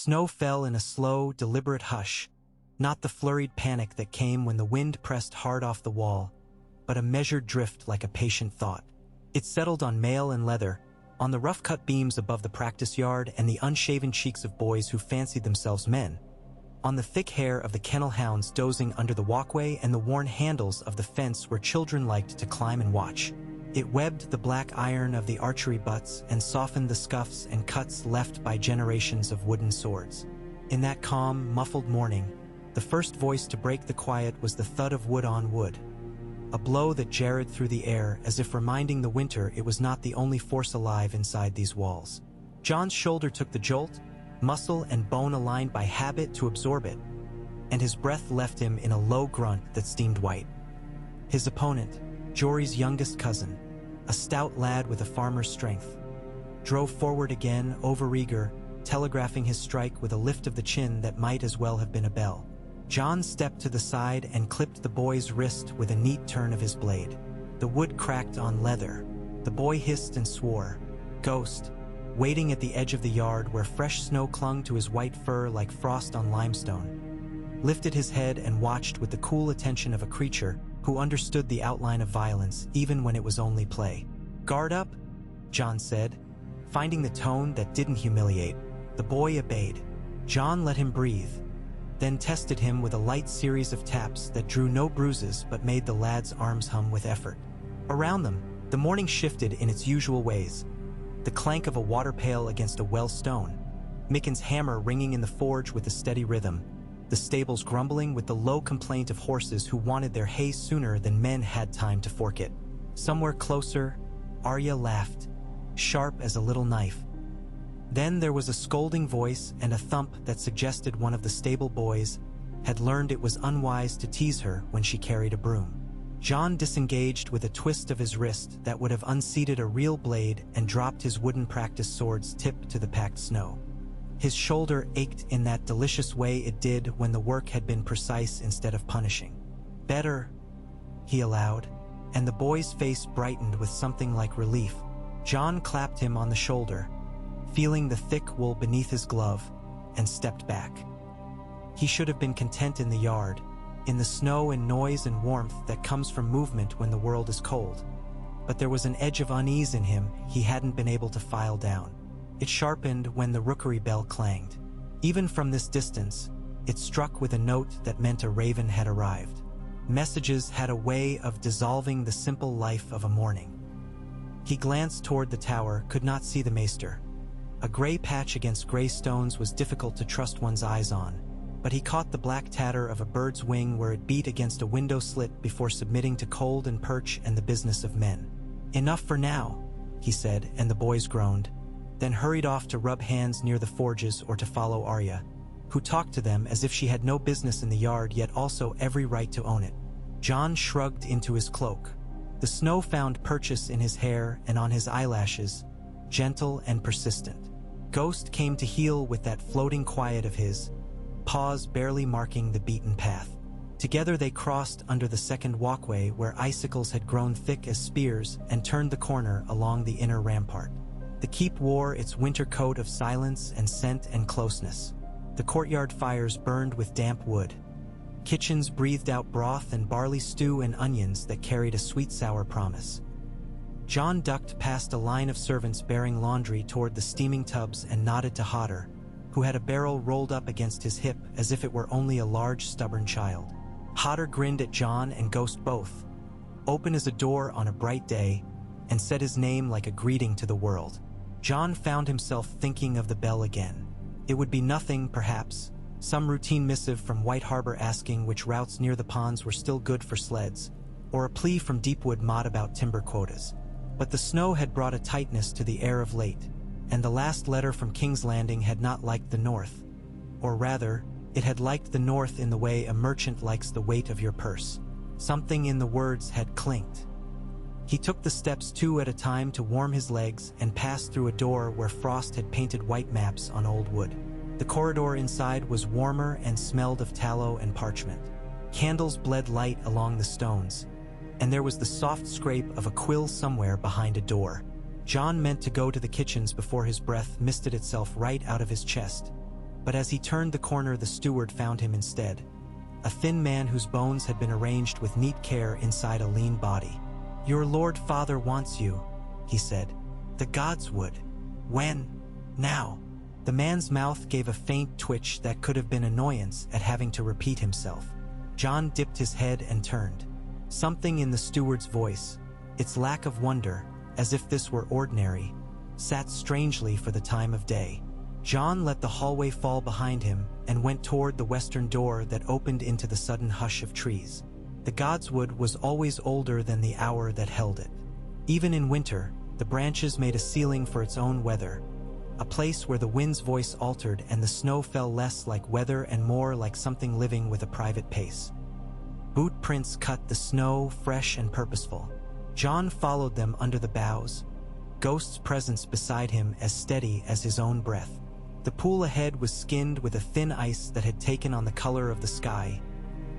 Snow fell in a slow, deliberate hush, not the flurried panic that came when the wind pressed hard off the wall, but a measured drift like a patient thought. It settled on mail and leather, on the rough-cut beams above the practice yard and the unshaven cheeks of boys who fancied themselves men, on the thick hair of the kennel hounds dozing under the walkway and the worn handles of the fence where children liked to climb and watch. It webbed the black iron of the archery butts and softened the scuffs and cuts left by generations of wooden swords. In that calm, muffled morning, the first voice to break the quiet was the thud of wood on wood, a blow that jarred through the air as if reminding the winter it was not the only force alive inside these walls. Jon's shoulder took the jolt, muscle and bone aligned by habit to absorb it, and his breath left him in a low grunt that steamed white. His opponent, Jory's youngest cousin, a stout lad with a farmer's strength, drove forward again, overeager, telegraphing his strike with a lift of the chin that might as well have been a bell. Jon stepped to the side and clipped the boy's wrist with a neat turn of his blade. The wood cracked on leather. The boy hissed and swore. Ghost, waiting at the edge of the yard where fresh snow clung to his white fur like frost on limestone, lifted his head and watched with the cool attention of a creature who understood the outline of violence even when it was only play. "Guard up," Jon said, finding the tone that didn't humiliate. The boy obeyed. Jon let him breathe, then tested him with a light series of taps that drew no bruises but made the lad's arms hum with effort. Around them, the morning shifted in its usual ways. The clank of a water pail against a well stone, Micken's hammer ringing in the forge with a steady rhythm, the stables grumbling with the low complaint of horses who wanted their hay sooner than men had time to fork it. Somewhere closer, Arya laughed, sharp as a little knife. Then there was a scolding voice and a thump that suggested one of the stable boys had learned it was unwise to tease her when she carried a broom. Jon disengaged with a twist of his wrist that would have unseated a real blade and dropped his wooden practice sword's tip to the packed snow. His shoulder ached in that delicious way it did when the work had been precise instead of punishing. "Better," he allowed, and the boy's face brightened with something like relief. Jon clapped him on the shoulder, feeling the thick wool beneath his glove, and stepped back. He should have been content in the yard, in the snow and noise and warmth that comes from movement when the world is cold. But there was an edge of unease in him he hadn't been able to file down. It sharpened when the rookery bell clanged. Even from this distance, it struck with a note that meant a raven had arrived. Messages had a way of dissolving the simple life of a morning. He glanced toward the tower, could not see the maester. A gray patch against gray stones was difficult to trust one's eyes on, but he caught the black tatter of a bird's wing where it beat against a window slit before submitting to cold and perch and the business of men. "Enough for now," he said, and the boys groaned, then hurried off to rub hands near the forges or to follow Arya, who talked to them as if she had no business in the yard yet also every right to own it. Jon shrugged into his cloak. The snow found purchase in his hair and on his eyelashes, gentle and persistent. Ghost came to heel with that floating quiet of his, paws barely marking the beaten path. Together they crossed under the second walkway where icicles had grown thick as spears and turned the corner along the inner rampart. The keep wore its winter coat of silence and scent and closeness. The courtyard fires burned with damp wood. Kitchens breathed out broth and barley stew and onions that carried a sweet-sour promise. Jon ducked past a line of servants bearing laundry toward the steaming tubs and nodded to Hodder, who had a barrel rolled up against his hip as if it were only a large, stubborn child. Hodder grinned at Jon and Ghost both, open as a door on a bright day, and said his name like a greeting to the world. Jon found himself thinking of the bell again. It would be nothing, perhaps, some routine missive from White Harbor asking which routes near the ponds were still good for sleds, or a plea from Deepwood Mott about timber quotas. But the snow had brought a tightness to the air of late, and the last letter from King's Landing had not liked the North. Or rather, it had liked the North in the way a merchant likes the weight of your purse. Something in the words had clinked. He took the steps two at a time to warm his legs and passed through a door where frost had painted white maps on old wood. The corridor inside was warmer and smelled of tallow and parchment. Candles bled light along the stones, and there was the soft scrape of a quill somewhere behind a door. Jon meant to go to the kitchens before his breath misted itself right out of his chest. But as he turned the corner, the steward found him instead, a thin man whose bones had been arranged with neat care inside a lean body. "Your Lord Father wants you," he said. "The Godswood. When? Now." The man's mouth gave a faint twitch that could have been annoyance at having to repeat himself. Jon dipped his head and turned. Something in the steward's voice, its lack of wonder, as if this were ordinary, sat strangely for the time of day. Jon let the hallway fall behind him and went toward the western door that opened into the sudden hush of trees. The Godswood was always older than the hour that held it. Even in winter, the branches made a ceiling for its own weather, a place where the wind's voice altered and the snow fell less like weather and more like something living with a private pace. Boot prints cut the snow, fresh and purposeful. Jon followed them under the boughs, Ghost's presence beside him as steady as his own breath. The pool ahead was skinned with a thin ice that had taken on the color of the sky,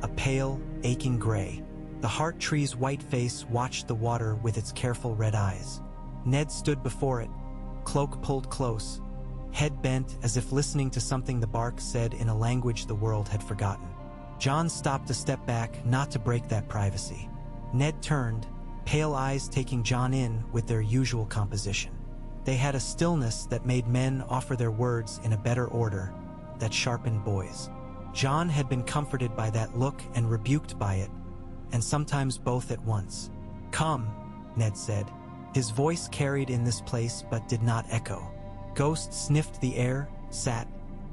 a pale, aching gray. The heart tree's white face watched the water with its careful red eyes. Ned stood before it, cloak pulled close, head bent as if listening to something the bark said in a language the world had forgotten. Jon stopped to step back, not to break that privacy. Ned turned, pale eyes taking Jon in with their usual composition. They had a stillness that made men offer their words in a better order, that sharpened boys. Jon had been comforted by that look and rebuked by it, and sometimes both at once. "Come," Ned said. His voice carried in this place but did not echo. Ghost sniffed the air, sat,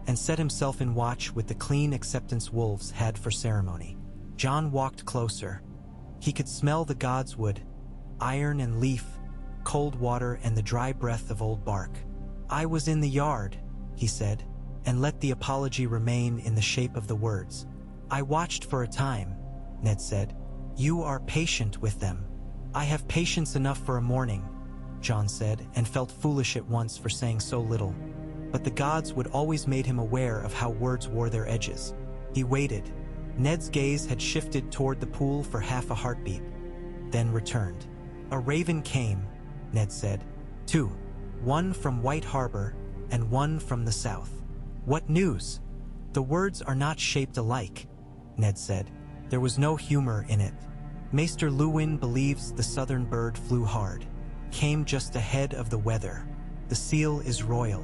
and set himself in watch with the clean acceptance wolves had for ceremony. Jon walked closer. He could smell the Godswood, iron and leaf, cold water and the dry breath of old bark. "I was in the yard," he said, and let the apology remain in the shape of the words. "I watched for a time," Ned said. "You are patient with them." "I have patience enough for a morning," Jon said, and felt foolish at once for saying so little. But the gods would always made him aware of how words wore their edges. He waited. Ned's gaze had shifted toward the pool for half a heartbeat, then returned. "A raven came," Ned said. "Two. One from White Harbor and one from the south." "What news?" "The words are not shaped alike," Ned said. There was no humor in it. "Maester Luwin believes the southern bird flew hard, came just ahead of the weather. The seal is royal."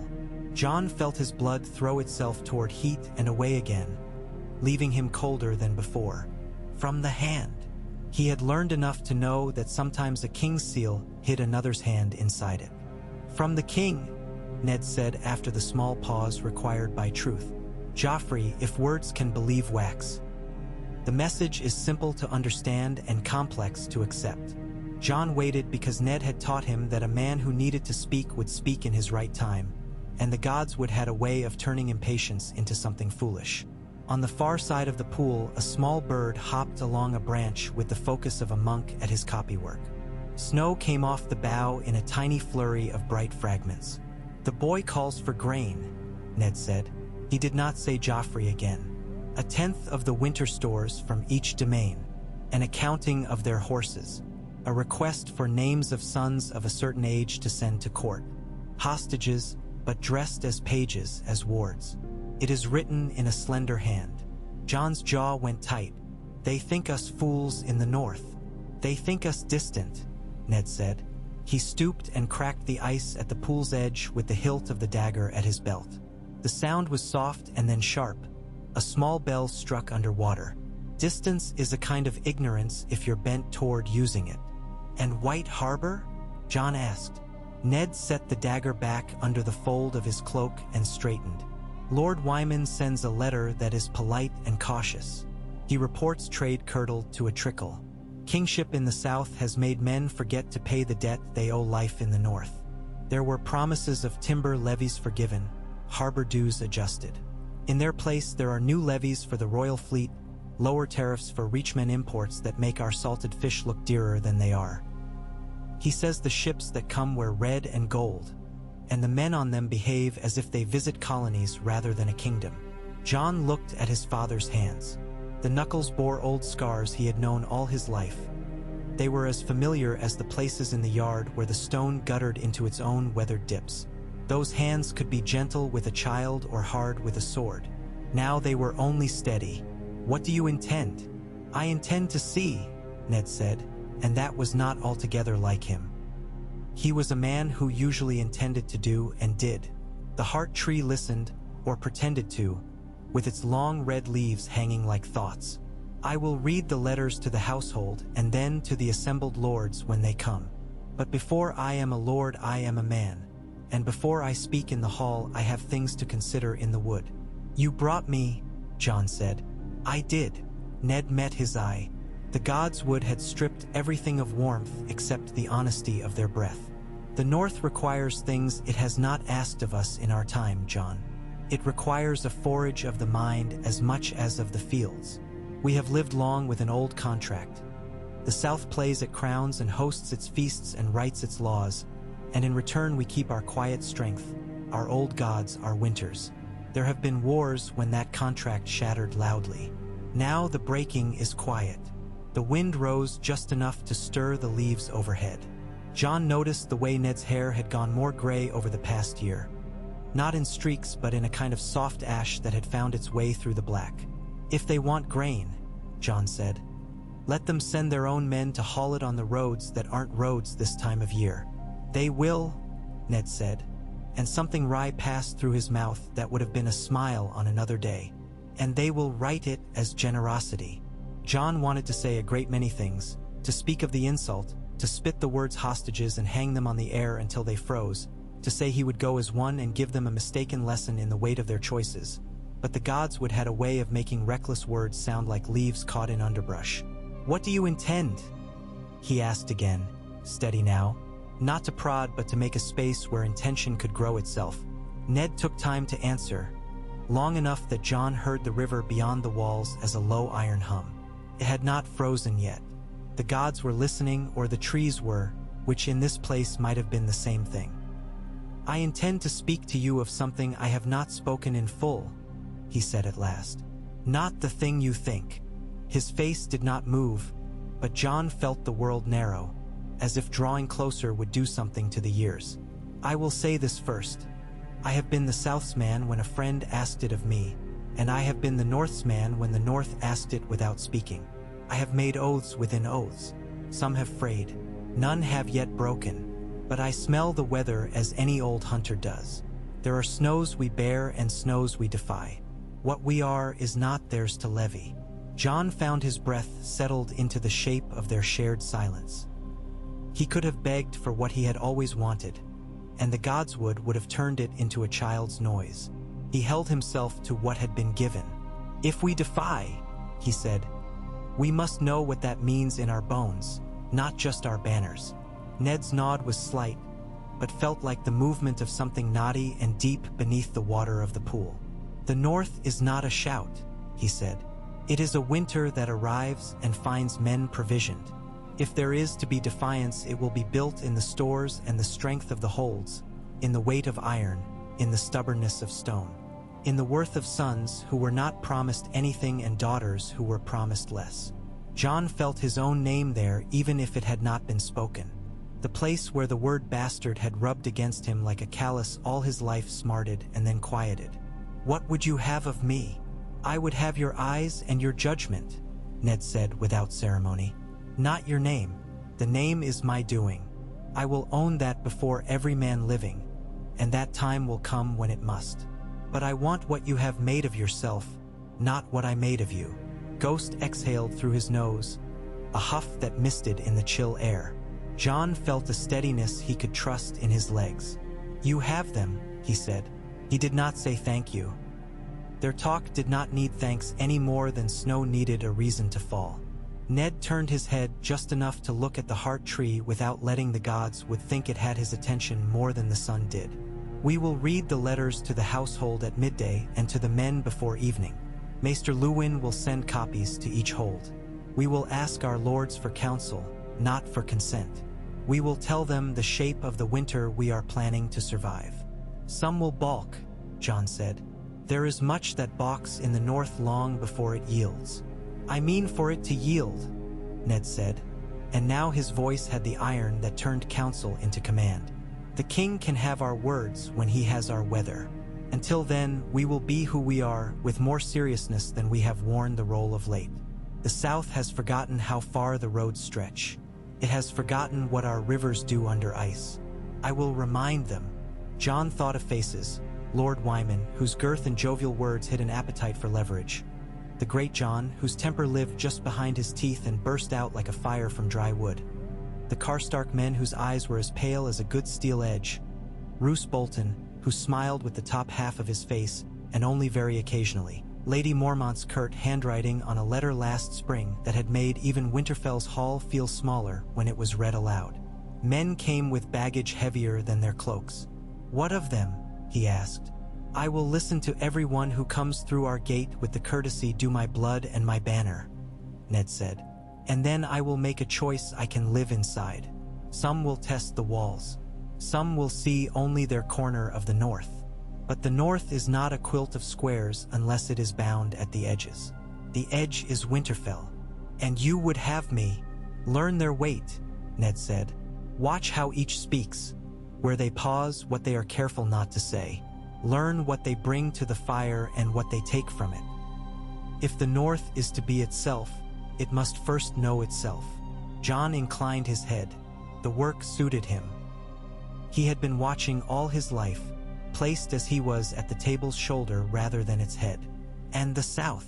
Jon felt his blood throw itself toward heat and away again, leaving him colder than before. From the hand. He had learned enough to know that sometimes a king's seal hid another's hand inside it. "From the king," Ned said after the small pause required by truth. "Joffrey, if words can believe wax." The message is simple to understand and complex to accept. Jon waited because Ned had taught him that a man who needed to speak would speak in his right time, and the gods would had a way of turning impatience into something foolish. On the far side of the pool, a small bird hopped along a branch with the focus of a monk at his copywork. Snow came off the bough in a tiny flurry of bright fragments. "The boy calls for grain," Ned said. He did not say Joffrey again. "A tenth of the winter stores from each domain, an accounting of their horses, a request for names of sons of a certain age to send to court, hostages, but dressed as pages, as wards. It is written in a slender hand." Jon's jaw went tight. "They think us fools in the north. They think us distant," Ned said. He stooped and cracked the ice at the pool's edge with the hilt of the dagger at his belt. The sound was soft and then sharp. A small bell struck underwater. "Distance is a kind of ignorance if you're bent toward using it." "And White Harbor?" Jon asked. Ned set the dagger back under the fold of his cloak and straightened. "Lord Wyman sends a letter that is polite and cautious. He reports trade curdled to a trickle. Kingship in the south has made men forget to pay the debt they owe life in the north. There were promises of timber levies forgiven, harbor dues adjusted. In their place there are new levies for the royal fleet, lower tariffs for reachman imports that make our salted fish look dearer than they are. He says the ships that come wear red and gold, and the men on them behave as if they visit colonies rather than a kingdom." Jon looked at his father's hands. The knuckles bore old scars he had known all his life. They were as familiar as the places in the yard where the stone guttered into its own weathered dips. Those hands could be gentle with a child or hard with a sword. Now they were only steady. "What do you intend?" "I intend to see," Ned said, and that was not altogether like him. He was a man who usually intended to do and did. The heart tree listened, or pretended to, with its long red leaves hanging like thoughts. "I will read the letters to the household and then to the assembled lords when they come. But before I am a lord I am a man, and before I speak in the hall I have things to consider in the wood." "You brought me," Jon said. "I did." Ned met his eye. The Godswood had stripped everything of warmth except the honesty of their breath. "The North requires things it has not asked of us in our time, Jon. It requires a forage of the mind as much as of the fields. We have lived long with an old contract. The South plays at crowns and hosts its feasts and writes its laws, and in return we keep our quiet strength, our old gods, our winters. There have been wars when that contract shattered loudly. Now the breaking is quiet. The wind rose just enough to stir the leaves overhead." Jon noticed the way Ned's hair had gone more gray over the past year. Not in streaks, but in a kind of soft ash that had found its way through the black. "If they want grain," Jon said, "let them send their own men to haul it on the roads that aren't roads this time of year." "They will," Ned said, and something wry passed through his mouth that would have been a smile on another day. "And they will write it as generosity." Jon wanted to say a great many things, to speak of the insult, to spit the words hostages and hang them on the air until they froze, to say he would go as one and give them a mistaken lesson in the weight of their choices. But the Godswood had a way of making reckless words sound like leaves caught in underbrush. "What do you intend?" he asked again, steady now. Not to prod, but to make a space where intention could grow itself. Ned took time to answer, long enough that Jon heard the river beyond the walls as a low iron hum. It had not frozen yet. The gods were listening, or the trees were, which in this place might have been the same thing. "I intend to speak to you of something I have not spoken in full," he said at last. "Not the thing you think." His face did not move, but Jon felt the world narrow, as if drawing closer would do something to the years. "I will say this first. I have been the South's man when a friend asked it of me, and I have been the North's man when the North asked it without speaking. I have made oaths within oaths. Some have frayed. None have yet broken. But I smell the weather as any old hunter does. There are snows we bear and snows we defy. What we are is not theirs to levy." Jon found his breath settled into the shape of their shared silence. He could have begged for what he had always wanted, and the Godswood would have turned it into a child's noise. He held himself to what had been given. "If we defy," he said, "we must know what that means in our bones, not just our banners." Ned's nod was slight, but felt like the movement of something knotty and deep beneath the water of the pool. "The North is not a shout," he said. "It is a winter that arrives and finds men provisioned. If there is to be defiance, it will be built in the stores and the strength of the holds, in the weight of iron, in the stubbornness of stone, in the worth of sons who were not promised anything and daughters who were promised less." Jon felt his own name there, even if it had not been spoken. The place where the word bastard had rubbed against him like a callus all his life smarted and then quieted. "What would you have of me?" "I would have your eyes and your judgment," Ned said without ceremony. "Not your name. The name is my doing. I will own that before every man living, and that time will come when it must. But I want what you have made of yourself, not what I made of you." Ghost exhaled through his nose, a huff that misted in the chill air. Jon felt a steadiness he could trust in his legs. "You have them," he said. He did not say thank you. Their talk did not need thanks any more than snow needed a reason to fall. Ned turned his head just enough to look at the heart tree without letting the gods would think it had his attention more than the sun did. "We will read the letters to the household at midday and to the men before evening. Maester Luwin will send copies to each hold. We will ask our lords for counsel, not for consent. We will tell them the shape of the winter we are planning to survive." "Some will balk," Jon said. "There is much that balks in the North long before it yields." "I mean for it to yield," Ned said, and now his voice had the iron that turned counsel into command. The king can have our words when he has our weather. Until then, we will be who we are, with more seriousness than we have worn the role of late. The South has forgotten how far the roads stretch. It has forgotten what our rivers do under ice. I will remind them. Jon thought of faces. Lord Wyman, whose girth and jovial words hid an appetite for leverage. The great Jon, whose temper lived just behind his teeth and burst out like a fire from dry wood. The Karstark men whose eyes were as pale as a good steel edge. Roose Bolton, who smiled with the top half of his face, and only very occasionally. Lady Mormont's curt handwriting on a letter last spring that had made even Winterfell's hall feel smaller when it was read aloud. Men came with baggage heavier than their cloaks. What of them? He asked. I will listen to everyone who comes through our gate with the courtesy due my blood and my banner, Ned said. And then I will make a choice I can live inside. Some will test the walls. Some will see only their corner of the north. But the north is not a quilt of squares unless it is bound at the edges. The edge is Winterfell. And you would have me learn their weight, Ned said. Watch how each speaks, where they pause, what they are careful not to say. Learn what they bring to the fire and what they take from it. If the north is to be itself, it must first know itself. Jon inclined his head. The work suited him. He had been watching all his life, placed as he was at the table's shoulder rather than its head. And the South?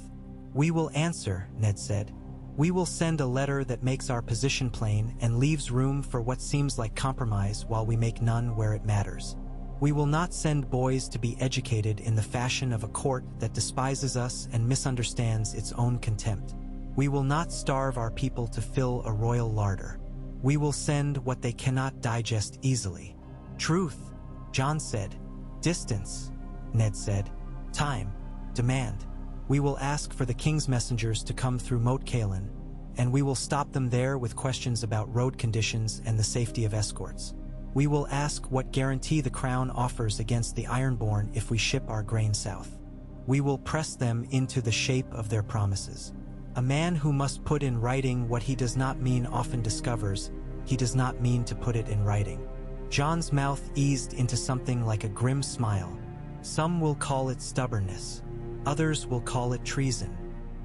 We will answer, Ned said. We will send a letter that makes our position plain and leaves room for what seems like compromise while we make none where it matters. We will not send boys to be educated in the fashion of a court that despises us and misunderstands its own contempt. We will not starve our people to fill a royal larder. We will send what they cannot digest easily. Truth, Jon said. Distance, Ned said. Time, demand. We will ask for the king's messengers to come through Moat Cailin, and we will stop them there with questions about road conditions and the safety of escorts. We will ask what guarantee the crown offers against the Ironborn if we ship our grain south. We will press them into the shape of their promises. A man who must put in writing what he does not mean often discovers he does not mean to put it in writing. Jon's mouth eased into something like a grim smile. Some will call it stubbornness. Others will call it treason.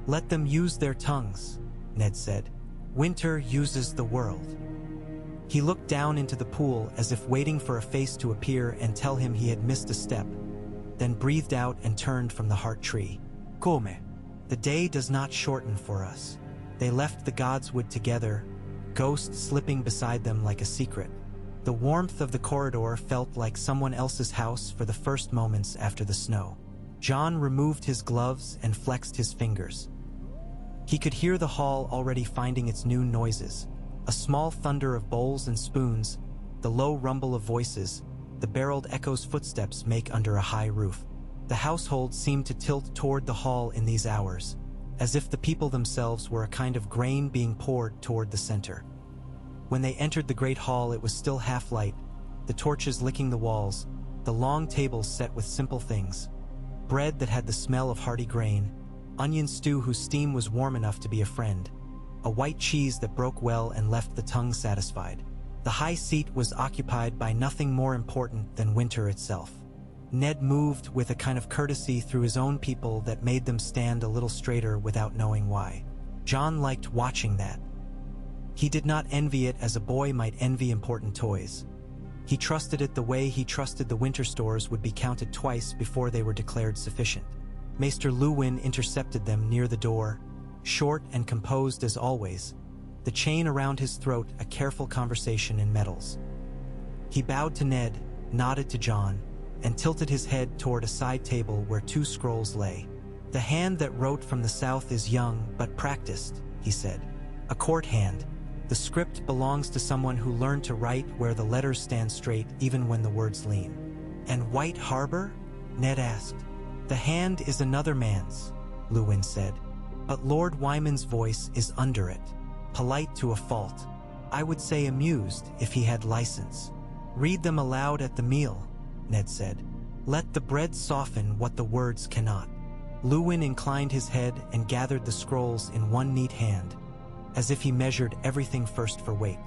Let them use their tongues, Ned said. Winter uses the world. He looked down into the pool as if waiting for a face to appear and tell him he had missed a step, then breathed out and turned from the heart tree. Come. The day does not shorten for us. They left the Godswood together, ghosts slipping beside them like a secret. The warmth of the corridor felt like someone else's house for the first moments after the snow. Jon removed his gloves and flexed his fingers. He could hear the hall already finding its new noises. A small thunder of bowls and spoons, the low rumble of voices, the barreled echoes footsteps make under a high roof. The household seemed to tilt toward the hall in these hours, as if the people themselves were a kind of grain being poured toward the center. When they entered the great hall, it was still half light, the torches licking the walls, the long tables set with simple things. Bread that had the smell of hearty grain, onion stew whose steam was warm enough to be a friend, a white cheese that broke well and left the tongue satisfied. The high seat was occupied by nothing more important than winter itself. Ned moved with a kind of courtesy through his own people that made them stand a little straighter without knowing why. Jon liked watching that. He did not envy it as a boy might envy important toys. He trusted it the way he trusted the winter stores would be counted twice before they were declared sufficient. Maester Luwin intercepted them near the door, short and composed as always, the chain around his throat a careful conversation in metals. He bowed to Ned, nodded to Jon, and tilted his head toward a side table where 2 scrolls lay. The hand that wrote from the south is young but practiced, he said. A court hand. The script belongs to someone who learned to write where the letters stand straight even when the words lean. And White Harbor? Ned asked. The hand is another man's, Luwin said. But Lord Wyman's voice is under it, polite to a fault. I would say amused if he had license. Read them aloud at the meal, Ned said. Let the bread soften what the words cannot. Luwin inclined his head and gathered the scrolls in one neat hand, as if he measured everything first for weight.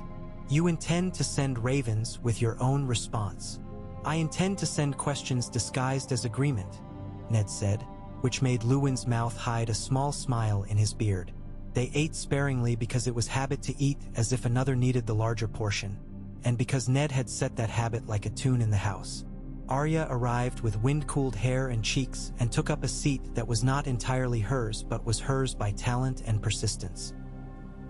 You intend to send ravens with your own response. I intend to send questions disguised as agreement, Ned said, which made Luwin's mouth hide a small smile in his beard. They ate sparingly because it was habit to eat as if another needed the larger portion, and because Ned had set that habit like a tune in the house. Arya arrived with wind-cooled hair and cheeks and took up a seat that was not entirely hers but was hers by talent and persistence.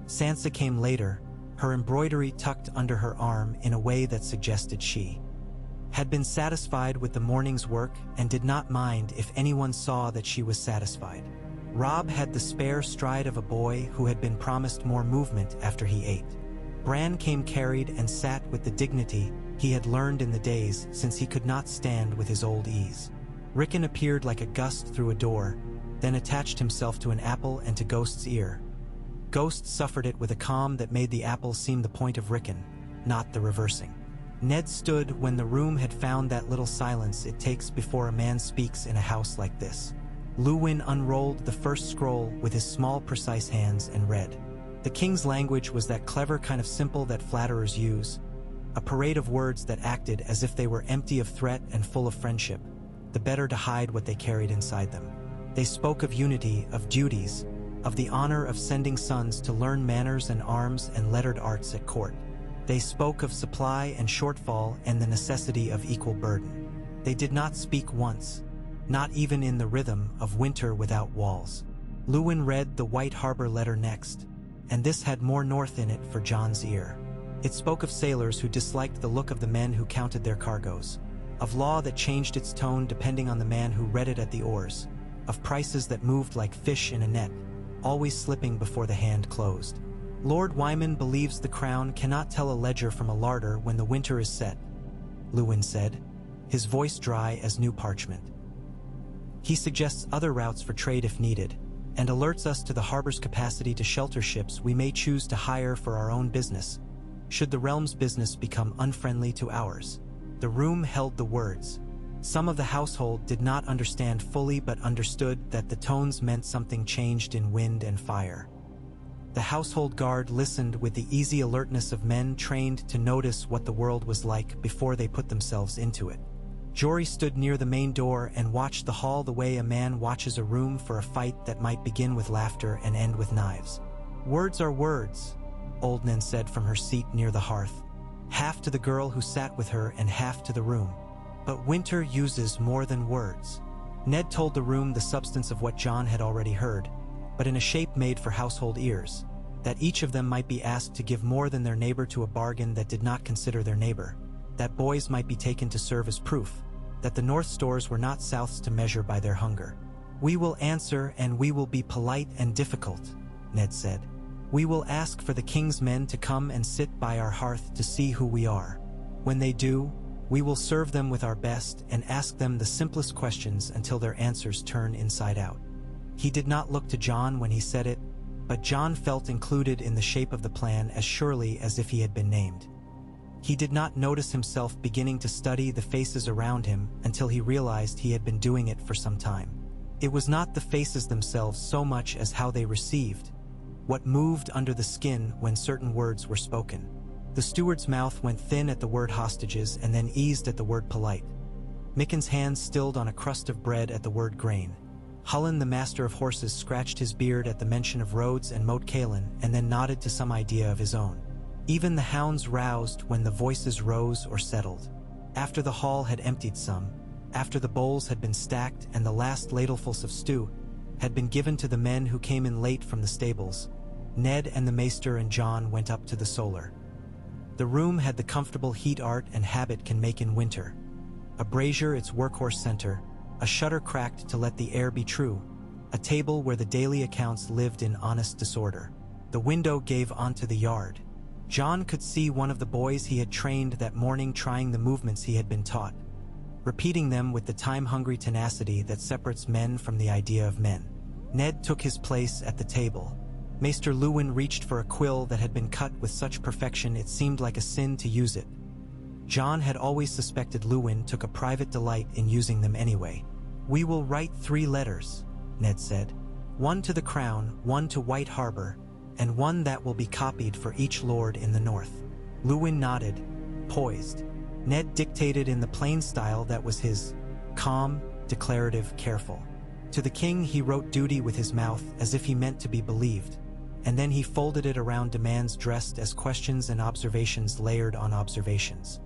Sansa came later, her embroidery tucked under her arm in a way that suggested she had been satisfied with the morning's work and did not mind if anyone saw that she was satisfied. Robb had the spare stride of a boy who had been promised more movement after he ate. Bran came carried and sat with the dignity he had learned in the days since he could not stand with his old ease. Rickon appeared like a gust through a door, then attached himself to an apple and to Ghost's ear. Ghost suffered it with a calm that made the apple seem the point of Rickon, not the reversing. Ned stood when the room had found that little silence it takes before a man speaks in a house like this. Luwin unrolled the first scroll with his small, precise hands and read. The king's language was that clever kind of simple that flatterers use, a parade of words that acted as if they were empty of threat and full of friendship, the better to hide what they carried inside them. They spoke of unity, of duties, of the honor of sending sons to learn manners and arms and lettered arts at court. They spoke of supply and shortfall and the necessity of equal burden. They did not speak once, not even in the rhythm of winter without walls. Luwin read the White Harbor letter next, and this had more north in it for Jon's ear. It spoke of sailors who disliked the look of the men who counted their cargoes, of law that changed its tone depending on the man who read it at the oars, of prices that moved like fish in a net, always slipping before the hand closed. Lord Wyman believes the crown cannot tell a ledger from a larder when the winter is set, Luwin said, his voice dry as new parchment. He suggests other routes for trade if needed, and alerts us to the harbor's capacity to shelter ships we may choose to hire for our own business, should the realm's business become unfriendly to ours. The room held the words. Some of the household did not understand fully but understood that the tones meant something changed in wind and fire. The household guard listened with the easy alertness of men trained to notice what the world was like before they put themselves into it. Jory stood near the main door and watched the hall the way a man watches a room for a fight that might begin with laughter and end with knives. Words are words, Oldnan said from her seat near the hearth, half to the girl who sat with her and half to the room. But winter uses more than words. Ned told the room the substance of what Jon had already heard, but in a shape made for household ears, that each of them might be asked to give more than their neighbor to a bargain that did not consider their neighbor, that boys might be taken to serve as proof, that the North stores were not South's to measure by their hunger. We will answer and we will be polite and difficult, Ned said. We will ask for the king's men to come and sit by our hearth to see who we are. When they do, we will serve them with our best and ask them the simplest questions until their answers turn inside out. He did not look to Jon when he said it, but Jon felt included in the shape of the plan as surely as if he had been named. He did not notice himself beginning to study the faces around him until he realized he had been doing it for some time. It was not the faces themselves so much as how they received, what moved under the skin when certain words were spoken. The steward's mouth went thin at the word hostages and then eased at the word polite. Micken's hands stilled on a crust of bread at the word grain. Howland, the master of horses, scratched his beard at the mention of roads and Moat Cailin and then nodded to some idea of his own. Even the hounds roused when the voices rose or settled. After the hall had emptied some, after the bowls had been stacked and the last ladlefuls of stew had been given to the men who came in late from the stables, Ned and the Maester and Jon went up to the solar. The room had the comfortable heat art and habit can make in winter. A brazier its workhorse center, a shutter cracked to let the air be true, a table where the daily accounts lived in honest disorder. The window gave onto the yard. Jon could see one of the boys he had trained that morning trying the movements he had been taught, repeating them with the time-hungry tenacity that separates men from the idea of men. Ned took his place at the table. Maester Luwin reached for a quill that had been cut with such perfection it seemed like a sin to use it. Jon had always suspected Luwin took a private delight in using them anyway. "We will write 3 letters, Ned said. "One to the crown, one to White Harbor, and one that will be copied for each lord in the north." Luwin nodded, poised. Ned dictated in the plain style that was his, calm, declarative, careful. To the king he wrote duty with his mouth as if he meant to be believed, and then he folded it around demands dressed as questions and observations layered on observations.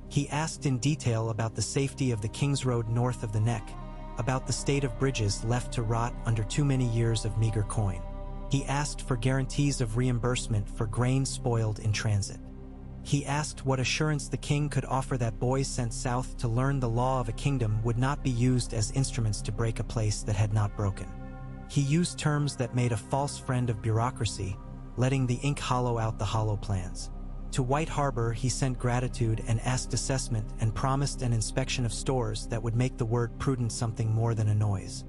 He asked in detail about the safety of the King's Road north of the Neck, about the state of bridges left to rot under too many years of meager coin. He asked for guarantees of reimbursement for grain spoiled in transit. He asked what assurance the king could offer that boys sent south to learn the law of a kingdom would not be used as instruments to break a place that had not broken. He used terms that made a false friend of bureaucracy, letting the ink hollow out the hollow plans. To White Harbor he sent gratitude and asked assessment and promised an inspection of stores that would make the word prudent something more than a noise.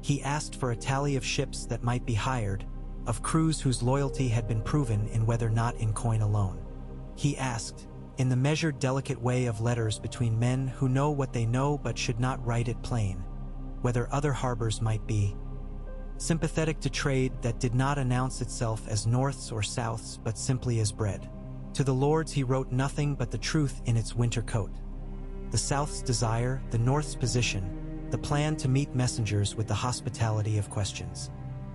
He asked for a tally of ships that might be hired, of crews whose loyalty had been proven in whether not in coin alone. He asked, in the measured, delicate way of letters between men who know what they know but should not write it plain, whether other harbors might be sympathetic to trade that did not announce itself as norths or souths but simply as bread. To the lords he wrote nothing but the truth in its winter coat. The south's desire, the north's position, the plan to meet messengers with the hospitality of questions.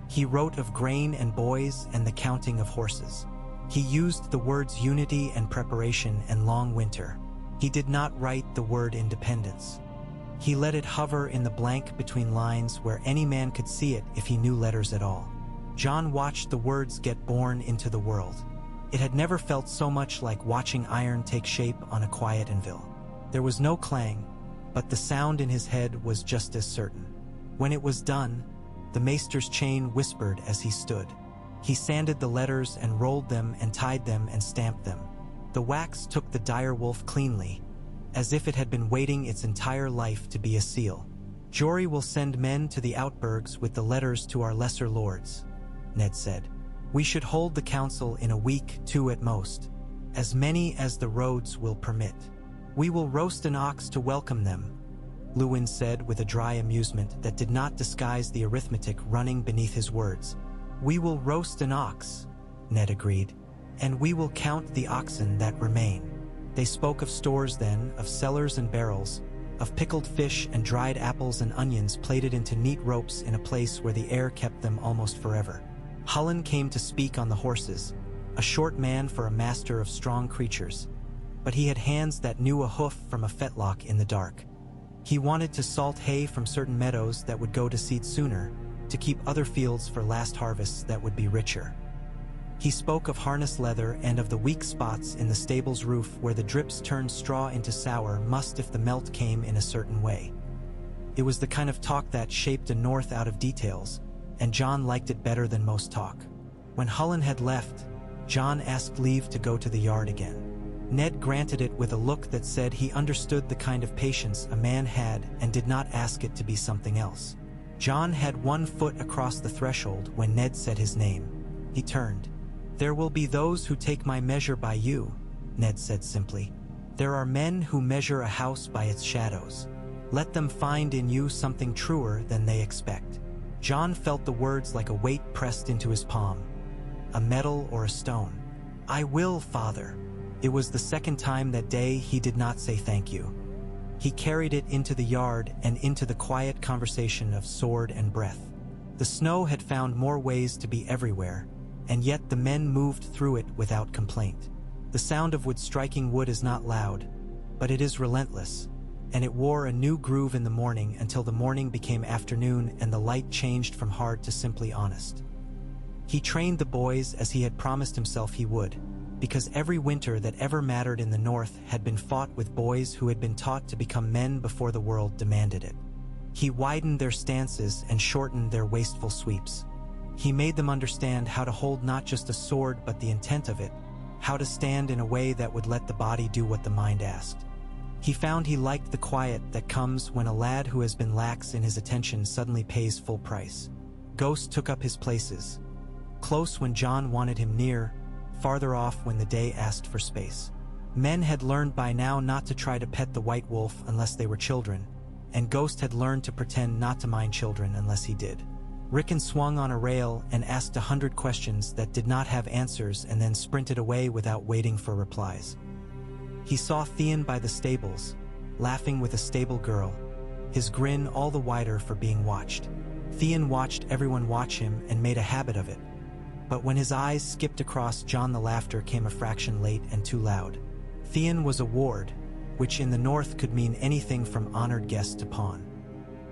He wrote of grain and boys and the counting of horses. He used the words unity and preparation and long winter. He did not write the word independence. He let it hover in the blank between lines where any man could see it if he knew letters at all. Jon watched the words get born into the world. It had never felt so much like watching iron take shape on a quiet anvil. There was no clang, but the sound in his head was just as certain. When it was done, the maester's chain whispered as he stood. He sanded the letters and rolled them and tied them and stamped them. The wax took the dire wolf cleanly, as if it had been waiting its entire life to be a seal. Jory will send men to the Outburgs with the letters to our lesser lords, Ned said. We should hold the council in a week, 2 at most, as many as the roads will permit. We will roast an ox to welcome them, Luwin said with a dry amusement that did not disguise the arithmetic running beneath his words. We will roast an ox, Ned agreed, and we will count the oxen that remain. They spoke of stores then, of cellars and barrels, of pickled fish and dried apples and onions plaited into neat ropes in a place where the air kept them almost forever. Howland came to speak on the horses, a short man for a master of strong creatures, but he had hands that knew a hoof from a fetlock in the dark. He wanted to salt hay from certain meadows that would go to seed sooner, to keep other fields for last harvests that would be richer. He spoke of harness leather and of the weak spots in the stable's roof where the drips turned straw into sour must if the melt came in a certain way. It was the kind of talk that shaped a north out of details, and Jon liked it better than most talk. When Howland had left, Jon asked leave to go to the yard again. Ned granted it with a look that said he understood the kind of patience a man had and did not ask it to be something else. Jon had 1 foot across the threshold when Ned said his name. He turned. There will be those who take my measure by you, Ned said simply. There are men who measure a house by its shadows. Let them find in you something truer than they expect. Jon felt the words like a weight pressed into his palm. A metal or a stone. I will, Father. It was the second time that day he did not say thank you. He carried it into the yard and into the quiet conversation of sword and breath. The snow had found more ways to be everywhere, and yet the men moved through it without complaint. The sound of wood striking wood is not loud, but it is relentless, and it wore a new groove in the morning until the morning became afternoon and the light changed from hard to simply honest. He trained the boys as he had promised himself he would, because every winter that ever mattered in the north had been fought with boys who had been taught to become men before the world demanded it. He widened their stances and shortened their wasteful sweeps. He made them understand how to hold not just a sword but the intent of it, how to stand in a way that would let the body do what the mind asked. He found he liked the quiet that comes when a lad who has been lax in his attention suddenly pays full price. Ghost took up his places, close when Jon wanted him near, farther off when the day asked for space. Men had learned by now not to try to pet the white wolf unless they were children, and Ghost had learned to pretend not to mind children unless he did. Rickon swung on a rail and asked 100 questions that did not have answers and then sprinted away without waiting for replies. He saw Theon by the stables, laughing with a stable girl, his grin all the wider for being watched. Theon watched everyone watch him and made a habit of it. But when his eyes skipped across Jon, the laughter came a fraction late and too loud. Theon was a ward, which in the north could mean anything from honored guest to pawn.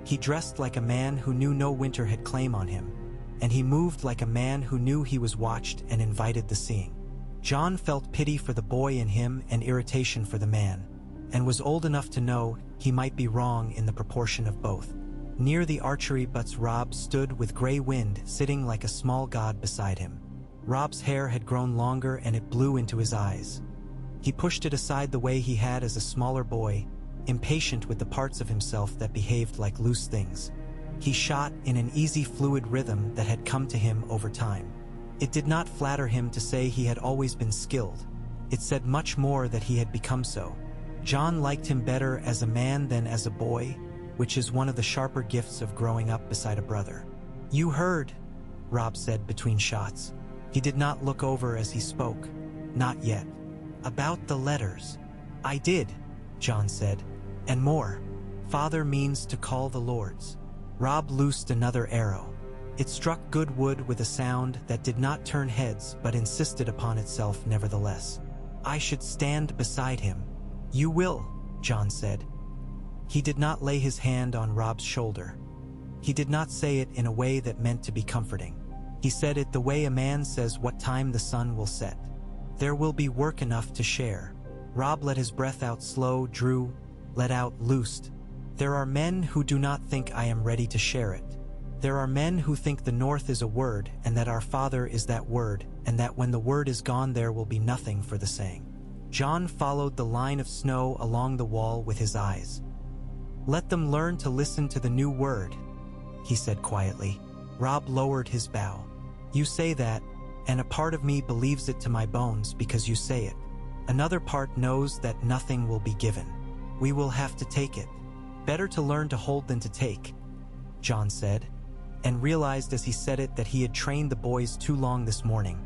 He dressed like a man who knew no winter had claim on him, and he moved like a man who knew he was watched and invited the seeing. Jon felt pity for the boy in him and irritation for the man, and was old enough to know he might be wrong in the proportion of both. Near the archery butts, Robb stood with Grey Wind sitting like a small god beside him. Robb's hair had grown longer and it blew into his eyes. He pushed it aside the way he had as a smaller boy, impatient with the parts of himself that behaved like loose things. He shot in an easy, fluid rhythm that had come to him over time. It did not flatter him to say he had always been skilled. It said much more that he had become so. Jon liked him better as a man than as a boy, which is one of the sharper gifts of growing up beside a brother. "You heard," Robb said between shots. He did not look over as he spoke. "Not yet." "About the letters." "I did," Jon said. "And more. Father means to call the lords." Robb loosed another arrow. It struck good wood with a sound that did not turn heads but insisted upon itself nevertheless. "I should stand beside him." "You will," Jon said. He did not lay his hand on Robb's shoulder. He did not say it in a way that meant to be comforting. He said it the way a man says what time the sun will set. "There will be work enough to share." Robb let his breath out slow, drew, let out, loosed. "There are men who do not think I am ready to share it. There are men who think the North is a word and that our Father is that word, and that when the word is gone there will be nothing for the saying." Jon followed the line of snow along the wall with his eyes. "Let them learn to listen to the new word," he said quietly. Robb lowered his bow. "You say that, and a part of me believes it to my bones because you say it. Another part knows that nothing will be given. We will have to take it. Better to learn to hold than to take," Jon said, and realized as he said it that he had trained the boys too long this morning,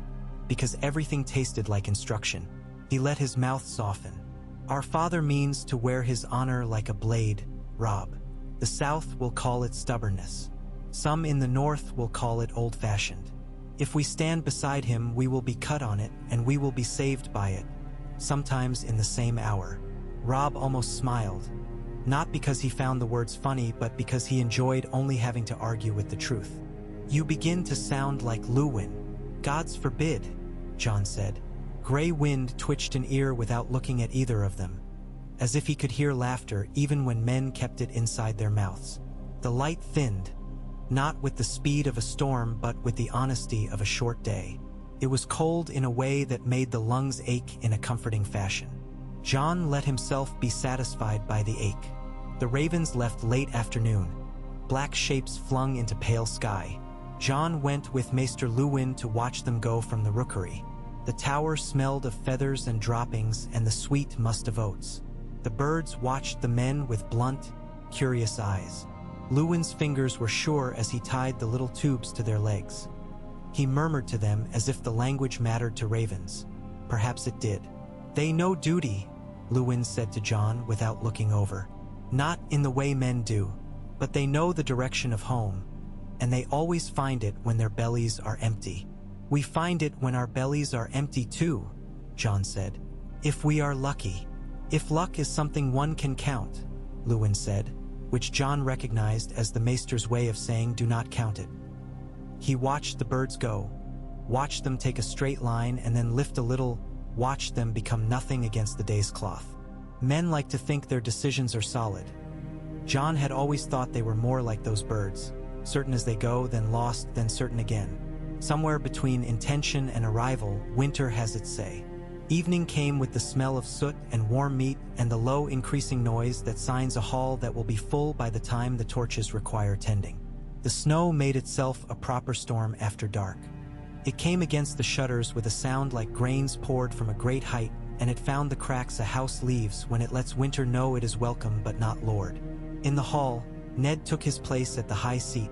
because everything tasted like instruction. He let his mouth soften. "Our Father means to wear his honor like a blade, Robb. The South will call it stubbornness. Some in the North will call it old-fashioned. If we stand beside him, we will be cut on it, and we will be saved by it, sometimes in the same hour." Robb almost smiled, not because he found the words funny, but because he enjoyed only having to argue with the truth. "You begin to sound like Luwin." "Gods forbid," Jon said. Grey Wind twitched an ear without looking at either of them, as if he could hear laughter even when men kept it inside their mouths. The light thinned, not with the speed of a storm but with the honesty of a short day. It was cold in a way that made the lungs ache in a comforting fashion. Jon let himself be satisfied by the ache. The ravens left late afternoon, black shapes flung into pale sky. Jon went with Maester Luwin to watch them go from the rookery. The tower smelled of feathers and droppings and the sweet must of oats. The birds watched the men with blunt, curious eyes. Luwin's fingers were sure as he tied the little tubes to their legs. He murmured to them as if the language mattered to ravens. Perhaps it did. "They know duty," Luwin said to Jon without looking over. "Not in the way men do, but they know the direction of home, and they always find it when their bellies are empty." "We find it when our bellies are empty too," Jon said. "If we are lucky." "If luck is something one can count," Luwin said, which Jon recognized as the Maester's way of saying do not count it. He watched the birds go, watched them take a straight line and then lift a little, watched them become nothing against the day's cloth. Men like to think their decisions are solid. Jon had always thought they were more like those birds, certain as they go, then lost, then certain again. Somewhere between intention and arrival, winter has its say. Evening came with the smell of soot and warm meat and the low increasing noise that signs a hall that will be full by the time the torches require tending. The snow made itself a proper storm after dark. It came against the shutters with a sound like grains poured from a great height, and it found the cracks a house leaves when it lets winter know it is welcome but not lord. In the hall, Ned took his place at the high seat,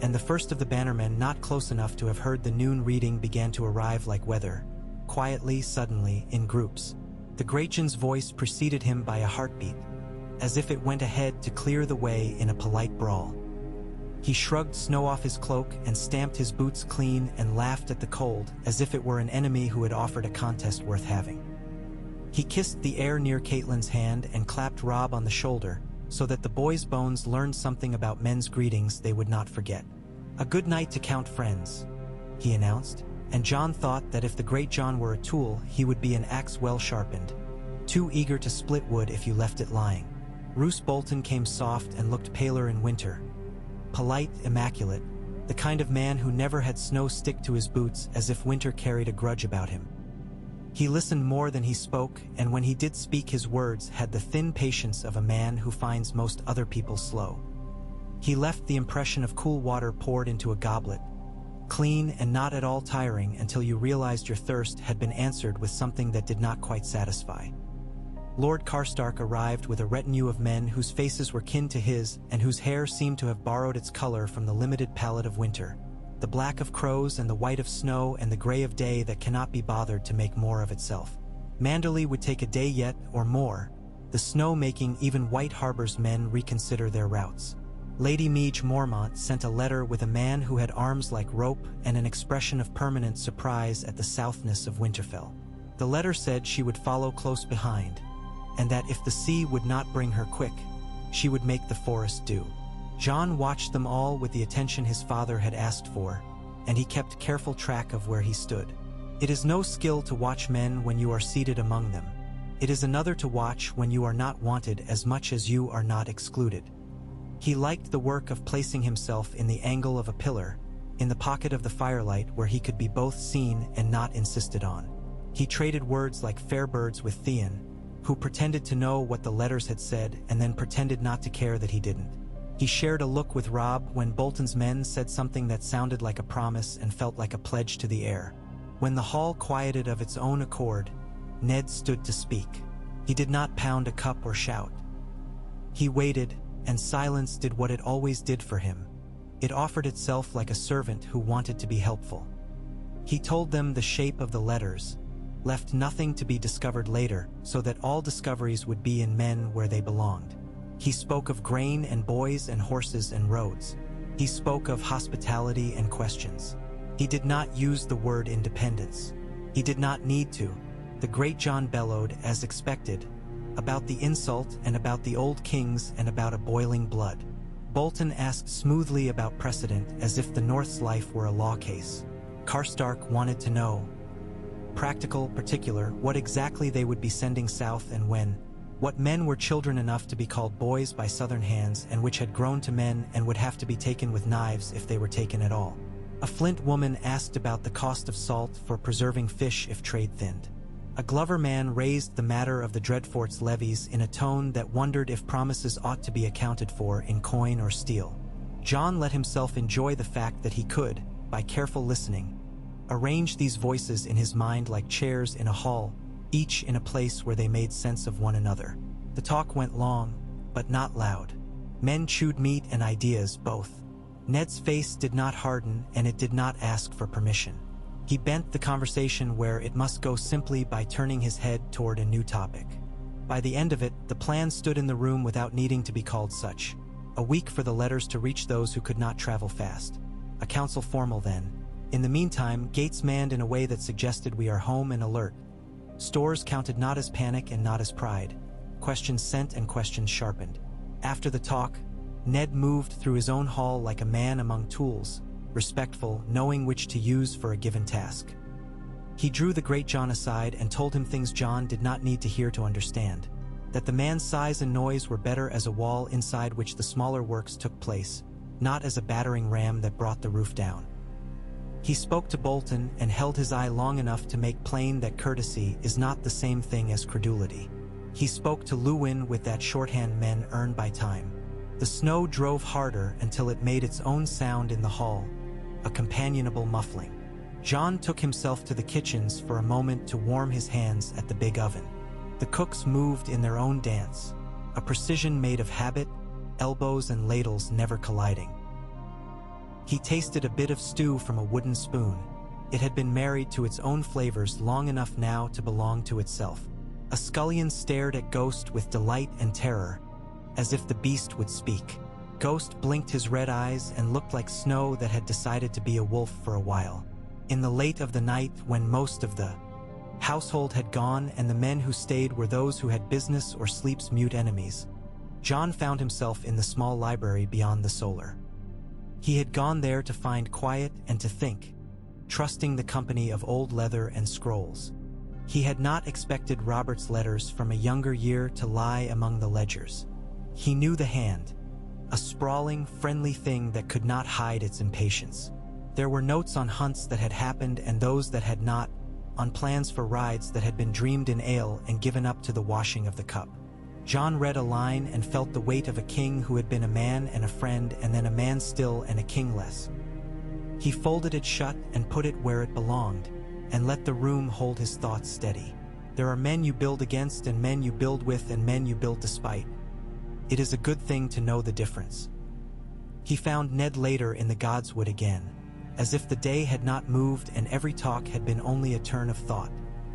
and the first of the bannermen not close enough to have heard the noon reading began to arrive like weather, quietly, suddenly, in groups. The great Jon's voice preceded him by a heartbeat, as if it went ahead to clear the way in a polite brawl. He shrugged snow off his cloak and stamped his boots clean and laughed at the cold as if it were an enemy who had offered a contest worth having. He kissed the air near Caitlyn's hand and clapped Robb on the shoulder so that the boy's bones learned something about men's greetings they would not forget. "A good night to count friends," he announced, and Jon thought that if the great Jon were a tool, he would be an axe well sharpened, too eager to split wood if you left it lying. Roose Bolton came soft and looked paler in winter. Polite, immaculate, the kind of man who never had snow stick to his boots as if winter carried a grudge about him. He listened more than he spoke, and when he did speak, his words had the thin patience of a man who finds most other people slow. He left the impression of cool water poured into a goblet, clean and not at all tiring until you realized your thirst had been answered with something that did not quite satisfy. Lord Karstark arrived with a retinue of men whose faces were kin to his and whose hair seemed to have borrowed its color from the limited palette of winter, the black of crows and the white of snow and the gray of day that cannot be bothered to make more of itself. Manderly would take a day yet, or more, the snow making even White Harbor's men reconsider their routes. Lady Meage Mormont sent a letter with a man who had arms like rope and an expression of permanent surprise at the southness of Winterfell. The letter said she would follow close behind, and that if the sea would not bring her quick, she would make the forest do. Jon watched them all with the attention his father had asked for, and he kept careful track of where he stood. It is no skill to watch men when you are seated among them. It is another to watch when you are not wanted as much as you are not excluded. He liked the work of placing himself in the angle of a pillar, in the pocket of the firelight where he could be both seen and not insisted on. He traded words like fair birds with Theon, who pretended to know what the letters had said and then pretended not to care that he didn't. He shared a look with Robb when Bolton's men said something that sounded like a promise and felt like a pledge to the air. When the hall quieted of its own accord, Ned stood to speak. He did not pound a cup or shout. He waited, and silence did what it always did for him. It offered itself like a servant who wanted to be helpful. He told them the shape of the letters, left nothing to be discovered later, so that all discoveries would be in men where they belonged. He spoke of grain and boys and horses and roads. He spoke of hospitality and questions. He did not use the word independence. He did not need to. The great Jon bellowed, as expected, about the insult and about the old kings and about a boiling blood. Bolton asked smoothly about precedent as if the North's life were a law case. Karstark wanted to know, practical, particular, what exactly they would be sending south and when, what men were children enough to be called boys by southern hands and which had grown to men and would have to be taken with knives if they were taken at all. A Flint woman asked about the cost of salt for preserving fish if trade thinned. A Glover man raised the matter of the Dreadfort's levies in a tone that wondered if promises ought to be accounted for in coin or steel. Jon let himself enjoy the fact that he could, by careful listening, arrange these voices in his mind like chairs in a hall, each in a place where they made sense of one another. The talk went long, but not loud. Men chewed meat and ideas both. Ned's face did not harden, and it did not ask for permission. He bent the conversation where it must go simply by turning his head toward a new topic. By the end of it, the plan stood in the room without needing to be called such. A week for the letters to reach those who could not travel fast. A council formal then. In the meantime, gates manned in a way that suggested we are home and alert. Stores counted not as panic and not as pride. Questions sent and questions sharpened. After the talk, Ned moved through his own hall like a man among tools, respectful, knowing which to use for a given task. He drew the great Jon aside and told him things Jon did not need to hear to understand. That the man's size and noise were better as a wall inside which the smaller works took place, not as a battering ram that brought the roof down. He spoke to Bolton and held his eye long enough to make plain that courtesy is not the same thing as credulity. He spoke to Luwin with that shorthand men earn by time. The snow drove harder until it made its own sound in the hall, a companionable muffling. Jon took himself to the kitchens for a moment to warm his hands at the big oven. The cooks moved in their own dance, a precision made of habit, elbows and ladles never colliding. He tasted a bit of stew from a wooden spoon. It had been married to its own flavors long enough now to belong to itself. A scullion stared at Ghost with delight and terror, as if the beast would speak. Ghost blinked his red eyes and looked like snow that had decided to be a wolf for a while. In the late of the night, when most of the household had gone and the men who stayed were those who had business or sleep's mute enemies, Jon found himself in the small library beyond the solar. He had gone there to find quiet and to think, trusting the company of old leather and scrolls. He had not expected Robert's letters from a younger year to lie among the ledgers. He knew the hand, a sprawling, friendly thing that could not hide its impatience. There were notes on hunts that had happened and those that had not, on plans for rides that had been dreamed in ale and given up to the washing of the cup. Jon read a line and felt the weight of a king who had been a man and a friend and then a man still and a king less. He folded it shut and put it where it belonged, and let the room hold his thoughts steady. There are men you build against and men you build with and men you build despite. It is a good thing to know the difference. He found Ned later in the Godswood again, as if the day had not moved and every talk had been only a turn of thought.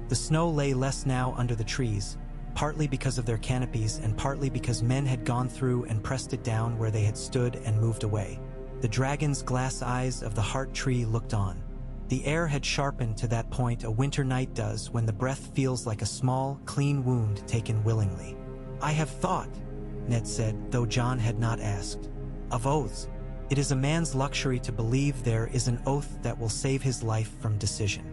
The snow lay less now under the trees, partly because of their canopies and partly because men had gone through and pressed it down where they had stood and moved away. The dragon's glass eyes of the heart tree looked on. The air had sharpened to that point a winter night does when the breath feels like a small, clean wound taken willingly. "I have thought," Ned said, though Jon had not asked, "of oaths. It is a man's luxury to believe there is an oath that will save his life from decision."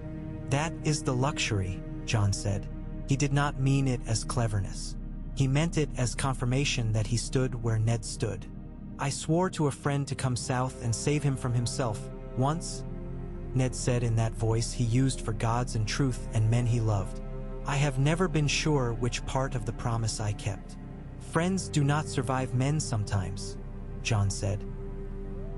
"That is the luxury," Jon said. He did not mean it as cleverness. He meant it as confirmation that he stood where Ned stood. "I swore to a friend to come south and save him from himself, once," Ned said in that voice he used for gods and truth and men he loved. "I have never been sure which part of the promise I kept." "Friends do not survive men sometimes," Jon said.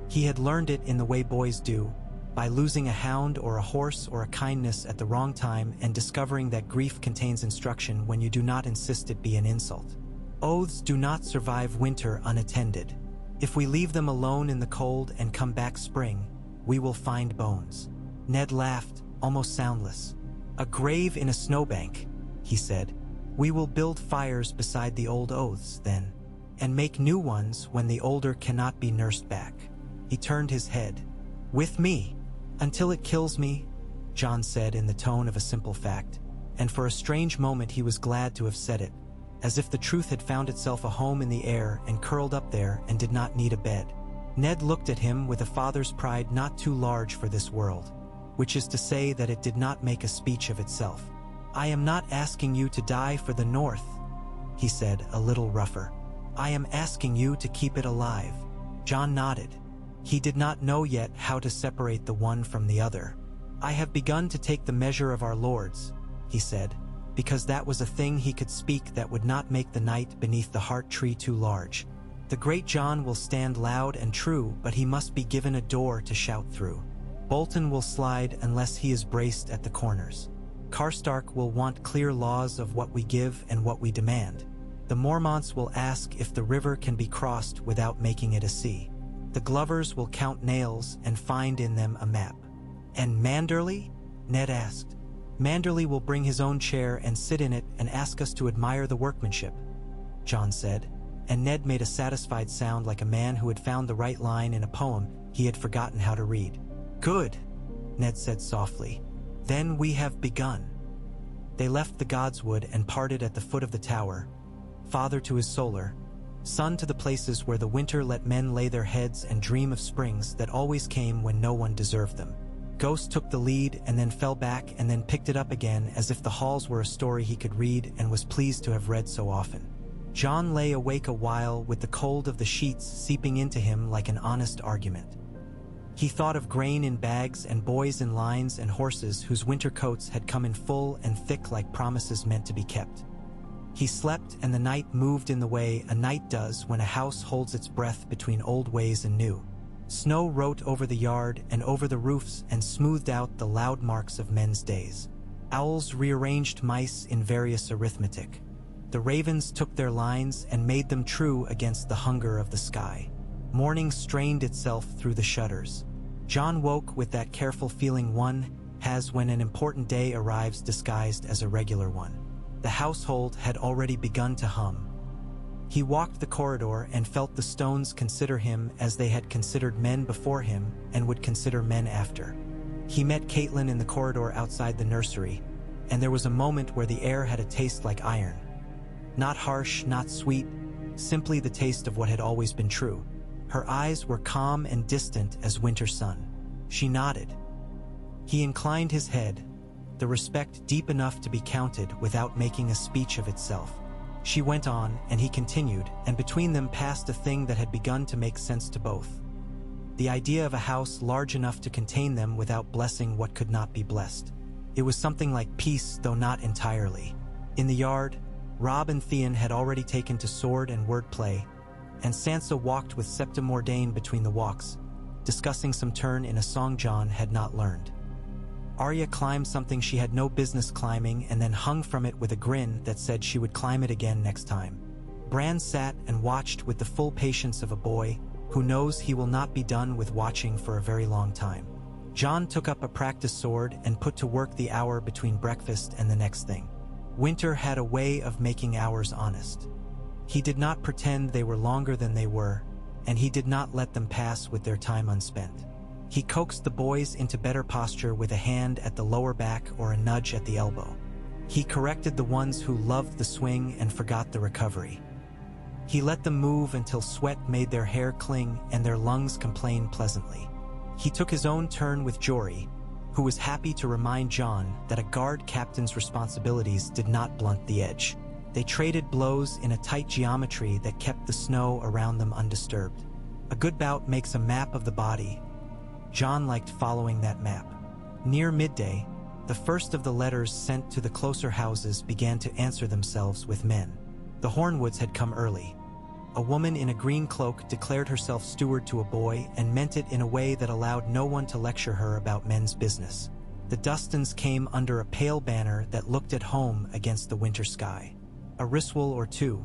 He had learned it in the way boys do, by losing a hound or a horse or a kindness at the wrong time and discovering that grief contains instruction when you do not insist it be an insult. Oaths do not survive winter unattended. If we leave them alone in the cold and come back spring, we will find bones. Ned laughed, almost soundless. "A grave in a snowbank," he said. "We will build fires beside the old oaths, then, and make new ones when the older cannot be nursed back." He turned his head. "With me, until it kills me," Jon said in the tone of a simple fact, and for a strange moment he was glad to have said it, as if the truth had found itself a home in the air and curled up there and did not need a bed. Ned looked at him with a father's pride not too large for this world, which is to say that it did not make a speech of itself. "I am not asking you to die for the North," he said, a little rougher. "I am asking you to keep it alive." Jon nodded. He did not know yet how to separate the one from the other. "I have begun to take the measure of our lords," he said, because that was a thing he could speak that would not make the night beneath the heart tree too large. "The great Jon will stand loud and true, but he must be given a door to shout through. Bolton will slide unless he is braced at the corners. Karstark will want clear laws of what we give and what we demand. The Mormonts will ask if the river can be crossed without making it a sea. The Glovers will count nails and find in them a map." "And Manderly?" Ned asked. "Manderly will bring his own chair and sit in it and ask us to admire the workmanship," Jon said, and Ned made a satisfied sound like a man who had found the right line in a poem he had forgotten how to read. "Good," Ned said softly. "Then we have begun." They left the Godswood and parted at the foot of the tower, father to his solar, son to the places where the winter let men lay their heads and dream of springs that always came when no one deserved them. Ghost took the lead and then fell back and then picked it up again as if the halls were a story he could read and was pleased to have read so often. Jon lay awake a while with the cold of the sheets seeping into him like an honest argument. He thought of grain in bags and boys in lines and horses whose winter coats had come in full and thick like promises meant to be kept. He slept and the night moved in the way a night does when a house holds its breath between old ways and new. Snow wrote over the yard and over the roofs and smoothed out the loud marks of men's days. Owls rearranged mice in various arithmetic. The ravens took their lines and made them true against the hunger of the sky. Morning strained itself through the shutters. Jon woke with that careful feeling one has when an important day arrives disguised as a regular one. The household had already begun to hum. He walked the corridor and felt the stones consider him as they had considered men before him and would consider men after. He met Caitlin in the corridor outside the nursery, and there was a moment where the air had a taste like iron. Not harsh, not sweet, simply the taste of what had always been true. Her eyes were calm and distant as winter sun. She nodded. He inclined his head, the respect deep enough to be counted without making a speech of itself. She went on, and he continued, and between them passed a thing that had begun to make sense to both. The idea of a house large enough to contain them without blessing what could not be blessed. It was something like peace, though not entirely. In the yard, Robb and Theon had already taken to sword and wordplay, and Sansa walked with Septim Mordain between the walks, discussing some turn in a song Jon had not learned. Arya climbed something she had no business climbing and then hung from it with a grin that said she would climb it again next time. Bran sat and watched with the full patience of a boy who knows he will not be done with watching for a very long time. Jon took up a practice sword and put to work the hour between breakfast and the next thing. Winter had a way of making hours honest. He did not pretend they were longer than they were, and he did not let them pass with their time unspent. He coaxed the boys into better posture with a hand at the lower back or a nudge at the elbow. He corrected the ones who loved the swing and forgot the recovery. He let them move until sweat made their hair cling and their lungs complain pleasantly. He took his own turn with Jory, who was happy to remind Jon that a guard captain's responsibilities did not blunt the edge. They traded blows in a tight geometry that kept the snow around them undisturbed. A good bout makes a map of the body. Jon liked following that map. Near midday, the first of the letters sent to the closer houses began to answer themselves with men. The Hornwoods had come early. A woman in a green cloak declared herself steward to a boy and meant it in a way that allowed no one to lecture her about men's business. The Dustons came under a pale banner that looked at home against the winter sky. A Ryswell or two,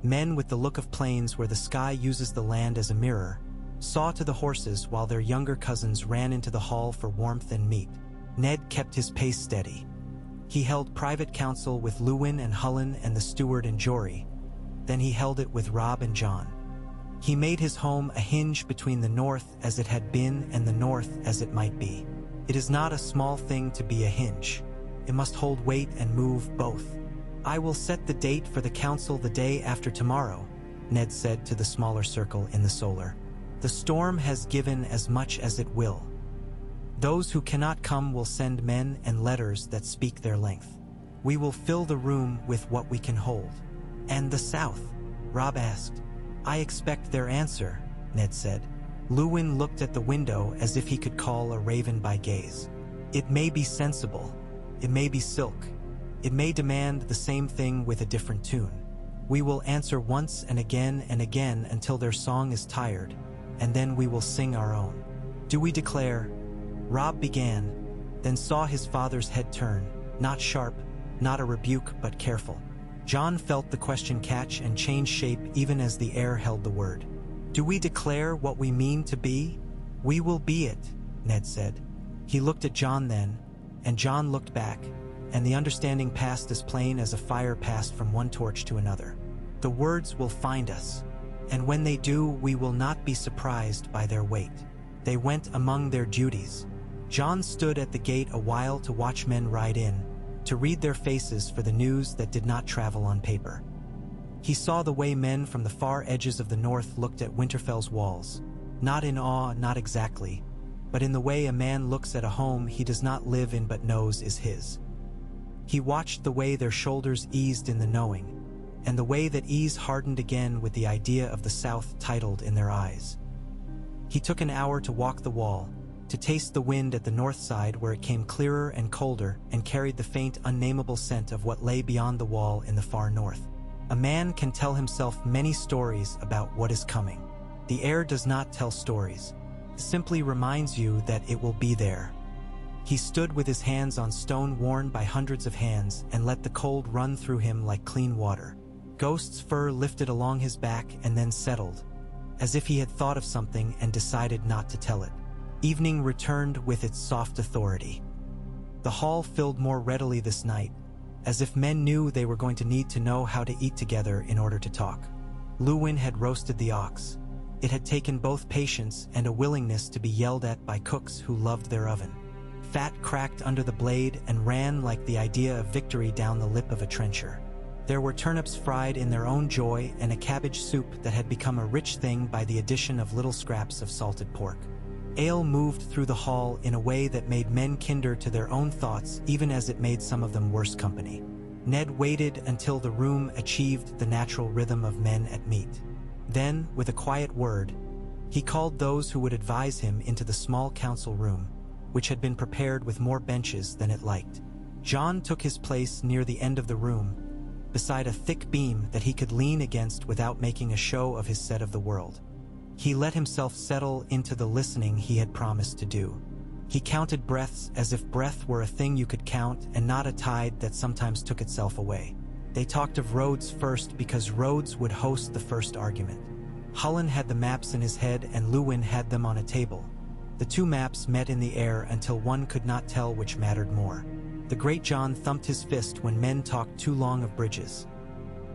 men with the look of plains where the sky uses the land as a mirror, saw to the horses while their younger cousins ran into the hall for warmth and meat. Ned kept his pace steady. He held private council with Luwin and Howland and the steward and Jory. Then he held it with Robb and Jon. He made his home a hinge between the north as it had been and the north as it might be. It is not a small thing to be a hinge. It must hold weight and move both. I will set the date for the council the day after tomorrow, Ned said to the smaller circle in the solar. The storm has given as much as it will. Those who cannot come will send men and letters that speak their length. We will fill the room with what we can hold. And the South? Robb asked. I expect their answer, Ned said. Luwin looked at the window as if he could call a raven by gaze. It may be sensible. It may be silk. It may demand the same thing with a different tune. We will answer once and again until their song is tired, and then we will sing our own. Do we declare? Robb began, then saw his father's head turn, not sharp, not a rebuke, but careful. Jon felt the question catch and change shape even as the air held the word. Do we declare what we mean to be? We will be it, Ned said. He looked at Jon then, and Jon looked back, and the understanding passed as plain as a fire passed from one torch to another. The words will find us, and when they do, we will not be surprised by their weight. They went among their duties. Jon stood at the gate a while to watch men ride in, to read their faces for the news that did not travel on paper. He saw the way men from the far edges of the north looked at Winterfell's walls, not in awe, not exactly, but in the way a man looks at a home he does not live in but knows is his. He watched the way their shoulders eased in the knowing, and the way that ease hardened again with the idea of the South titled in their eyes. He took an hour to walk the wall, to taste the wind at the north side where it came clearer and colder and carried the faint, unnameable scent of what lay beyond the wall in the far north. A man can tell himself many stories about what is coming. The air does not tell stories. It simply reminds you that it will be there. He stood with his hands on stone worn by hundreds of hands and let the cold run through him like clean water. Ghost's fur lifted along his back and then settled, as if he had thought of something and decided not to tell it. Evening returned with its soft authority. The hall filled more readily this night, as if men knew they were going to need to know how to eat together in order to talk. Luwin had roasted the ox. It had taken both patience and a willingness to be yelled at by cooks who loved their oven. Fat cracked under the blade and ran like the idea of victory down the lip of a trencher. There were turnips fried in their own joy and a cabbage soup that had become a rich thing by the addition of little scraps of salted pork. Ale moved through the hall in a way that made men kinder to their own thoughts, even as it made some of them worse company. Ned waited until the room achieved the natural rhythm of men at meat. Then, with a quiet word, he called those who would advise him into the small council room, which had been prepared with more benches than it liked. Jon took his place near the end of the room, beside a thick beam that he could lean against without making a show of his set of the world. He let himself settle into the listening he had promised to do. He counted breaths as if breath were a thing you could count and not a tide that sometimes took itself away. They talked of roads first because roads would host the first argument. Howland had the maps in his head and Luwin had them on a table. The two maps met in the air until one could not tell which mattered more. The great Jon thumped his fist when men talked too long of bridges.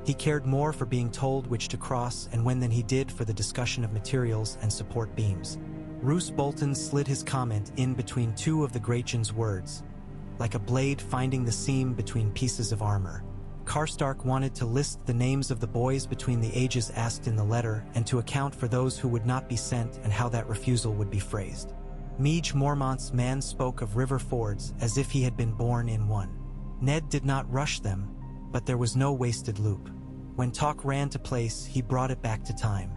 He cared more for being told which to cross and when than he did for the discussion of materials and support beams. Roose Bolton slid his comment in between two of the great Jon's words, like a blade finding the seam between pieces of armor. Karstark wanted to list the names of the boys between the ages asked in the letter and to account for those who would not be sent and how that refusal would be phrased. Meege Mormont's man spoke of river fords as if he had been born in one. Ned did not rush them, but there was no wasted loop. When talk ran to place, he brought it back to time.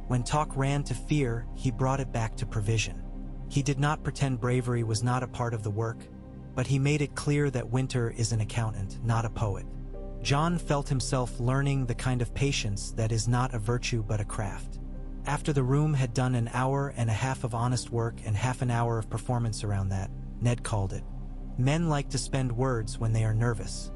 When talk ran to fear, he brought it back to provision. He did not pretend bravery was not a part of the work, but he made it clear that Winter is an accountant, not a poet. Jon felt himself learning the kind of patience that is not a virtue but a craft. After the room had done an hour and a half of honest work and half an hour of performance around that, Ned called it. Men like to spend words when they are nervous.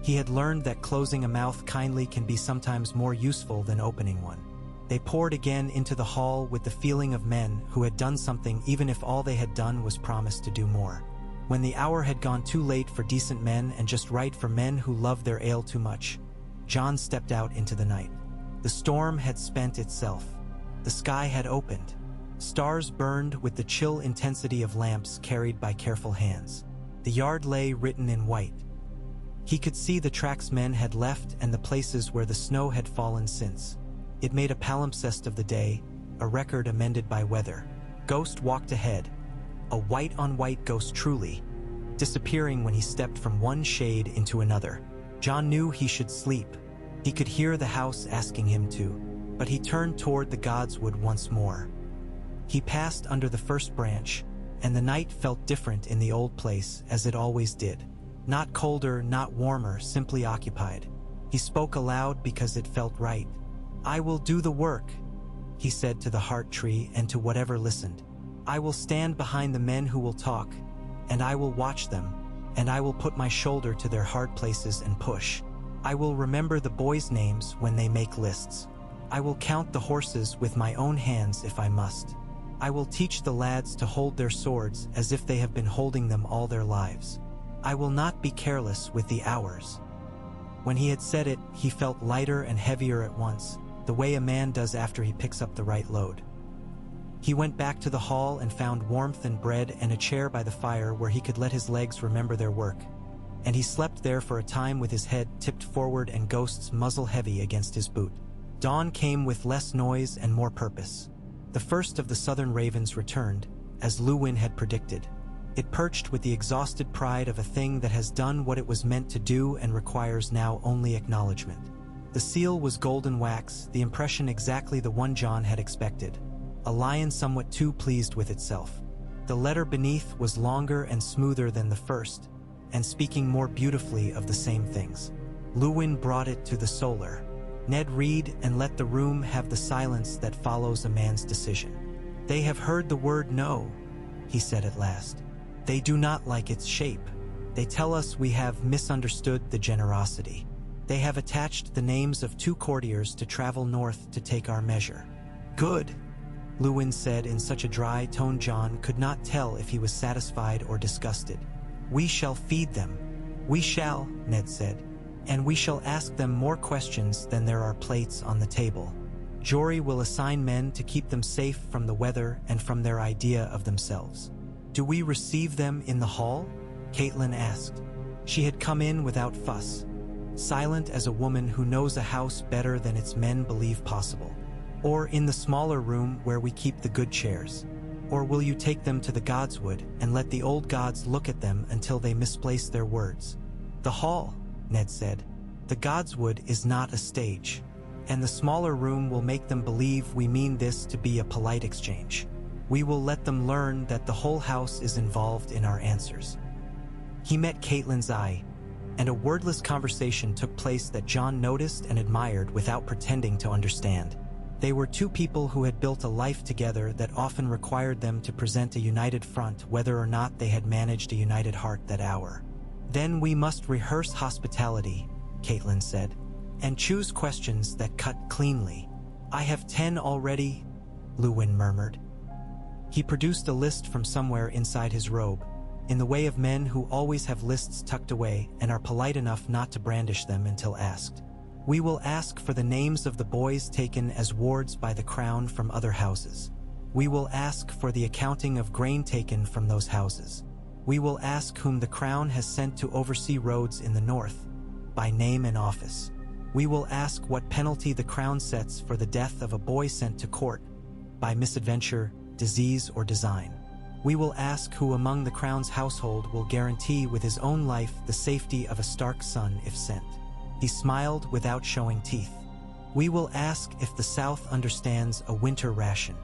He had learned that closing a mouth kindly can be sometimes more useful than opening one. They poured again into the hall with the feeling of men who had done something even if all they had done was promise to do more. When the hour had gone too late for decent men and just right for men who loved their ale too much, Jon stepped out into the night. The storm had spent itself. The sky had opened. Stars burned with the chill intensity of lamps carried by careful hands. The yard lay written in white. He could see the tracks men had left and the places where the snow had fallen since. It made a palimpsest of the day, a record amended by weather. Ghost walked ahead, a white-on-white ghost truly, disappearing when he stepped from one shade into another. Jon knew he should sleep. He could hear the house asking him to, but he turned toward the Godswood once more. He passed under the first branch, and the night felt different in the old place, as it always did. Not colder, not warmer, simply occupied. He spoke aloud because it felt right. "I will do the work," he said to the heart tree and to whatever listened. "I will stand behind the men who will talk, and I will watch them, and I will put my shoulder to their hard places and push. I will remember the boys' names when they make lists. I will count the horses with my own hands if I must. I will teach the lads to hold their swords as if they have been holding them all their lives. I will not be careless with the hours." When he had said it, he felt lighter and heavier at once, the way a man does after he picks up the right load. He went back to the hall and found warmth and bread and a chair by the fire where he could let his legs remember their work. And he slept there for a time with his head tipped forward and Ghost's muzzle heavy against his boot. Dawn came with less noise and more purpose. The first of the southern ravens returned, as Luwin had predicted. It perched with the exhausted pride of a thing that has done what it was meant to do and requires now only acknowledgement. The seal was golden wax, the impression exactly the one Jon had expected. A lion somewhat too pleased with itself. The letter beneath was longer and smoother than the first, and speaking more beautifully of the same things. Luwin brought it to the solar. "Ned, read and let the room have the silence that follows a man's decision." "They have heard the word no," he said at last. "They do not like its shape. They tell us we have misunderstood the generosity. They have attached the names of 2 courtiers to travel north to take our measure. Good, Luwin said in such a dry tone Jon could not tell if he was satisfied or disgusted. We shall feed them. We shall, Ned said, and we shall ask them more questions than there are plates on the table. Jory will assign men to keep them safe from the weather and from their idea of themselves. Do we receive them in the hall? Caitlin asked. She had come in without fuss, silent as a woman who knows a house better than its men believe possible. Or in the smaller room where we keep the good chairs? Or will you take them to the Godswood and let the old gods look at them until they misplace their words? The hall, Ned said. The Godswood is not a stage, and the smaller room will make them believe we mean this to be a polite exchange. We will let them learn that the whole house is involved in our answers. He met Caitlin's eye, and a wordless conversation took place that Jon noticed and admired without pretending to understand. They were two people who had built a life together that often required them to present a united front whether or not they had managed a united heart that hour. Then we must rehearse hospitality, Caitlin said, and choose questions that cut cleanly. I have 10 already, Luwin murmured. He produced a list from somewhere inside his robe, in the way of men who always have lists tucked away and are polite enough not to brandish them until asked. We will ask for the names of the boys taken as wards by the crown from other houses. We will ask for the accounting of grain taken from those houses. We will ask whom the crown has sent to oversee roads in the north, by name and office. We will ask what penalty the crown sets for the death of a boy sent to court, by misadventure, disease, or design. We will ask who among the crown's household will guarantee with his own life the safety of a Stark son if sent. He smiled without showing teeth. We will ask if the South understands a winter ration.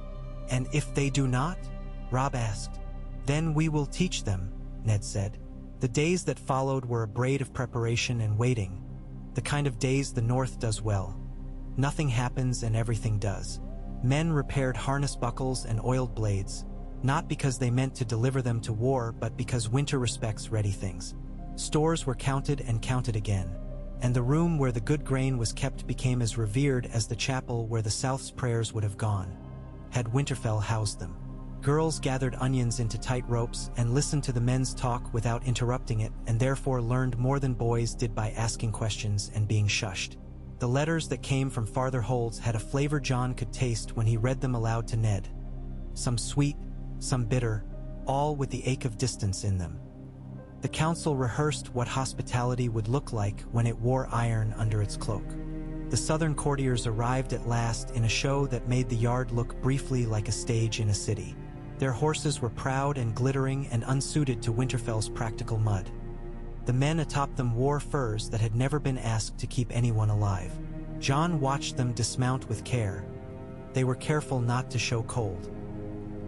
And if they do not? Robb asked. Then we will teach them, Ned said. The days that followed were a braid of preparation and waiting, the kind of days the North does well. Nothing happens and everything does. Men repaired harness buckles and oiled blades, not because they meant to deliver them to war, but because winter respects ready things. Stores were counted and counted again, and the room where the good grain was kept became as revered as the chapel where the South's prayers would have gone, had Winterfell housed them. Girls gathered onions into tight ropes and listened to the men's talk without interrupting it, and therefore learned more than boys did by asking questions and being shushed. The letters that came from farther holds had a flavor Jon could taste when he read them aloud to Ned. Some sweet, some bitter, all with the ache of distance in them. The council rehearsed what hospitality would look like when it wore iron under its cloak. The southern courtiers arrived at last in a show that made the yard look briefly like a stage in a city. Their horses were proud and glittering and unsuited to Winterfell's practical mud. The men atop them wore furs that had never been asked to keep anyone alive. Jon watched them dismount with care. They were careful not to show cold.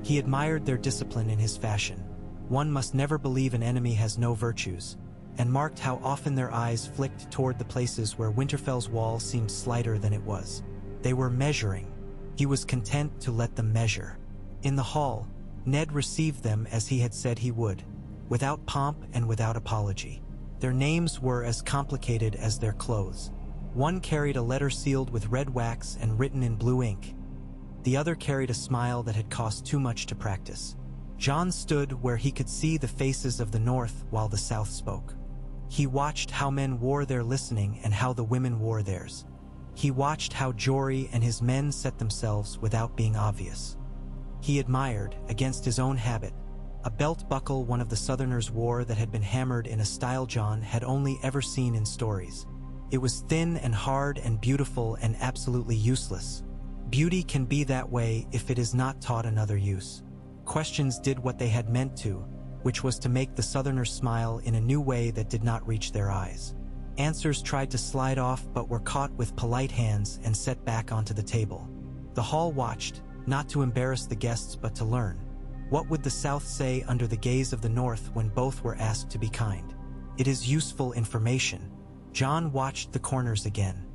He admired their discipline in his fashion. One must never believe an enemy has no virtues, and marked how often their eyes flicked toward the places where Winterfell's wall seemed slighter than it was. They were measuring. He was content to let them measure. In the hall, Ned received them as he had said he would, without pomp and without apology. Their names were as complicated as their clothes. One carried a letter sealed with red wax and written in blue ink. The other carried a smile that had cost too much to practice. Jon stood where he could see the faces of the North while the South spoke. He watched how men wore their listening and how the women wore theirs. He watched how Jory and his men set themselves without being obvious. He admired, against his own habit, a belt buckle one of the Southerners wore that had been hammered in a style Jon had only ever seen in stories. It was thin and hard and beautiful and absolutely useless. Beauty can be that way if it is not taught another use. Questions did what they had meant to, which was to make the Southerners smile in a new way that did not reach their eyes. Answers tried to slide off but were caught with polite hands and set back onto the table. The hall watched, not to embarrass the guests but to learn. What would the South say under the gaze of the North when both were asked to be kind? It is useful information. Jon watched the corners again.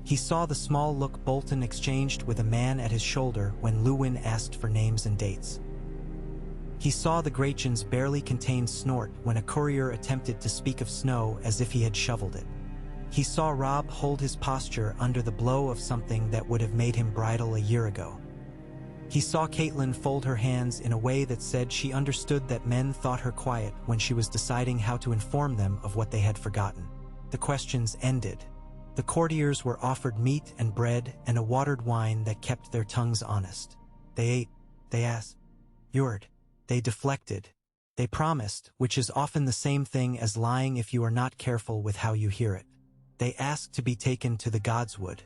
He saw the small look Bolton exchanged with a man at his shoulder when Luwin asked for names and dates. He saw the Gretchen's barely contained snort when a courier attempted to speak of snow as if he had shoveled it. He saw Robb hold his posture under the blow of something that would have made him bridle a year ago. He saw Caitlin fold her hands in a way that said she understood that men thought her quiet when she was deciding how to inform them of what they had forgotten. The questions ended. The courtiers were offered meat and bread and a watered wine that kept their tongues honest. They ate, they asked, they deflected, they promised, which is often the same thing as lying if you are not careful with how you hear it. They asked to be taken to the Godswood.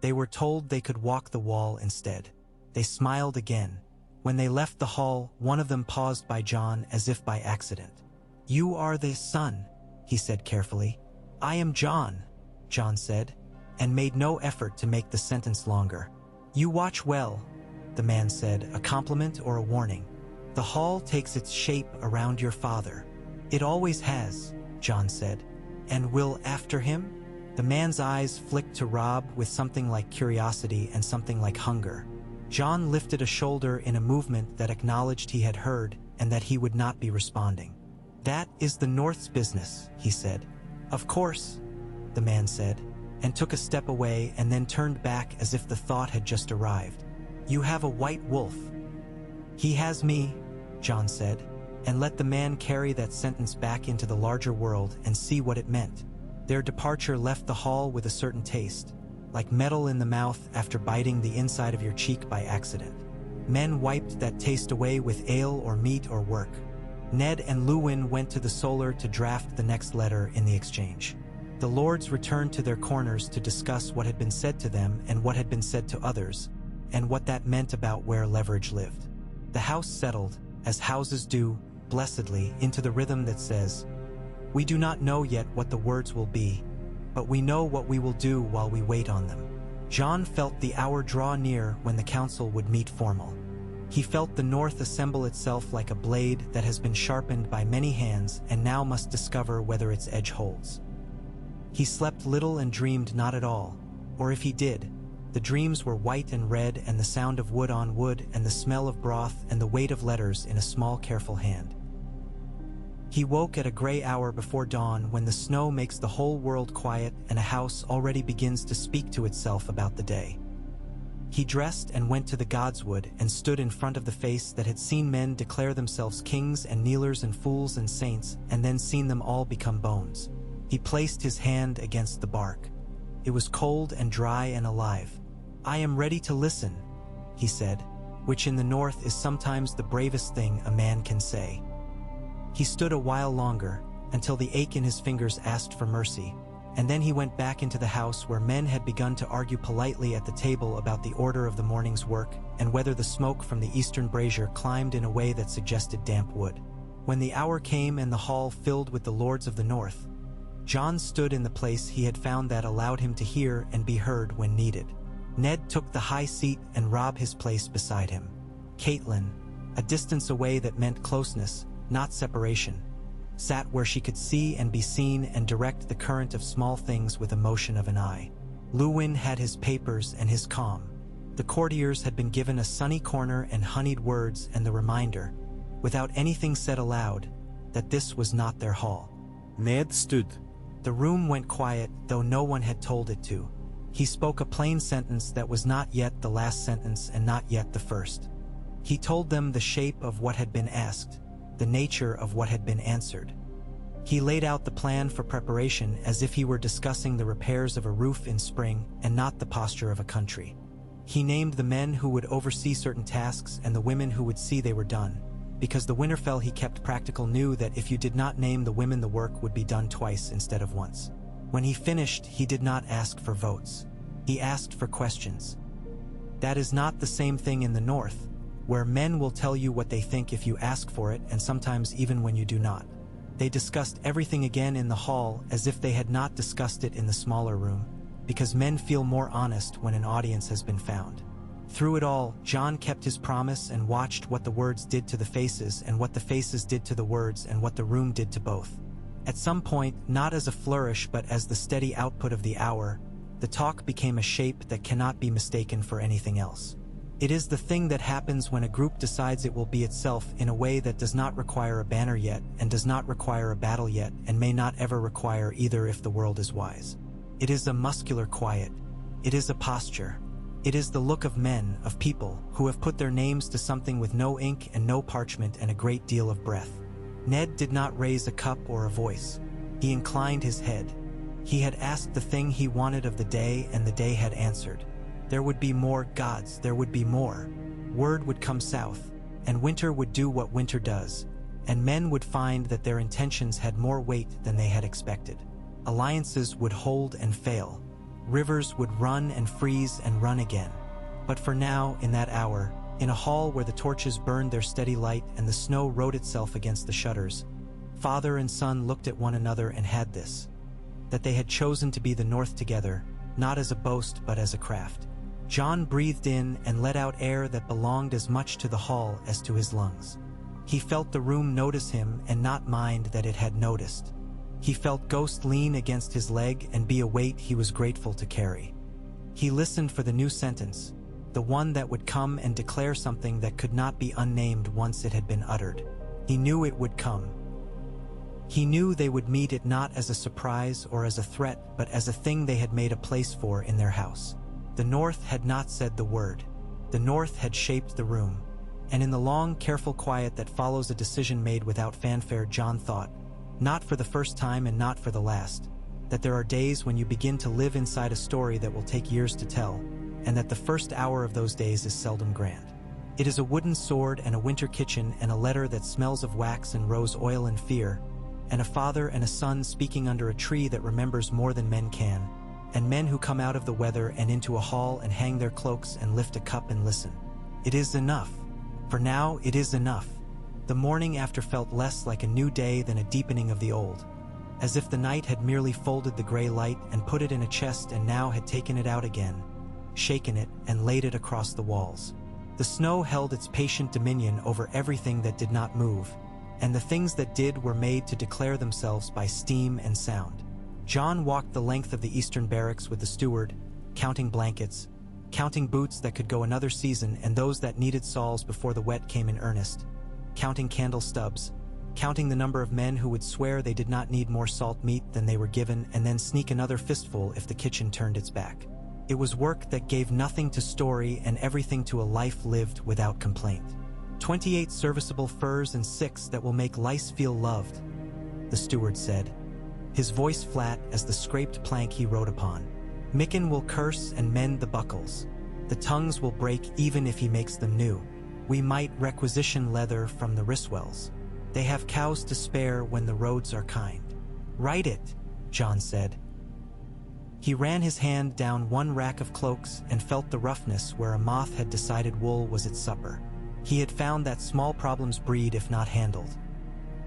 They were told they could walk the wall instead. They smiled again. When they left the hall, one of them paused by Jon as if by accident. "You are the son," he said carefully. "I am Jon," Jon said, and made no effort to make the sentence longer. "You watch well," the man said, a compliment or a warning. "The hall takes its shape around your father." "It always has," Jon said. "And will after him?" The man's eyes flicked to Robb with something like curiosity and something like hunger. Jon lifted a shoulder in a movement that acknowledged he had heard and that he would not be responding. "That is the North's business," he said. "Of course," the man said, and took a step away and then turned back as if the thought had just arrived. "You have a white wolf." "He has me," Jon said, and let the man carry that sentence back into the larger world and see what it meant. Their departure left the hall with a certain taste, like metal in the mouth after biting the inside of your cheek by accident. Men wiped that taste away with ale or meat or work. Ned and Luwin went to the Solar to draft the next letter in the exchange. The lords returned to their corners to discuss what had been said to them and what had been said to others, and what that meant about where leverage lived. The house settled, as houses do, blessedly, into the rhythm that says, "We do not know yet what the words will be, but we know what we will do while we wait on them." Jon felt the hour draw near when the council would meet formal. He felt the North assemble itself like a blade that has been sharpened by many hands and now must discover whether its edge holds. He slept little and dreamed not at all, or if he did, the dreams were white and red and the sound of wood on wood and the smell of broth and the weight of letters in a small careful hand. He woke at a gray hour before dawn when the snow makes the whole world quiet and a house already begins to speak to itself about the day. He dressed and went to the Godswood and stood in front of the face that had seen men declare themselves kings and kneelers and fools and saints and then seen them all become bones. He placed his hand against the bark. It was cold and dry and alive. "I am ready to listen," he said, which in the North is sometimes the bravest thing a man can say. He stood a while longer, until the ache in his fingers asked for mercy, and then he went back into the house where men had begun to argue politely at the table about the order of the morning's work and whether the smoke from the eastern brazier climbed in a way that suggested damp wood. When the hour came and the hall filled with the lords of the North, Jon stood in the place he had found that allowed him to hear and be heard when needed. Ned took the high seat and Robb his place beside him. Caitlin, a distance away that meant closeness, not separation, sat where she could see and be seen and direct the current of small things with a motion of an eye. Luwin had his papers and his calm. The courtiers had been given a sunny corner and honeyed words and the reminder, without anything said aloud, that this was not their hall. Ned stood. The room went quiet, though no one had told it to. He spoke a plain sentence that was not yet the last sentence and not yet the first. He told them the shape of what had been asked, the nature of what had been answered. He laid out the plan for preparation as if he were discussing the repairs of a roof in spring and not the posture of a country. He named the men who would oversee certain tasks and the women who would see they were done, because the Winterfell he kept practical knew that if you did not name the women, the work would be done twice instead of once. When he finished, he did not ask for votes. He asked for questions. That is not the same thing in the North, where men will tell you what they think if you ask for it, and sometimes even when you do not. They discussed everything again in the hall as if they had not discussed it in the smaller room, because men feel more honest when an audience has been found. Through it all, Jon kept his promise and watched what the words did to the faces and what the faces did to the words and what the room did to both. At some point, not as a flourish but as the steady output of the hour, the talk became a shape that cannot be mistaken for anything else. It is the thing that happens when a group decides it will be itself in a way that does not require a banner yet and does not require a battle yet and may not ever require either if the world is wise. It is a muscular quiet. It is a posture. It is the look of men, of people, who have put their names to something with no ink and no parchment and a great deal of breath. Ned did not raise a cup or a voice. He inclined his head. He had asked the thing he wanted of the day, and the day had answered. There would be more gods, there would be more. Word would come south, and winter would do what winter does, and men would find that their intentions had more weight than they had expected. Alliances would hold and fail. Rivers would run and freeze and run again. But for now, in that hour, in a hall where the torches burned their steady light and the snow wrote itself against the shutters, father and son looked at one another and had this: that they had chosen to be the North together, not as a boast but as a craft. Jon breathed in and let out air that belonged as much to the hall as to his lungs. He felt the room notice him and not mind that it had noticed. He felt Ghost lean against his leg and be a weight he was grateful to carry. He listened for the new sentence, the one that would come and declare something that could not be unnamed once it had been uttered. He knew it would come. He knew they would meet it not as a surprise or as a threat, but as a thing they had made a place for in their house. The North had not said the word. The North had shaped the room. And in the long, careful quiet that follows a decision made without fanfare, Jon thought, not for the first time and not for the last, that there are days when you begin to live inside a story that will take years to tell, and that the first hour of those days is seldom grand. It is a wooden sword and a winter kitchen and a letter that smells of wax and rose oil and fear, and a father and a son speaking under a tree that remembers more than men can, and men who come out of the weather and into a hall and hang their cloaks and lift a cup and listen. It is enough. For now, it is enough. The morning after felt less like a new day than a deepening of the old, as if the night had merely folded the gray light and put it in a chest and now had taken it out again, shaken it, and laid it across the walls. The snow held its patient dominion over everything that did not move, and the things that did were made to declare themselves by steam and sound. Jon walked the length of the eastern barracks with the steward, counting blankets, counting boots that could go another season and those that needed soles before the wet came in earnest, counting candle stubs, counting the number of men who would swear they did not need more salt meat than they were given and then sneak another fistful if the kitchen turned its back. It was work that gave nothing to story and everything to a life lived without complaint. 28 serviceable furs and 6 that will make lice feel loved, the steward said, his voice flat as the scraped plank he rode upon. Mikken will curse and mend the buckles. The tongues will break even if he makes them new. We might requisition leather from the Riswells. They have cows to spare when the roads are kind. Write it, Jon said. He ran his hand down one rack of cloaks and felt the roughness where a moth had decided wool was its supper. He had found that small problems breed if not handled.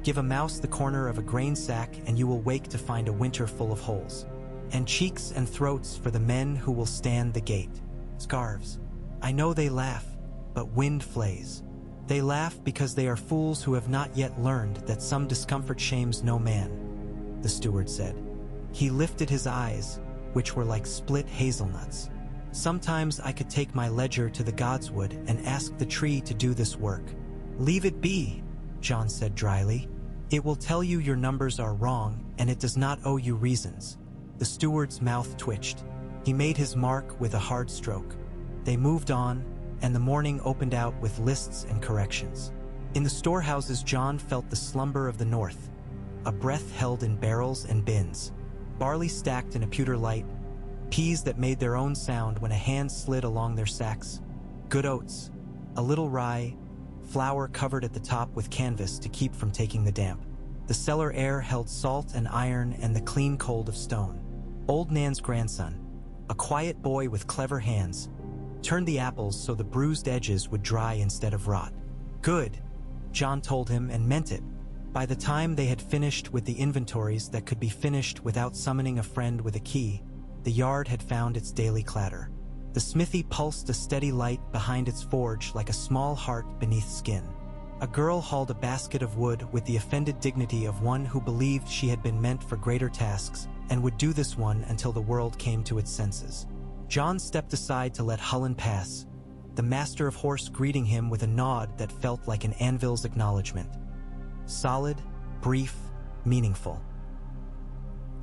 Give a mouse the corner of a grain sack and you will wake to find a winter full of holes. And cheeks and throats for the men who will stand the gate. Scarves. I know they laugh, but wind flays. They laugh because they are fools who have not yet learned that some discomfort shames no man, the steward said. He lifted his eyes, which were like split hazelnuts. Sometimes I could take my ledger to the Godswood and ask the tree to do this work. Leave it be, Jon said dryly. It will tell you your numbers are wrong, and it does not owe you reasons. The steward's mouth twitched. He made his mark with a hard stroke. They moved on, and the morning opened out with lists and corrections. In the storehouses, Jon felt the slumber of the North, a breath held in barrels and bins, barley stacked in a pewter light, peas that made their own sound when a hand slid along their sacks, good oats, a little rye, flour covered at the top with canvas to keep from taking the damp. The cellar air held salt and iron and the clean cold of stone. Old Nan's grandson, a quiet boy with clever hands, turned the apples so the bruised edges would dry instead of rot. Good, Jon told him and meant it. By the time they had finished with the inventories that could be finished without summoning a friend with a key, the yard had found its daily clatter. The smithy pulsed a steady light behind its forge like a small heart beneath skin. A girl hauled a basket of wood with the offended dignity of one who believed she had been meant for greater tasks and would do this one until the world came to its senses. Jon stepped aside to let Howland pass, the master of horse greeting him with a nod that felt like an anvil's acknowledgement. Solid, brief, meaningful.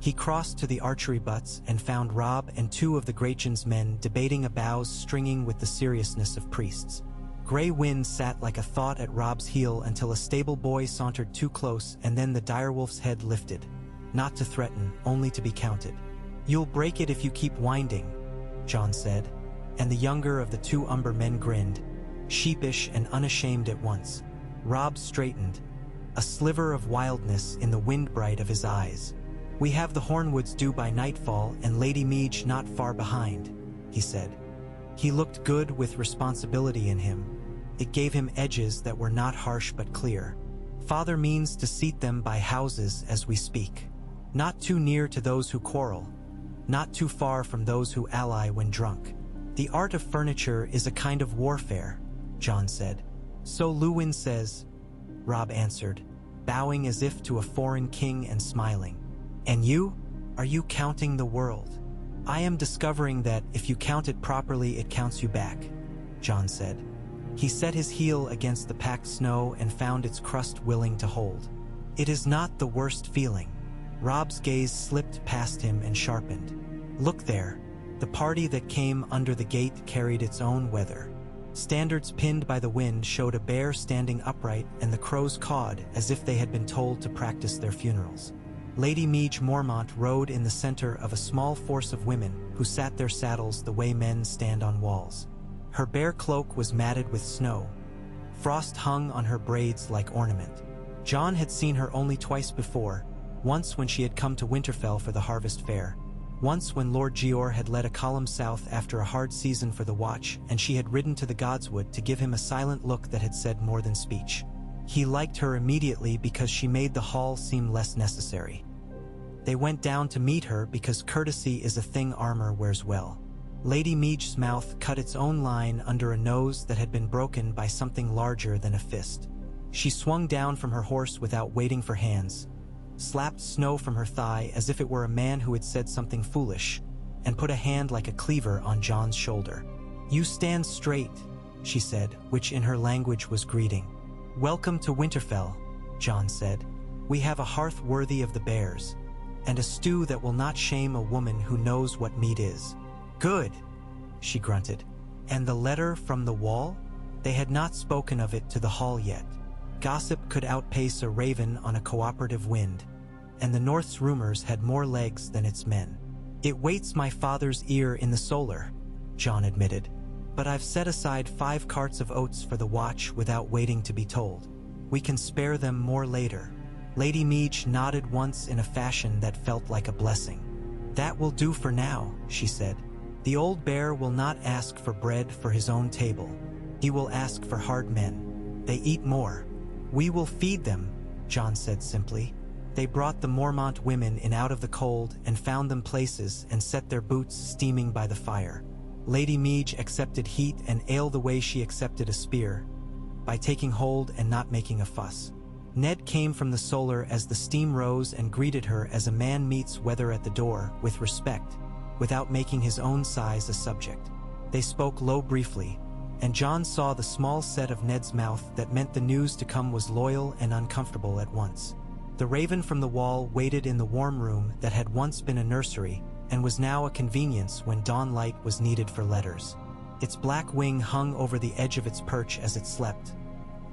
He crossed to the archery butts and found Robb and two of the Grachan's men debating a bows stringing with the seriousness of priests. Grey Wind sat like a thought at Robb's heel until a stable boy sauntered too close, and then the direwolf's head lifted. Not to threaten, only to be counted. "You'll break it if you keep winding," Jon said, and the younger of the two Umber men grinned, sheepish and unashamed at once. Robb straightened, a sliver of wildness in the wind-bright of his eyes. "We have the Hornwoods due by nightfall and Lady Meege not far behind," he said. He looked good with responsibility in him. It gave him edges that were not harsh but clear. "Father means to seat them by houses as we speak. Not too near to those who quarrel, not too far from those who ally when drunk. The art of furniture is a kind of warfare," Jon said. "So Luwin says," Robb answered, bowing as if to a foreign king and smiling. "And you? Are you counting the world?" "I am discovering that if you count it properly it counts you back," Jon said. He set his heel against the packed snow and found its crust willing to hold. "It is not the worst feeling." Robb's gaze slipped past him and sharpened. "Look there." The party that came under the gate carried its own weather. Standards pinned by the wind showed a bear standing upright, and the crows cawed as if they had been told to practice their funerals. Lady Meege Mormont rode in the center of a small force of women who sat their saddles the way men stand on walls. Her bare cloak was matted with snow. Frost hung on her braids like ornament. Jon had seen her only twice before, once when she had come to Winterfell for the harvest fair, once when Lord Jeor had led a column south after a hard season for the Watch, and she had ridden to the Godswood to give him a silent look that had said more than speech. He liked her immediately because she made the hall seem less necessary. They went down to meet her because courtesy is a thing armor wears well. Lady Meege's mouth cut its own line under a nose that had been broken by something larger than a fist. She swung down from her horse without waiting for hands, slapped snow from her thigh as if it were a man who had said something foolish, and put a hand like a cleaver on Jon's shoulder. "You stand straight," she said, which in her language was greeting. "Welcome to Winterfell," Jon said. "We have a hearth worthy of the bears, and a stew that will not shame a woman who knows what meat is." "Good," she grunted. "And the letter from the wall?" They had not spoken of it to the hall yet. Gossip could outpace a raven on a cooperative wind, and the North's rumors had more legs than its men. "It waits my father's ear in the solar," Jon admitted. "But I've set aside 5 carts of oats for the Watch without waiting to be told. We can spare them more later." Lady Meege nodded once in a fashion that felt like a blessing. "That will do for now," she said. "The old bear will not ask for bread for his own table. He will ask for hard men. They eat more." "We will feed them," Jon said simply. They brought the Mormont women in out of the cold and found them places and set their boots steaming by the fire. Lady Meege accepted heat and ale the way she accepted a spear, by taking hold and not making a fuss. Ned came from the solar as the steam rose and greeted her as a man meets weather at the door, with respect, without making his own size a subject. They spoke low briefly, and Jon saw the small set of Ned's mouth that meant the news to come was loyal and uncomfortable at once. The raven from the wall waited in the warm room that had once been a nursery and was now a convenience when dawn light was needed for letters. Its black wing hung over the edge of its perch as it slept,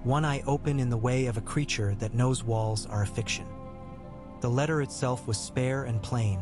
one eye open in the way of a creature that knows walls are a fiction. The letter itself was spare and plain,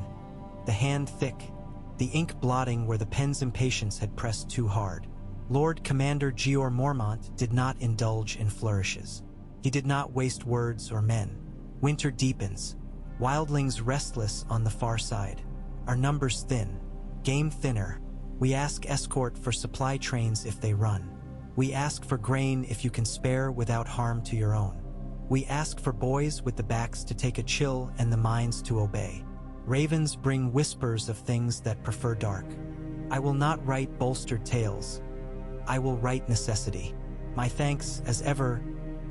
the hand thick, the ink blotting where the pen's impatience had pressed too hard. Lord Commander Jeor Mormont did not indulge in flourishes. He did not waste words or men. "Winter deepens. Wildlings restless on the far side. Our numbers thin. Game thinner. We ask escort for supply trains if they run. We ask for grain if you can spare without harm to your own. We ask for boys with the backs to take a chill and the minds to obey. Ravens bring whispers of things that prefer dark. I will not write bolstered tales. I will write necessity. My thanks, as ever,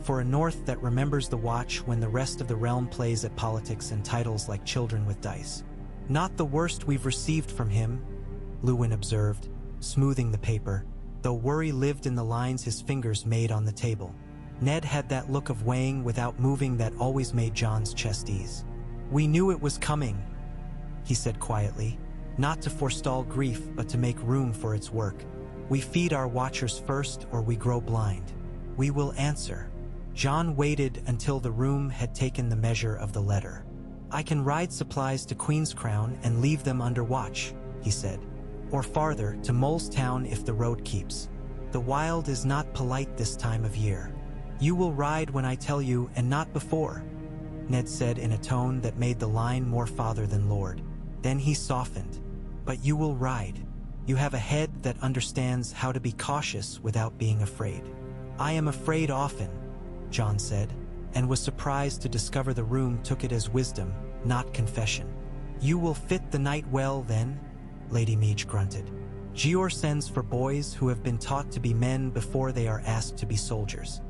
for a North that remembers the Watch when the rest of the realm plays at politics and titles like children with dice." "Not the worst we've received from him," Luwin observed, smoothing the paper, though worry lived in the lines his fingers made on the table. Ned had that look of weighing without moving that always made Jon's chest ease. "We knew it was coming," he said quietly, not to forestall grief but to make room for its work. We feed our watchers first or we grow blind. We will answer. Jon waited until the room had taken the measure of the letter. I can ride supplies to Queen's Crown and leave them under watch, he said. Or farther, to Molestown if the road keeps. The wild is not polite this time of year. You will ride when I tell you and not before, Ned said in a tone that made the line more father than lord. Then he softened. But you will ride. You have a head that understands how to be cautious without being afraid. I am afraid often, Jon said, and was surprised to discover the room took it as wisdom, not confession. You will fit the night well, then, Lady Meech grunted. Gior sends for boys who have been taught to be men before they are asked to be soldiers.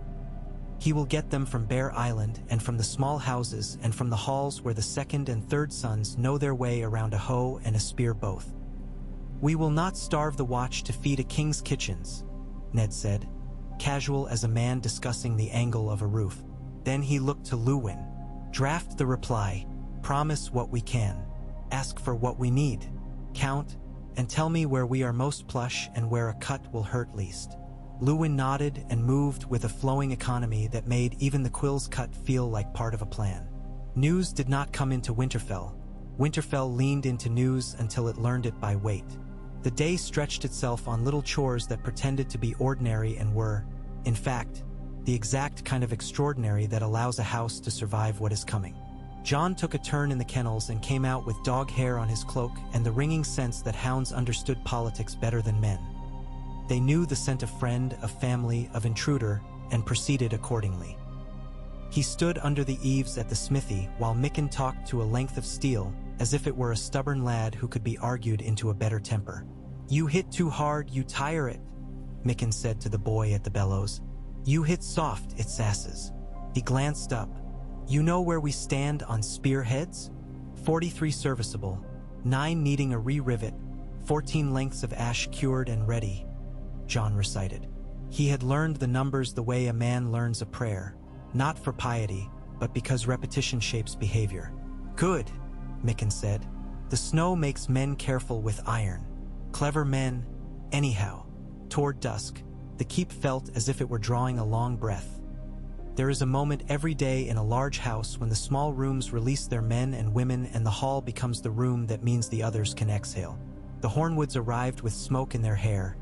He will get them from Bear Island and from the small houses and from the halls where the second and third sons know their way around a hoe and a spear both. We will not starve the watch to feed a king's kitchens, Ned said, casual as a man discussing the angle of a roof. Then he looked to Luwin. Draft the reply, promise what we can, ask for what we need, count, and tell me where we are most plush and where a cut will hurt least. Luwin nodded and moved with a flowing economy that made even the quill's cut feel like part of a plan. News did not come into Winterfell. Winterfell leaned into news until it learned it by weight. The day stretched itself on little chores that pretended to be ordinary and were, in fact, the exact kind of extraordinary that allows a house to survive what is coming. Jon took a turn in the kennels and came out with dog hair on his cloak and the ringing sense that hounds understood politics better than men. They knew the scent of friend, of family, of intruder, and proceeded accordingly. He stood under the eaves at the smithy while Mikken talked to a length of steel, as if it were a stubborn lad who could be argued into a better temper. You hit too hard, you tire it, Mikken said to the boy at the bellows. You hit soft, it sasses. He glanced up. You know where we stand on spearheads? 43 serviceable, 9 needing a re-rivet, 14 lengths of ash cured and ready, Jon recited. He had learned the numbers the way a man learns a prayer, not for piety, but because repetition shapes behavior. Good, Mikken said. The snow makes men careful with iron. Clever men, anyhow. Toward dusk, the keep felt as if it were drawing a long breath. There is a moment every day in a large house when the small rooms release their men and women and the hall becomes the room that means the others can exhale. The Hornwoods arrived with smoke in their hair,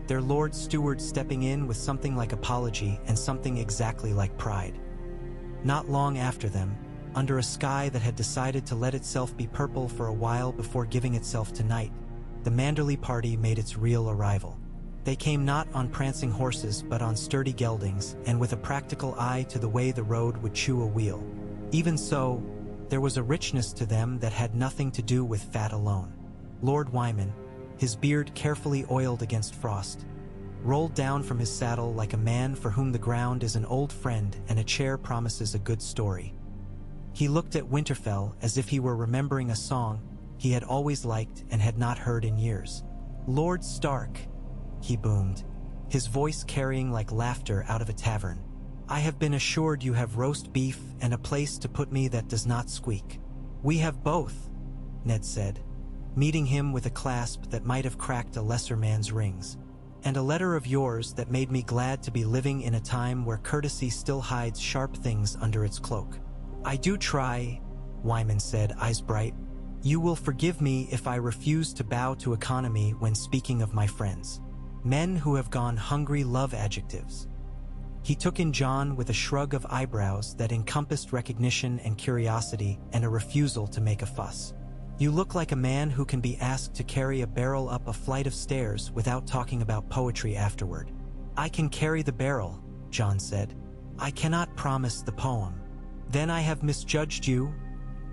their Lord Steward stepping in with something like apology and something exactly like pride. Not long after them, under a sky that had decided to let itself be purple for a while before giving itself to night, the Manderly party made its real arrival. They came not on prancing horses but on sturdy geldings and with a practical eye to the way the road would chew a wheel. Even so, there was a richness to them that had nothing to do with fat alone. Lord Wyman, his beard carefully oiled against frost, rolled down from his saddle like a man for whom the ground is an old friend and a chair promises a good story. He looked at Winterfell as if he were remembering a song he had always liked and had not heard in years. Lord Stark, he boomed, his voice carrying like laughter out of a tavern. I have been assured you have roast beef and a place to put me that does not squeak. We have both, Ned said, meeting him with a clasp that might have cracked a lesser man's rings. And a letter of yours that made me glad to be living in a time where courtesy still hides sharp things under its cloak. I do try, Wyman said, eyes bright. You will forgive me if I refuse to bow to economy when speaking of my friends. Men who have gone hungry love adjectives. He took in Jon with a shrug of eyebrows that encompassed recognition and curiosity and a refusal to make a fuss. You look like a man who can be asked to carry a barrel up a flight of stairs without talking about poetry afterward. I can carry the barrel, Jon said. I cannot promise the poem. Then I have misjudged you,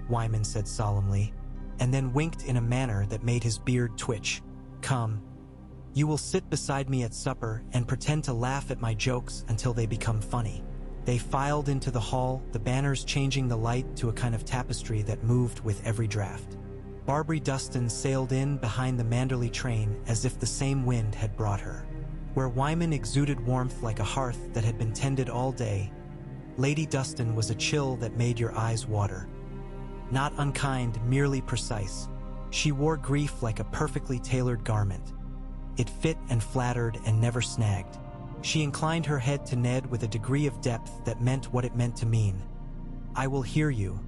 Wyman said solemnly, and then winked in a manner that made his beard twitch. Come. You will sit beside me at supper and pretend to laugh at my jokes until they become funny. They filed into the hall, the banners changing the light to a kind of tapestry that moved with every draft. Barbary Dustin sailed in behind the Manderly train as if the same wind had brought her. Where Wyman exuded warmth like a hearth that had been tended all day, Lady Dustin was a chill that made your eyes water. Not unkind, merely precise, She wore grief like a perfectly tailored garment. It fit and flattered and never snagged. She inclined her head to Ned with a degree of depth that meant what it meant to mean. I will hear you.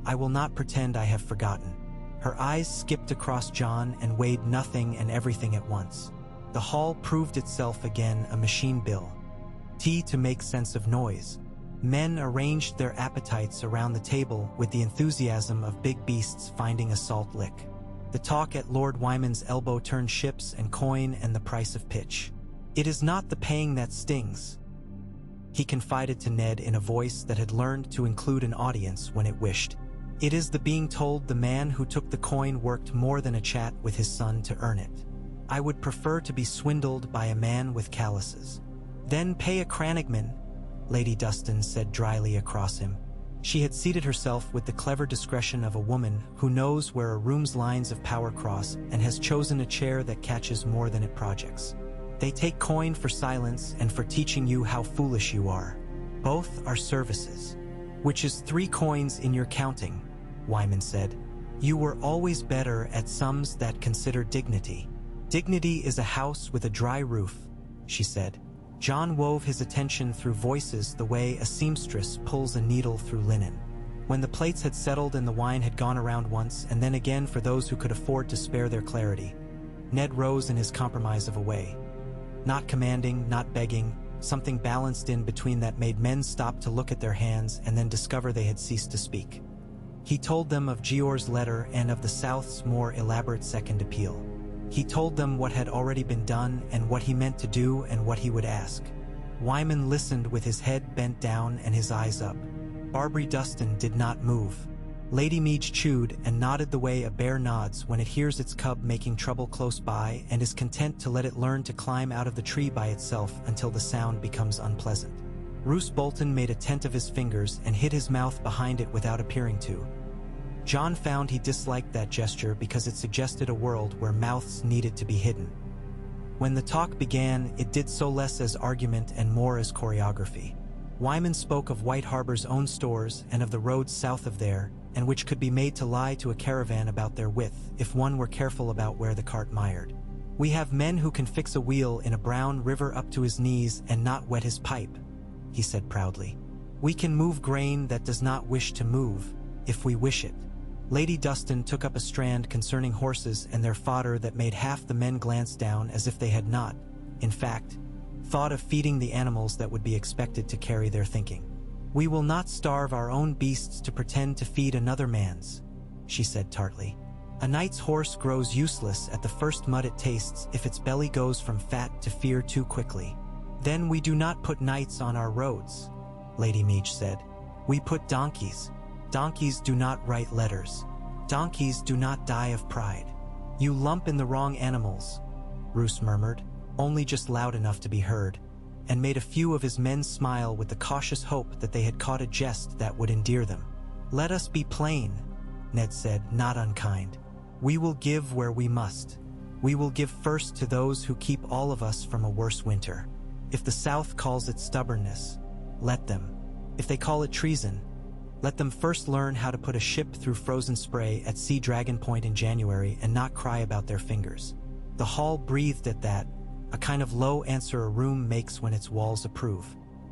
I will not pretend I have forgotten. Her eyes skipped across Jon and weighed nothing and everything at once. The hall proved itself again a machine bill. Tea to make sense of noise. Men arranged their appetites around the table with the enthusiasm of big beasts finding a salt lick. The talk at Lord Wyman's elbow turned ships and coin and the price of pitch. It is not the paying that stings, he confided to Ned in a voice that had learned to include an audience when it wished. It is the being told the man who took the coin worked more than a chat with his son to earn it. I would prefer to be swindled by a man with calluses. Then pay a crannogman, Lady Dustin said dryly across him. She had seated herself with the clever discretion of a woman who knows where a room's lines of power cross and has chosen a chair that catches more than it projects. They take coin for silence and for teaching you how foolish you are. Both are services. Which is 3 coins in your counting, Wyman said. You were always better at sums that consider dignity. Dignity is a house with a dry roof, she said. Jon wove his attention through voices the way a seamstress pulls a needle through linen. When the plates had settled and the wine had gone around once and then again for those who could afford to spare their clarity, Ned rose in his compromise of a way. Not commanding, not begging, something balanced in between that made men stop to look at their hands and then discover they had ceased to speak. He told them of Gior's letter and of the South's more elaborate second appeal. He told them what had already been done and what he meant to do and what he would ask. Wyman listened with his head bent down and his eyes up. Barbary Dustin did not move. Lady Meege chewed and nodded the way a bear nods when it hears its cub making trouble close by and is content to let it learn to climb out of the tree by itself until the sound becomes unpleasant. Roose Bolton made a tent of his fingers and hid his mouth behind it without appearing to. Jon found he disliked that gesture because it suggested a world where mouths needed to be hidden. When the talk began, it did so less as argument and more as choreography. Wyman spoke of White Harbor's own stores and of the roads south of there, and which could be made to lie to a caravan about their width if one were careful about where the cart mired. We have men who can fix a wheel in a brown river up to his knees and not wet his pipe, he said proudly. We can move grain that does not wish to move, if we wish it. Lady Dustin took up a strand concerning horses and their fodder that made half the men glance down as if they had not, in fact, thought of feeding the animals that would be expected to carry their thinking. We will not starve our own beasts to pretend to feed another man's, she said tartly. A knight's horse grows useless at the first mud it tastes if its belly goes from fat to fear too quickly. Then we do not put knights on our roads, Lady Meege said. We put donkeys. Donkeys do not write letters. Donkeys do not die of pride. You lump in the wrong animals, Roose murmured, only just loud enough to be heard, and made a few of his men smile with the cautious hope that they had caught a jest that would endear them. Let us be plain, Ned said, not unkind. We will give where we must. We will give first to those who keep all of us from a worse winter. If the South calls it stubbornness, let them. If they call it treason, let them first learn how to put a ship through frozen spray at Sea Dragon Point in January and not cry about their fingers. The hall breathed at that, a kind of low answer a room makes when its walls approve.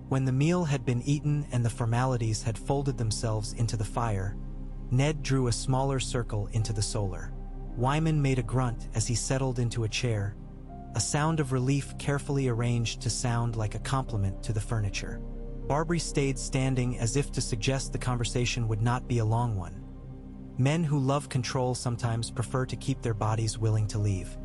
When the meal had been eaten and the formalities had folded themselves into the fire, Ned drew a smaller circle into the solar. Wyman made a grunt as he settled into a chair, a sound of relief carefully arranged to sound like a compliment to the furniture. Barbary stayed standing as if to suggest the conversation would not be a long one. Men who love control sometimes prefer to keep their bodies willing to leave.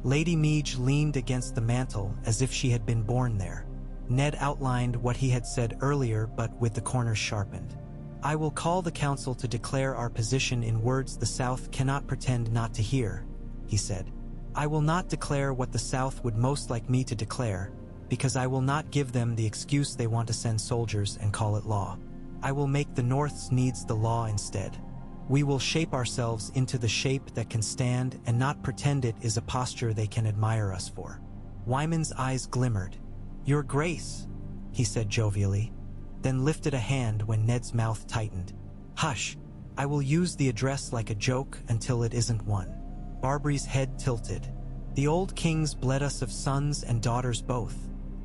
Lady Meege leaned against the mantel as if she had been born there. Ned outlined what he had said earlier, but with the corners sharpened. I will call the council to declare our position in words the South cannot pretend not to hear, he said. I will not declare what the South would most like me to declare, because I will not give them the excuse they want to send soldiers and call it law. I will make the North's needs the law instead. We will shape ourselves into the shape that can stand and not pretend it is a posture they can admire us for. Wyman's eyes glimmered. Your Grace, he said jovially, then lifted a hand when Ned's mouth tightened. Hush, I will use the address like a joke until it isn't one. Barbri's head tilted. The old kings bled us of sons and daughters both,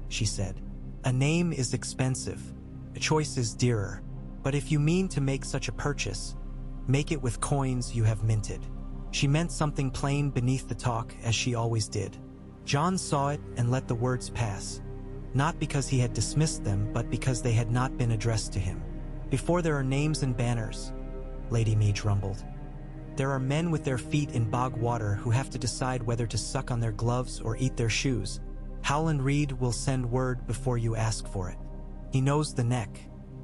she said. A name is expensive. A choice is dearer. But if you mean to make such a purchase, make it with coins you have minted. She meant something plain beneath the talk, as she always did. Jon saw it and let the words pass, not because he had dismissed them, but because they had not been addressed to him. Before there are names and banners, Lady Meej rumbled. There are men with their feet in bog water who have to decide whether to suck on their gloves or eat their shoes. Howland Reed will send word before you ask for it. He knows the neck.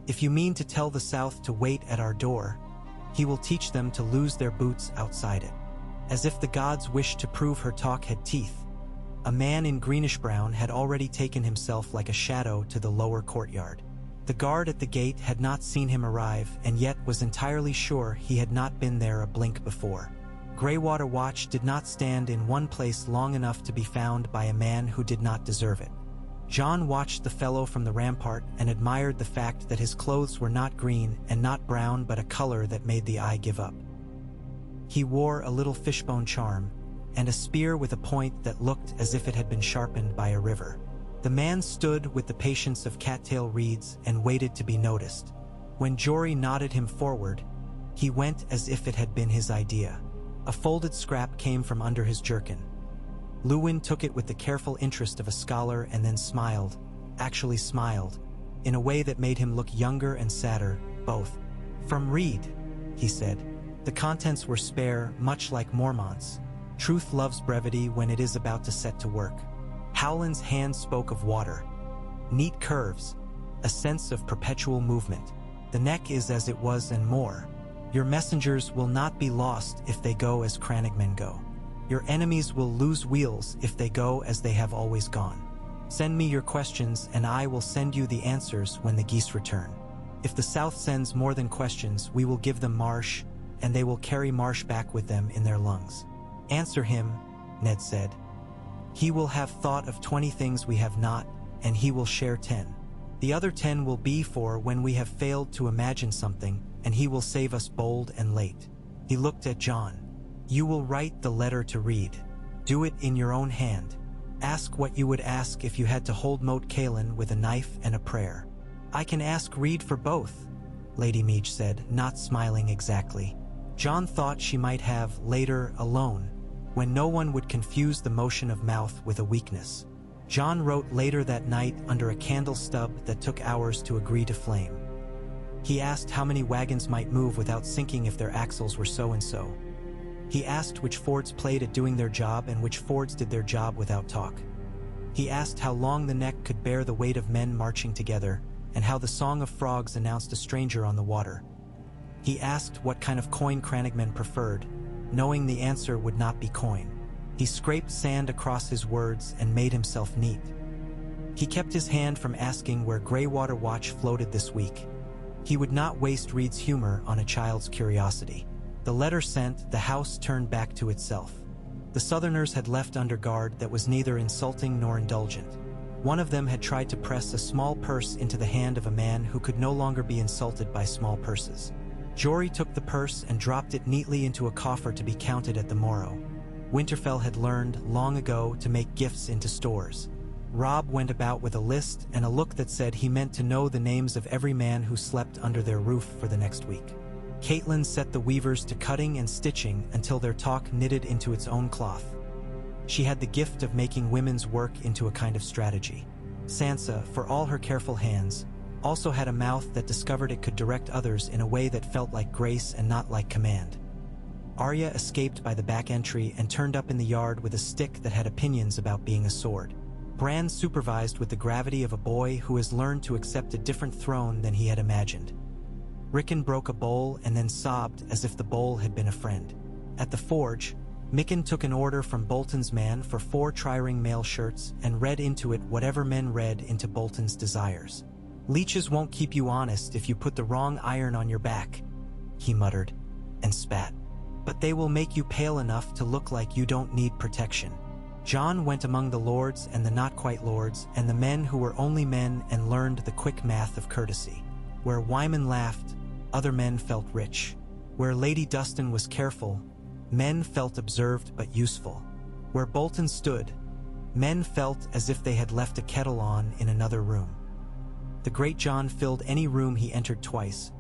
If you mean to tell the South to wait at our door, he will teach them to lose their boots outside it. As if the gods wished to prove her talk had teeth, a man in greenish-brown had already taken himself like a shadow to the lower courtyard. The guard at the gate had not seen him arrive, and yet was entirely sure he had not been there a blink before. Greywater Watch did not stand in one place long enough to be found by a man who did not deserve it. Jon watched the fellow from the rampart and admired the fact that his clothes were not green and not brown, but a color that made the eye give up. He wore a little fishbone charm, and a spear with a point that looked as if it had been sharpened by a river. The man stood with the patience of cattail reeds and waited to be noticed. When Jory nodded him forward, he went as if it had been his idea. A folded scrap came from under his jerkin. Luwin took it with the careful interest of a scholar and then smiled, actually smiled, in a way that made him look younger and sadder, both. From Reed, he said. The contents were spare, much like Mormont's. Truth loves brevity when it is about to set to work. Howland's hand spoke of water. Neat curves, a sense of perpetual movement. The neck is as it was and more. Your messengers will not be lost if they go as crannogmen go. Your enemies will lose wheels if they go as they have always gone. Send me your questions and I will send you the answers when the geese return. If the South sends more than questions, we will give them Marsh, and they will carry Marsh back with them in their lungs. Answer him, Ned said. He will have thought of 20 things we have not, and he will share 10. The other 10 will be for when we have failed to imagine something, and he will save us bold and late. He looked at Jon. You will write the letter to Reed. Do it in your own hand. Ask what you would ask if you had to hold Moat Cailin with a knife and a prayer. I can ask Reed for both, Lady Meej said, not smiling exactly. Jon thought she might have later alone, when no one would confuse the motion of mouth with a weakness. Jon wrote later that night under a candle stub that took hours to agree to flame. He asked how many wagons might move without sinking if their axles were so-and-so. He asked which Fords played at doing their job and which Fords did their job without talk. He asked how long the neck could bear the weight of men marching together, and how the song of frogs announced a stranger on the water. He asked what kind of coin crannogmen preferred, knowing the answer would not be coin. He scraped sand across his words and made himself neat. He kept his hand from asking where Greywater Watch floated this week. He would not waste Reed's humor on a child's curiosity. The letter sent, the house turned back to itself. The Southerners had left under guard that was neither insulting nor indulgent. One of them had tried to press a small purse into the hand of a man who could no longer be insulted by small purses. Jory took the purse and dropped it neatly into a coffer to be counted at the morrow. Winterfell had learned, long ago, to make gifts into stores. Robb went about with a list and a look that said he meant to know the names of every man who slept under their roof for the next week. Caitlin set the weavers to cutting and stitching until their talk knitted into its own cloth. She had the gift of making women's work into a kind of strategy. Sansa, for all her careful hands, also had a mouth that discovered it could direct others in a way that felt like grace and not like command. Arya escaped by the back entry and turned up in the yard with a stick that had opinions about being a sword. Bran supervised with the gravity of a boy who has learned to accept a different throne than he had imagined. Rickon broke a bowl and then sobbed as if the bowl had been a friend. At the forge, Mickon took an order from Bolton's man for 4 tri-ring mail shirts and read into it whatever men read into Bolton's desires. Leeches won't keep you honest if you put the wrong iron on your back, he muttered, and spat. But they will make you pale enough to look like you don't need protection. Jon went among the lords and the not-quite-lords and the men who were only men and learned the quick math of courtesy. Where Wyman laughed, other men felt rich. Where Lady Dustin was careful, men felt observed but useful. Where Bolton stood, men felt as if they had left a kettle on in another room. The great Jon filled any room he entered twice,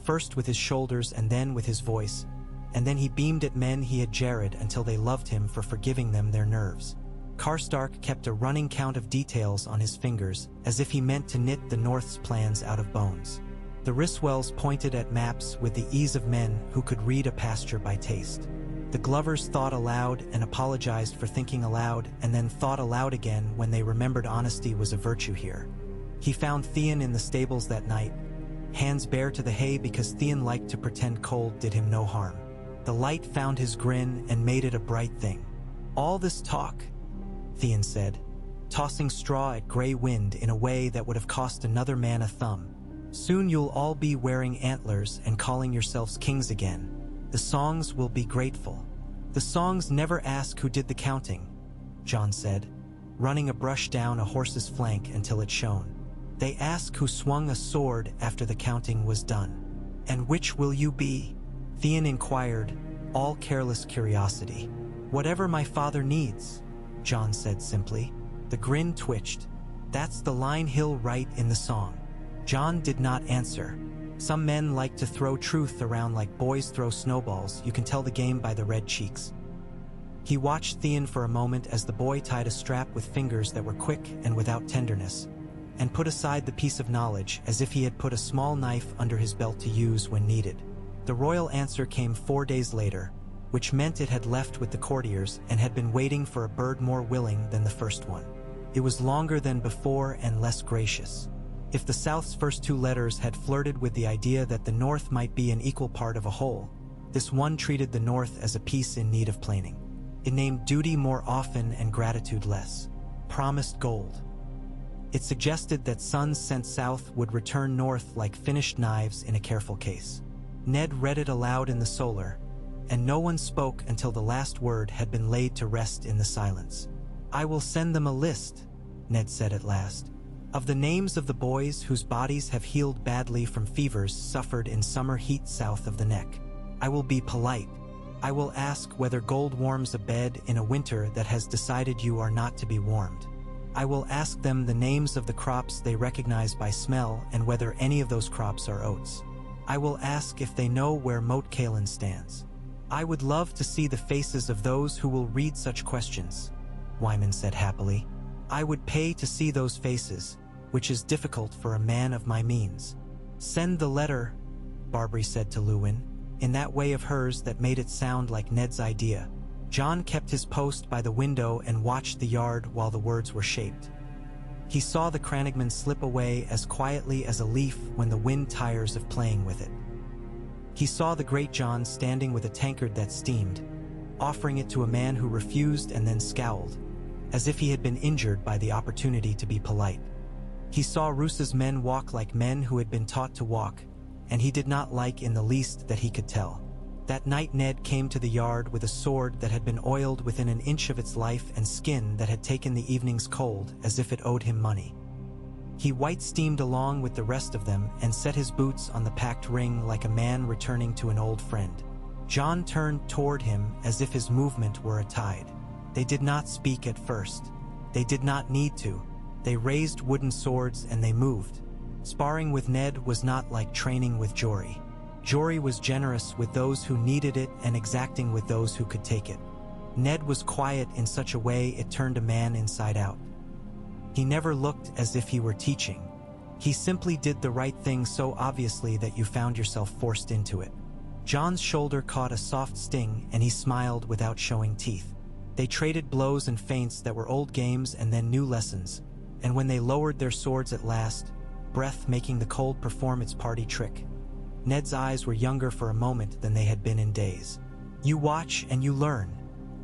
first with his shoulders and then with his voice, and then he beamed at men he had jarred until they loved him for forgiving them their nerves. Karstark kept a running count of details on his fingers, as if he meant to knit the North's plans out of bones. The Riswells pointed at maps with the ease of men who could read a pasture by taste. The Glovers thought aloud and apologized for thinking aloud, and then thought aloud again when they remembered honesty was a virtue here. He found Theon in the stables that night, hands bare to the hay because Theon liked to pretend cold did him no harm. The light found his grin and made it a bright thing. "All this talk," Theon said, tossing straw at gray wind in a way that would have cost another man a thumb. "Soon you'll all be wearing antlers and calling yourselves kings again. The songs will be grateful." "The songs never ask who did the counting," Jon said, running a brush down a horse's flank until it shone. "They ask who swung a sword after the counting was done." "And which will you be?" Theon inquired, all careless curiosity. "Whatever my father needs," Jon said simply. The grin twitched. "That's the line he'll write in the song." Jon did not answer. Some men like to throw truth around like boys throw snowballs. You can tell the game by the red cheeks. He watched Theon for a moment as the boy tied a strap with fingers that were quick and without tenderness, and put aside the piece of knowledge as if he had put a small knife under his belt to use when needed. The royal answer came 4 days later, which meant it had left with the courtiers and had been waiting for a bird more willing than the first one. It was longer than before and less gracious. If the South's first 2 letters had flirted with the idea that the North might be an equal part of a whole, this one treated the North as a piece in need of planing. It named duty more often and gratitude less. Promised gold. It suggested that sons sent south would return north like finished knives in a careful case. Ned read it aloud in the solar, and no one spoke until the last word had been laid to rest in the silence. "I will send them a list," Ned said at last, "of the names of the boys whose bodies have healed badly from fevers suffered in summer heat south of the neck. I will be polite. I will ask whether gold warms a bed in a winter that has decided you are not to be warmed. I will ask them the names of the crops they recognize by smell and whether any of those crops are oats. I will ask if they know where Moat Cailin stands. I would love to see the faces of those who will read such questions," Wyman said happily. "I would pay to see those faces, which is difficult for a man of my means." "Send the letter," Barbary said to Luwin, in that way of hers that made it sound like Ned's idea. Jon kept his post by the window and watched the yard while the words were shaped. He saw the crannogman slip away as quietly as a leaf when the wind tires of playing with it. He saw the great Jon standing with a tankard that steamed, offering it to a man who refused and then scowled, as if he had been injured by the opportunity to be polite. He saw Roose's men walk like men who had been taught to walk, and he did not like in the least that he could tell. That night Ned came to the yard with a sword that had been oiled within an inch of its life and skin that had taken the evening's cold as if it owed him money. He white-steamed along with the rest of them and set his boots on the packed ring like a man returning to an old friend. Jon turned toward him as if his movement were a tide. They did not speak at first. They did not need to. They raised wooden swords and they moved. Sparring with Ned was not like training with Jory. Jory was generous with those who needed it and exacting with those who could take it. Ned was quiet in such a way it turned a man inside out. He never looked as if he were teaching. He simply did the right thing so obviously that you found yourself forced into it. Jon's shoulder caught a soft sting and he smiled without showing teeth. They traded blows and feints that were old games and then new lessons, and when they lowered their swords at last, breath making the cold perform its party trick, Ned's eyes were younger for a moment than they had been in days. "You watch and you learn,"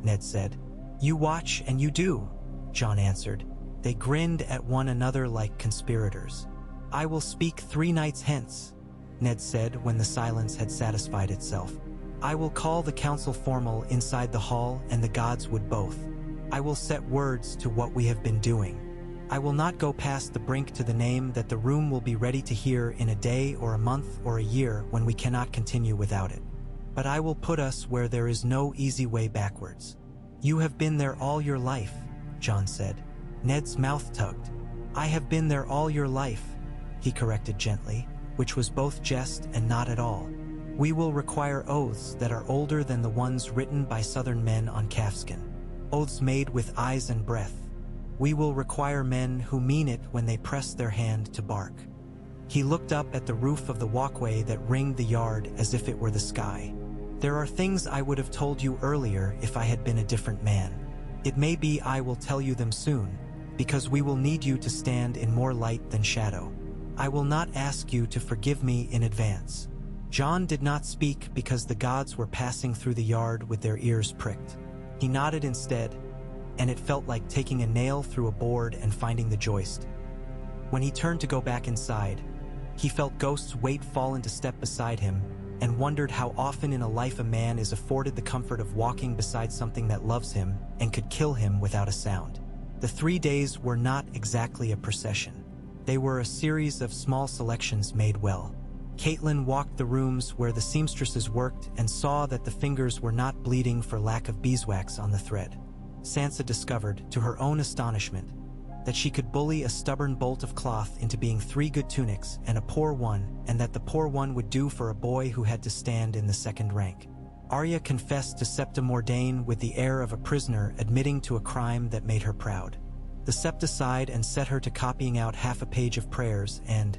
Ned said. "You watch and you do," Jon answered. They grinned at one another like conspirators. "I will speak 3 nights hence," Ned said when the silence had satisfied itself. "I will call the council formal inside the hall and the gods would both. I will set words to what we have been doing. I will not go past the brink to the name that the room will be ready to hear in a day or a month or a year when we cannot continue without it. But I will put us where there is no easy way backwards." "You have been there all your life," Jon said. Ned's mouth tugged. "I have been there all your life," he corrected gently, which was both jest and not at all. "We will require oaths that are older than the ones written by southern men on calfskin. Oaths made with eyes and breath. We will require men who mean it when they press their hand to bark." He looked up at the roof of the walkway that ringed the yard as if it were the sky. "There are things I would have told you earlier if I had been a different man. It may be I will tell you them soon, because we will need you to stand in more light than shadow. I will not ask you to forgive me in advance." Jon did not speak because the gods were passing through the yard with their ears pricked. He nodded instead, and it felt like taking a nail through a board and finding the joist. When he turned to go back inside, he felt Ghost's weight fall into step beside him, and wondered how often in a life a man is afforded the comfort of walking beside something that loves him and could kill him without a sound. The 3 days were not exactly a procession. They were a series of small selections made well. Cailin walked the rooms where the seamstresses worked and saw that the fingers were not bleeding for lack of beeswax on the thread. Sansa discovered, to her own astonishment, that she could bully a stubborn bolt of cloth into being 3 good tunics and a poor one, and that the poor one would do for a boy who had to stand in the second rank. Arya confessed to Septa Mordain with the air of a prisoner admitting to a crime that made her proud. The Septa sighed and set her to copying out half a page of prayers and,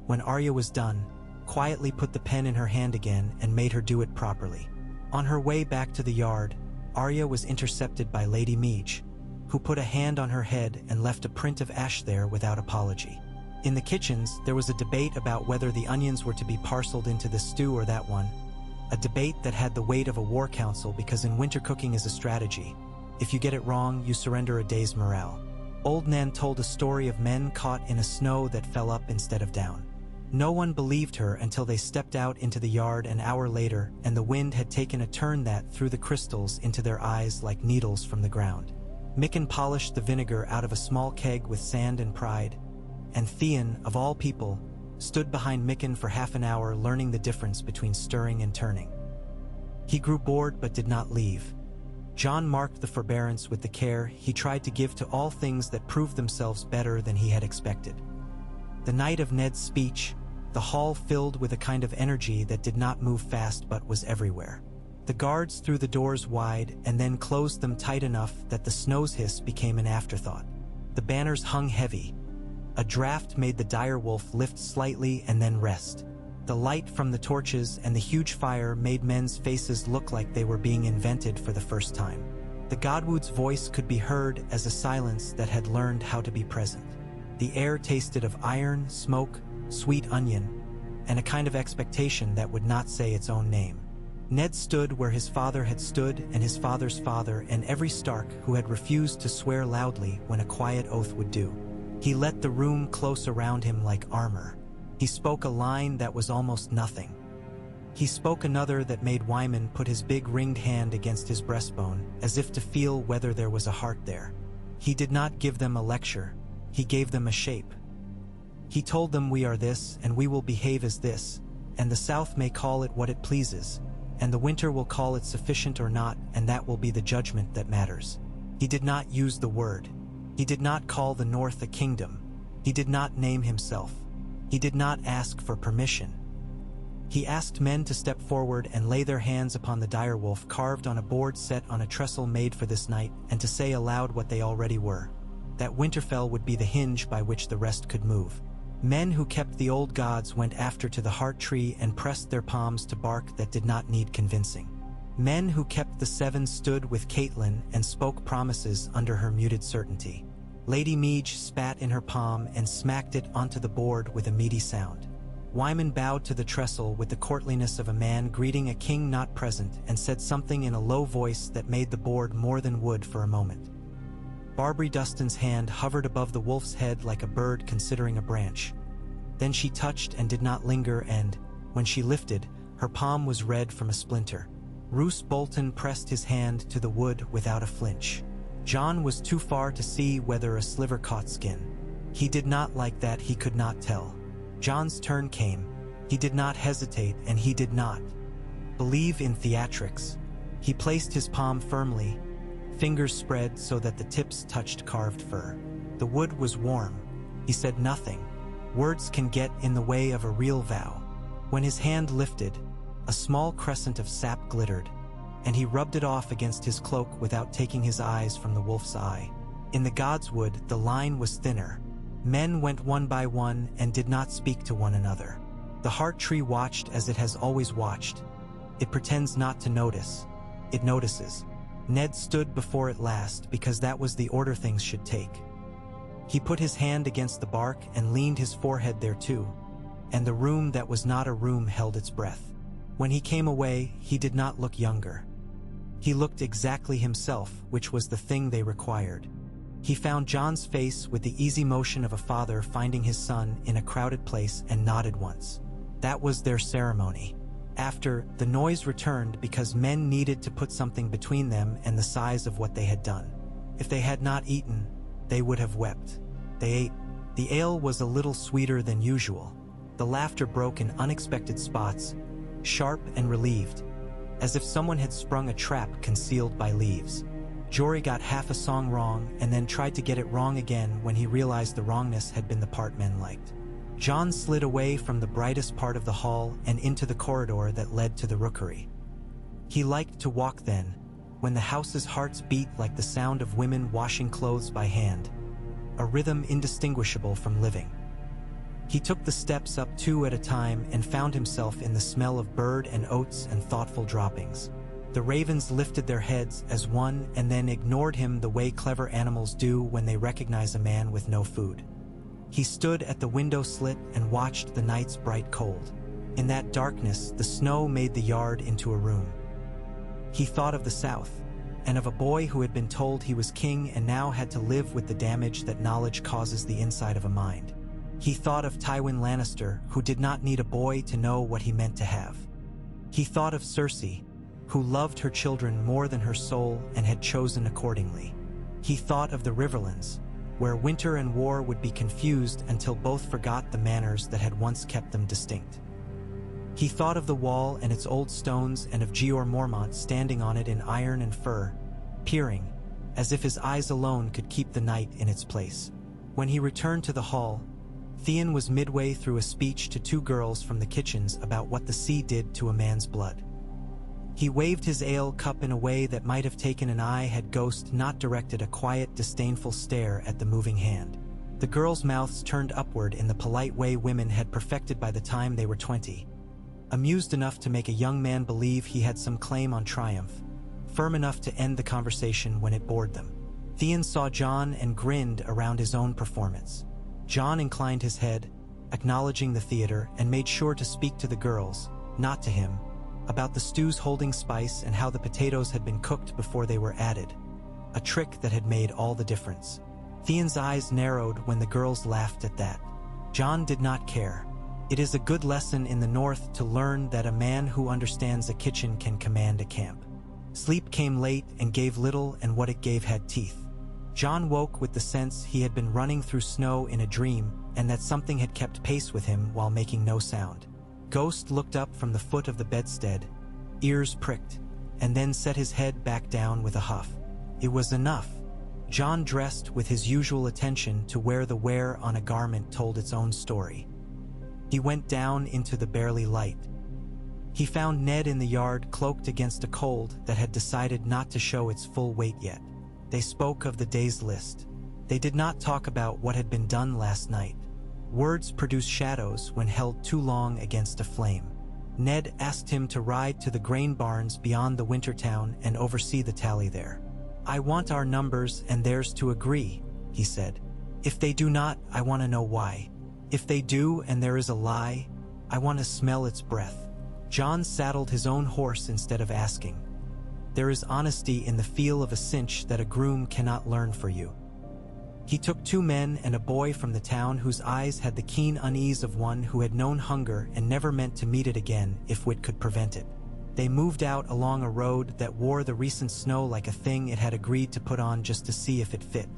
when Arya was done, quietly put the pen in her hand again and made her do it properly. On her way back to the yard, Arya was intercepted by Lady Meege, who put a hand on her head and left a print of ash there without apology. In the kitchens, there was a debate about whether the onions were to be parceled into the stew or that one, a debate that had the weight of a war council because in winter cooking is a strategy. If you get it wrong, you surrender a day's morale. Old Nan told a story of men caught in a snow that fell up instead of down. No one believed her until they stepped out into the yard an hour later and the wind had taken a turn that threw the crystals into their eyes like needles from the ground. Mikken polished the vinegar out of a small keg with sand and pride, and Theon, of all people, stood behind Mikken for half an hour learning the difference between stirring and turning. He grew bored but did not leave. Jon marked the forbearance with the care he tried to give to all things that proved themselves better than he had expected. The night of Ned's speech, the hall filled with a kind of energy that did not move fast but was everywhere. The guards threw the doors wide and then closed them tight enough that the snow's hiss became an afterthought. The banners hung heavy. A draft made the direwolf lift slightly and then rest. The light from the torches and the huge fire made men's faces look like they were being invented for the first time. The Godwood's voice could be heard as a silence that had learned how to be present. The air tasted of iron, smoke, sweet onion, and a kind of expectation that would not say its own name. Ned stood where his father had stood and his father's father and every Stark who had refused to swear loudly when a quiet oath would do. He let the room close around him like armor. He spoke a line that was almost nothing. He spoke another that made Wyman put his big ringed hand against his breastbone, as if to feel whether there was a heart there. He did not give them a lecture. He gave them a shape. He told them, "We are this, and we will behave as this, and the South may call it what it pleases, and the winter will call it sufficient or not, and that will be the judgment that matters." He did not use the word. He did not call the North a kingdom. He did not name himself. He did not ask for permission. He asked men to step forward and lay their hands upon the direwolf carved on a board set on a trestle made for this night, and to say aloud what they already were, that Winterfell would be the hinge by which the rest could move. Men who kept the old gods went after to the heart tree and pressed their palms to bark that did not need convincing. Men who kept the Seven stood with Cailin and spoke promises under her muted certainty. Lady Meege spat in her palm and smacked it onto the board with a meaty sound. Wyman bowed to the trestle with the courtliness of a man greeting a king not present and said something in a low voice that made the board more than wood for a moment. Barbary Dustin's hand hovered above the wolf's head like a bird considering a branch. Then she touched and did not linger, and, when she lifted, her palm was red from a splinter. Roose Bolton pressed his hand to the wood without a flinch. Jon was too far to see whether a sliver caught skin. He did not like that, he could not tell. Jon's turn came. He did not hesitate, and he did not believe in theatrics. He placed his palm firmly, fingers spread so that the tips touched carved fur. The wood was warm. He said nothing. Words can get in the way of a real vow. When his hand lifted, a small crescent of sap glittered, and he rubbed it off against his cloak without taking his eyes from the wolf's eye. In the Godswood, the line was thinner. Men went one by one and did not speak to one another. The heart tree watched as it has always watched. It pretends not to notice. It notices. Ned stood before it last because that was the order things should take. He put his hand against the bark and leaned his forehead thereto, and the room that was not a room held its breath. When he came away, he did not look younger. He looked exactly himself, which was the thing they required. He found Jon's face with the easy motion of a father finding his son in a crowded place and nodded once. That was their ceremony. After, the noise returned because men needed to put something between them and the size of what they had done. If they had not eaten, they would have wept. They ate. The ale was a little sweeter than usual. The laughter broke in unexpected spots, sharp and relieved, as if someone had sprung a trap concealed by leaves. Jory got half a song wrong and then tried to get it wrong again when he realized the wrongness had been the part men liked. Jon slid away from the brightest part of the hall and into the corridor that led to the rookery. He liked to walk then, when the house's hearts beat like the sound of women washing clothes by hand, a rhythm indistinguishable from living. He took the steps up two at a time and found himself in the smell of bird and oats and thoughtful droppings. The ravens lifted their heads as one and then ignored him the way clever animals do when they recognize a man with no food. He stood at the window slit and watched the night's bright cold. In that darkness, the snow made the yard into a room. He thought of the South, and of a boy who had been told he was king and now had to live with the damage that knowledge causes the inside of a mind. He thought of Tywin Lannister, who did not need a boy to know what he meant to have. He thought of Cersei, who loved her children more than her soul and had chosen accordingly. He thought of the Riverlands, where winter and war would be confused until both forgot the manners that had once kept them distinct. He thought of the wall and its old stones and of Jeor Mormont standing on it in iron and fur, peering, as if his eyes alone could keep the night in its place. When he returned to the hall, Theon was midway through a speech to two girls from the kitchens about what the sea did to a man's blood. He waved his ale cup in a way that might have taken an eye had Ghost not directed a quiet, disdainful stare at the moving hand. The girls' mouths turned upward in the polite way women had perfected by the time they were 20. Amused enough to make a young man believe he had some claim on triumph, firm enough to end the conversation when it bored them. Theon saw Jon and grinned around his own performance. Jon inclined his head, acknowledging the theater, and made sure to speak to the girls, not to him, about the stew's holding spice and how the potatoes had been cooked before they were added, a trick that had made all the difference. Theon's eyes narrowed when the girls laughed at that. Jon did not care. It is a good lesson in the North to learn that a man who understands a kitchen can command a camp. Sleep came late and gave little, and what it gave had teeth. Jon woke with the sense he had been running through snow in a dream and that something had kept pace with him while making no sound. Ghost looked up from the foot of the bedstead, ears pricked, and then set his head back down with a huff. It was enough. Jon dressed with his usual attention to where the wear on a garment told its own story. He went down into the barely light. He found Ned in the yard, cloaked against a cold that had decided not to show its full weight yet. They spoke of the day's list. They did not talk about what had been done last night. Words produce shadows when held too long against a flame. Ned asked him to ride to the grain barns beyond the winter town and oversee the tally there. "I want our numbers and theirs to agree," he said. "If they do not, I want to know why. If they do and there is a lie, I want to smell its breath." Jon saddled his own horse instead of asking. There is honesty in the feel of a cinch that a groom cannot learn for you. He took two men and a boy from the town whose eyes had the keen unease of one who had known hunger and never meant to meet it again if wit could prevent it. They moved out along a road that wore the recent snow like a thing it had agreed to put on just to see if it fit.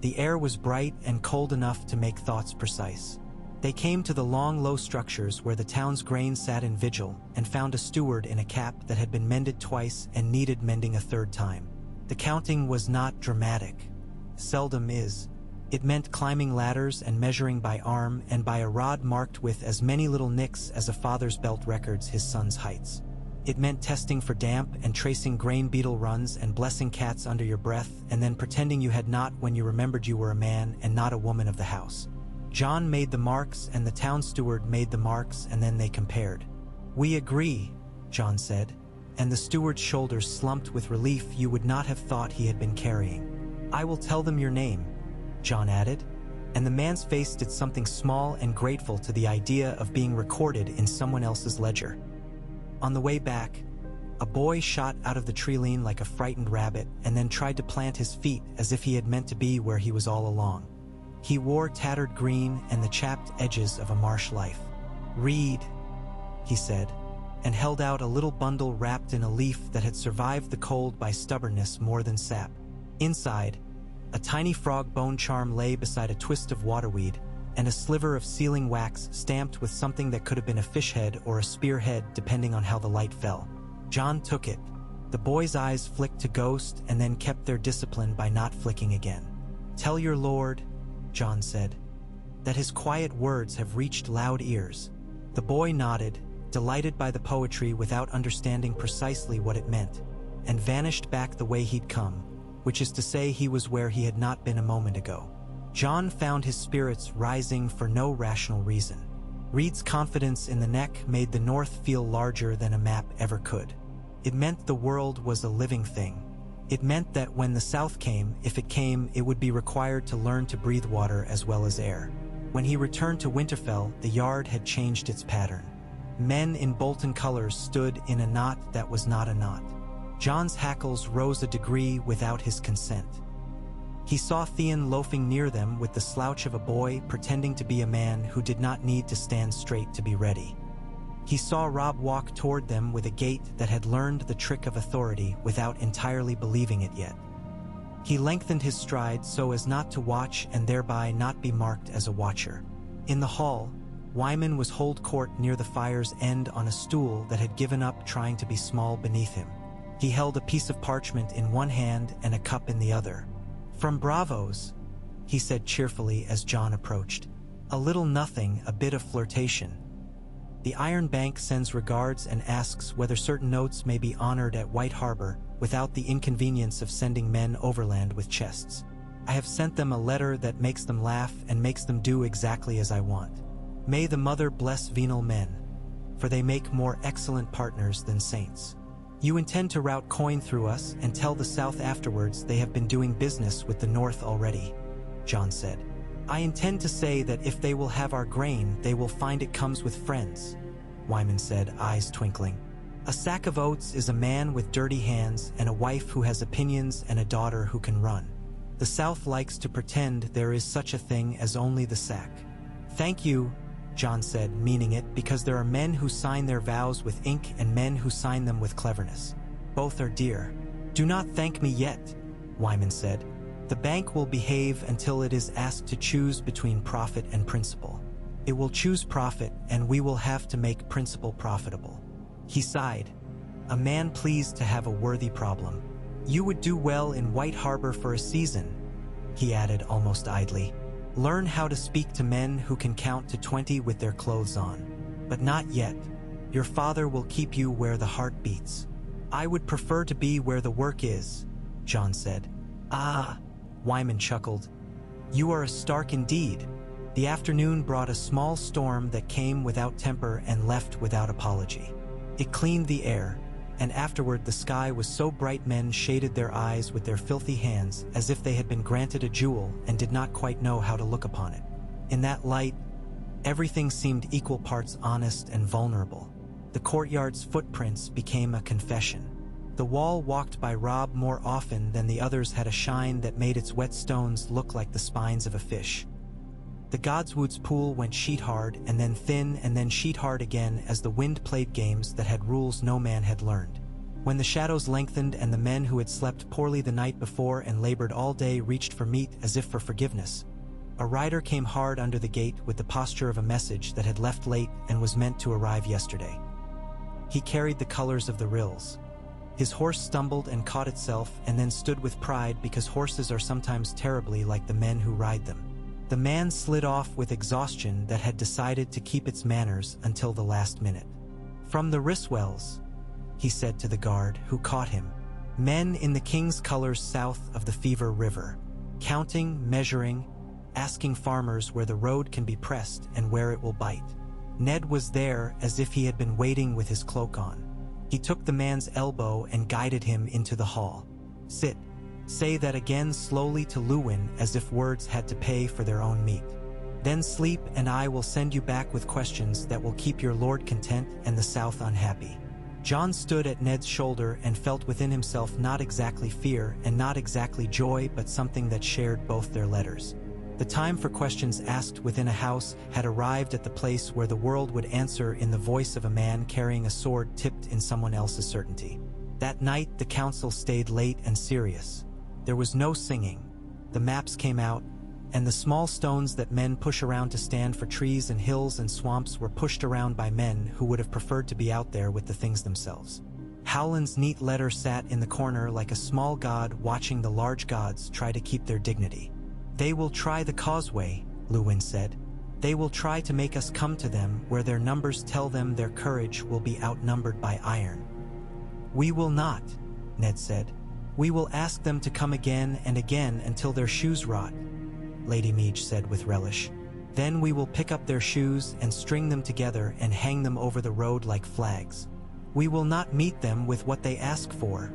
The air was bright and cold enough to make thoughts precise. They came to the long, low structures where the town's grain sat in vigil and found a steward in a cap that had been mended twice and needed mending a third time. The counting was not dramatic. Seldom is. It meant climbing ladders and measuring by arm and by a rod marked with as many little nicks as a father's belt records his son's heights. It meant testing for damp and tracing grain beetle runs and blessing cats under your breath and then pretending you had not when you remembered you were a man and not a woman of the house. Jon made the marks and the town steward made the marks, and then they compared. "We agree," Jon said, and the steward's shoulders slumped with relief you would not have thought he had been carrying. "I will tell them your name," Jon added, and the man's face did something small and grateful to the idea of being recorded in someone else's ledger. On the way back, a boy shot out of the tree-line like a frightened rabbit and then tried to plant his feet as if he had meant to be where he was all along. He wore tattered green and the chapped edges of a marsh life. "Reed," he said, and held out a little bundle wrapped in a leaf that had survived the cold by stubbornness more than sap. Inside, a tiny frog bone charm lay beside a twist of waterweed, and a sliver of sealing wax stamped with something that could have been a fish head or a spear head depending on how the light fell. Jon took it. The boy's eyes flicked to ghost and then kept their discipline by not flicking again. "Tell your lord," Jon said, "that his quiet words have reached loud ears." The boy nodded, delighted by the poetry without understanding precisely what it meant, and vanished back the way he'd come, which is to say he was where he had not been a moment ago. Jon found his spirits rising for no rational reason. Reed's confidence in the neck made the North feel larger than a map ever could. It meant the world was a living thing. It meant that when the South came, if it came, it would be required to learn to breathe water as well as air. When he returned to Winterfell, the yard had changed its pattern. Men in Bolton colors stood in a knot that was not a knot. Jon's hackles rose a degree without his consent. He saw Theon loafing near them with the slouch of a boy pretending to be a man who did not need to stand straight to be ready. He saw Robb walk toward them with a gait that had learned the trick of authority without entirely believing it yet. He lengthened his stride so as not to watch and thereby not be marked as a watcher. In the hall, Wyman was holed court near the fire's end on a stool that had given up trying to be small beneath him. He held a piece of parchment in one hand and a cup in the other. "From Bravos," he said cheerfully as Jon approached. "A little nothing, a bit of flirtation. The Iron Bank sends regards and asks whether certain notes may be honored at White Harbor without the inconvenience of sending men overland with chests. I have sent them a letter that makes them laugh and makes them do exactly as I want. May the Mother bless venal men, for they make more excellent partners than saints. You intend to route coin through us and tell the South afterwards they have been doing business with the North already," Jon said. "I intend to say that if they will have our grain, they will find it comes with friends," Wyman said, eyes twinkling. "A sack of oats is a man with dirty hands and a wife who has opinions and a daughter who can run. The South likes to pretend there is such a thing as only the sack." "Thank you," Jon said, meaning it, because there are men who sign their vows with ink and men who sign them with cleverness. Both are dear. "Do not thank me yet," Wyman said. "The bank will behave until it is asked to choose between profit and principle. It will choose profit, and we will have to make principle profitable." He sighed. "A man pleased to have a worthy problem. You would do well in White Harbor for a season," he added almost idly. "Learn how to speak to men who can count to 20 with their clothes on. But not yet. Your father will keep you where the heart beats." "I would prefer to be where the work is," Jon said. "Ah," Wyman chuckled. "You are a Stark indeed." The afternoon brought a small storm that came without temper and left without apology. It cleaned the air, and afterward the sky was so bright men shaded their eyes with their filthy hands as if they had been granted a jewel and did not quite know how to look upon it. In that light, everything seemed equal parts honest and vulnerable. The courtyard's footprints became a confession. The wall walked by Robb more often than the others had a shine that made its wet stones look like the spines of a fish. The Godswood's pool went sheet-hard and then thin and then sheet-hard again as the wind played games that had rules no man had learned. When the shadows lengthened and the men who had slept poorly the night before and labored all day reached for meat as if for forgiveness, A rider came hard under the gate with the posture of a message that had left late and was meant to arrive yesterday. He carried the colors of the Rills. His horse stumbled and caught itself and then stood with pride because horses are sometimes terribly like the men who ride them. The man slid off with exhaustion that had decided to keep its manners until the last minute. "From the Risswells," he said to the guard, who caught him. "Men in the king's colors south of the Fever River. Counting, measuring, asking farmers where the road can be pressed and where it will bite." Ned was there as if he had been waiting with his cloak on. He took the man's elbow and guided him into the hall. "Sit. Say that again slowly to Luwin as if words had to pay for their own meat. Then sleep and I will send you back with questions that will keep your lord content and the south unhappy." Jon stood at Ned's shoulder and felt within himself not exactly fear and not exactly joy, but something that shared both their letters. The time for questions asked within a house had arrived at the place where the world would answer in the voice of a man carrying a sword tipped in someone else's certainty. That night the council stayed late and serious. There was no singing. The maps came out, and the small stones that men push around to stand for trees and hills and swamps were pushed around by men who would have preferred to be out there with the things themselves. Howland's neat letter sat in the corner like a small god watching the large gods try to keep their dignity. "They will try the causeway," Luwin said. "They will try to make us come to them where their numbers tell them their courage will be outnumbered by iron." "We will not," Ned said. "We will ask them to come again and again until their shoes rot," Lady Meage said with relish. "Then we will pick up their shoes and string them together and hang them over the road like flags." "We will not meet them with what they ask for,"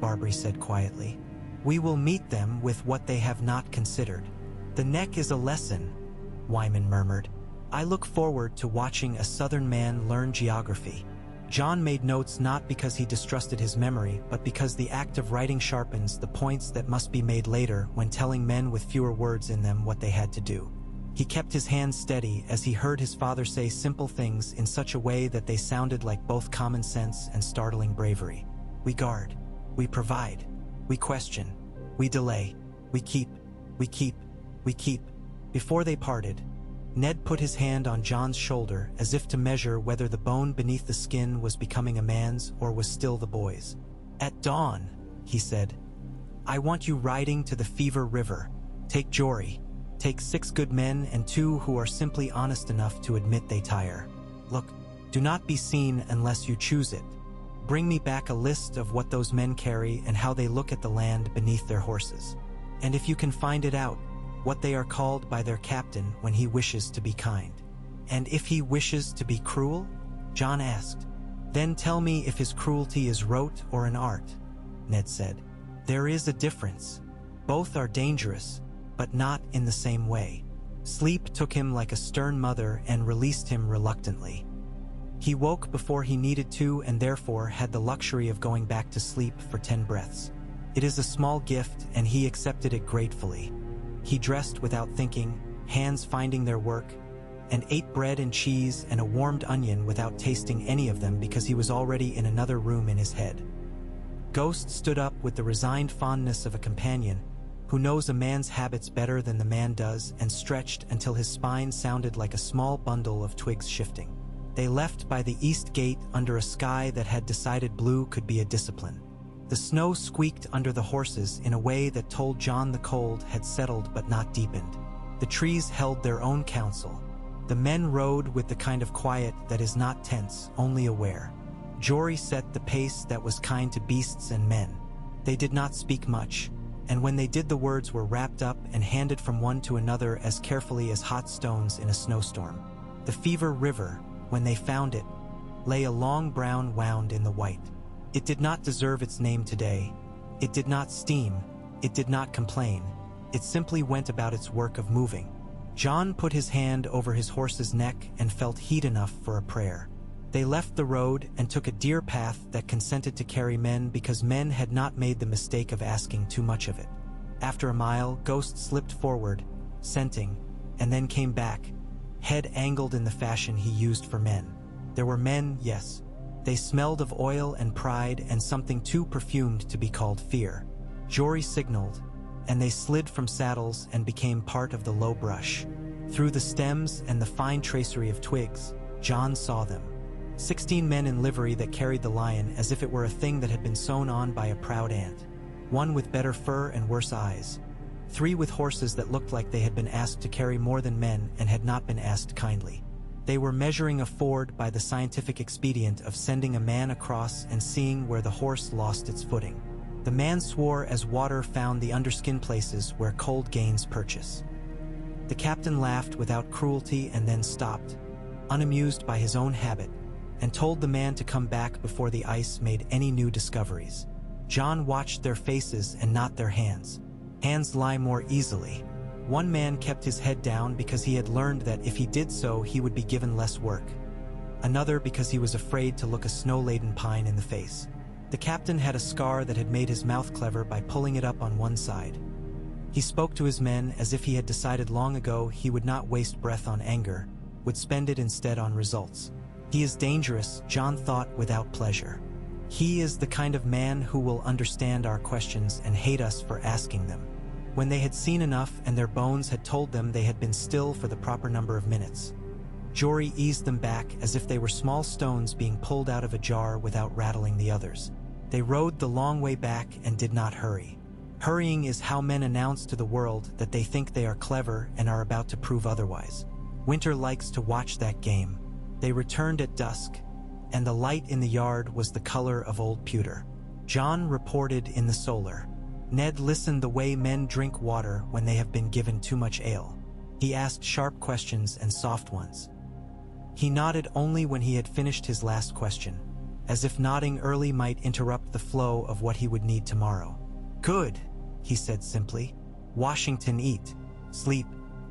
Barbary said quietly. "We will meet them with what they have not considered." "The neck is a lesson," Wyman murmured. "I look forward to watching a southern man learn geography." Jon made notes not because he distrusted his memory, but because the act of writing sharpens the points that must be made later when telling men with fewer words in them what they had to do. He kept his hands steady as he heard his father say simple things in such a way that they sounded like both common sense and startling bravery. "We guard. We provide. We question. We delay. We keep. We keep. We keep." Before they parted, Ned put his hand on Jon's shoulder as if to measure whether the bone beneath the skin was becoming a man's or was still the boy's. "At dawn," he said, "I want you riding to the Fever River. Take Jory. Take 6 good men and 2 who are simply honest enough to admit they tire. Look, do not be seen unless you choose it. Bring me back a list of what those men carry and how they look at the land beneath their horses. And if you can find it out, what they are called by their captain when he wishes to be kind." "And if he wishes to be cruel?" Jon asked. "Then tell me if his cruelty is rote or an art," Ned said. "There is a difference. Both are dangerous, but not in the same way." Sleep took him like a stern mother and released him reluctantly. He woke before he needed to and therefore had the luxury of going back to sleep for 10 breaths. It is a small gift and he accepted it gratefully. He dressed without thinking, hands finding their work, and ate bread and cheese and a warmed onion without tasting any of them because he was already in another room in his head. Ghost stood up with the resigned fondness of a companion who knows a man's habits better than the man does and stretched until his spine sounded like a small bundle of twigs shifting. They left by the east gate under a sky that had decided blue could be a discipline. The snow squeaked under the horses in a way that told Jon the cold had settled but not deepened. The trees held their own counsel. The men rode with the kind of quiet that is not tense, only aware. Jory set the pace that was kind to beasts and men. They did not speak much, and when they did the words were wrapped up and handed from one to another as carefully as hot stones in a snowstorm. The Fever River, when they found it, lay a long brown wound in the white. It did not deserve its name today. It did not steam. It did not complain. It simply went about its work of moving. Jon put his hand over his horse's neck and felt heat enough for a prayer. They left the road and took a deer path that consented to carry men because men had not made the mistake of asking too much of it. After a mile, Ghost slipped forward, scenting, and then came back, head angled in the fashion he used for men. There were men, yes. They smelled of oil and pride and something too perfumed to be called fear. Jory signaled, and they slid from saddles and became part of the low brush. Through the stems and the fine tracery of twigs, Jon saw them. 16 men in livery that carried the lion as if it were a thing that had been sewn on by a proud ant. One with better fur and worse eyes. 3 with horses that looked like they had been asked to carry more than men and had not been asked kindly. They were measuring a ford by the scientific expedient of sending a man across and seeing where the horse lost its footing. The man swore as water found the underskin places where cold gains purchase. The captain laughed without cruelty and then stopped, unamused by his own habit, and told the man to come back before the ice made any new discoveries. Jon watched their faces and not their hands. Hands lie more easily. One man kept his head down because he had learned that if he did so, he would be given less work. Another because he was afraid to look a snow-laden pine in the face. The captain had a scar that had made his mouth clever by pulling it up on one side. He spoke to his men as if he had decided long ago he would not waste breath on anger, would spend it instead on results. He is dangerous, Jon thought without pleasure. He is the kind of man who will understand our questions and hate us for asking them. When they had seen enough and their bones had told them they had been still for the proper number of minutes, Jory eased them back as if they were small stones being pulled out of a jar without rattling the others. They rode the long way back and did not hurry. Hurrying is how men announce to the world that they think they are clever and are about to prove otherwise. Winter likes to watch that game. They returned at dusk, and the light in the yard was the color of old pewter. Jon reported in the solar. Ned listened the way men drink water when they have been given too much ale. He asked sharp questions and soft ones. He nodded only when he had finished his last question, as if nodding early might interrupt the flow of what he would need tomorrow. "Good," he said simply. "Washington eat. Sleep.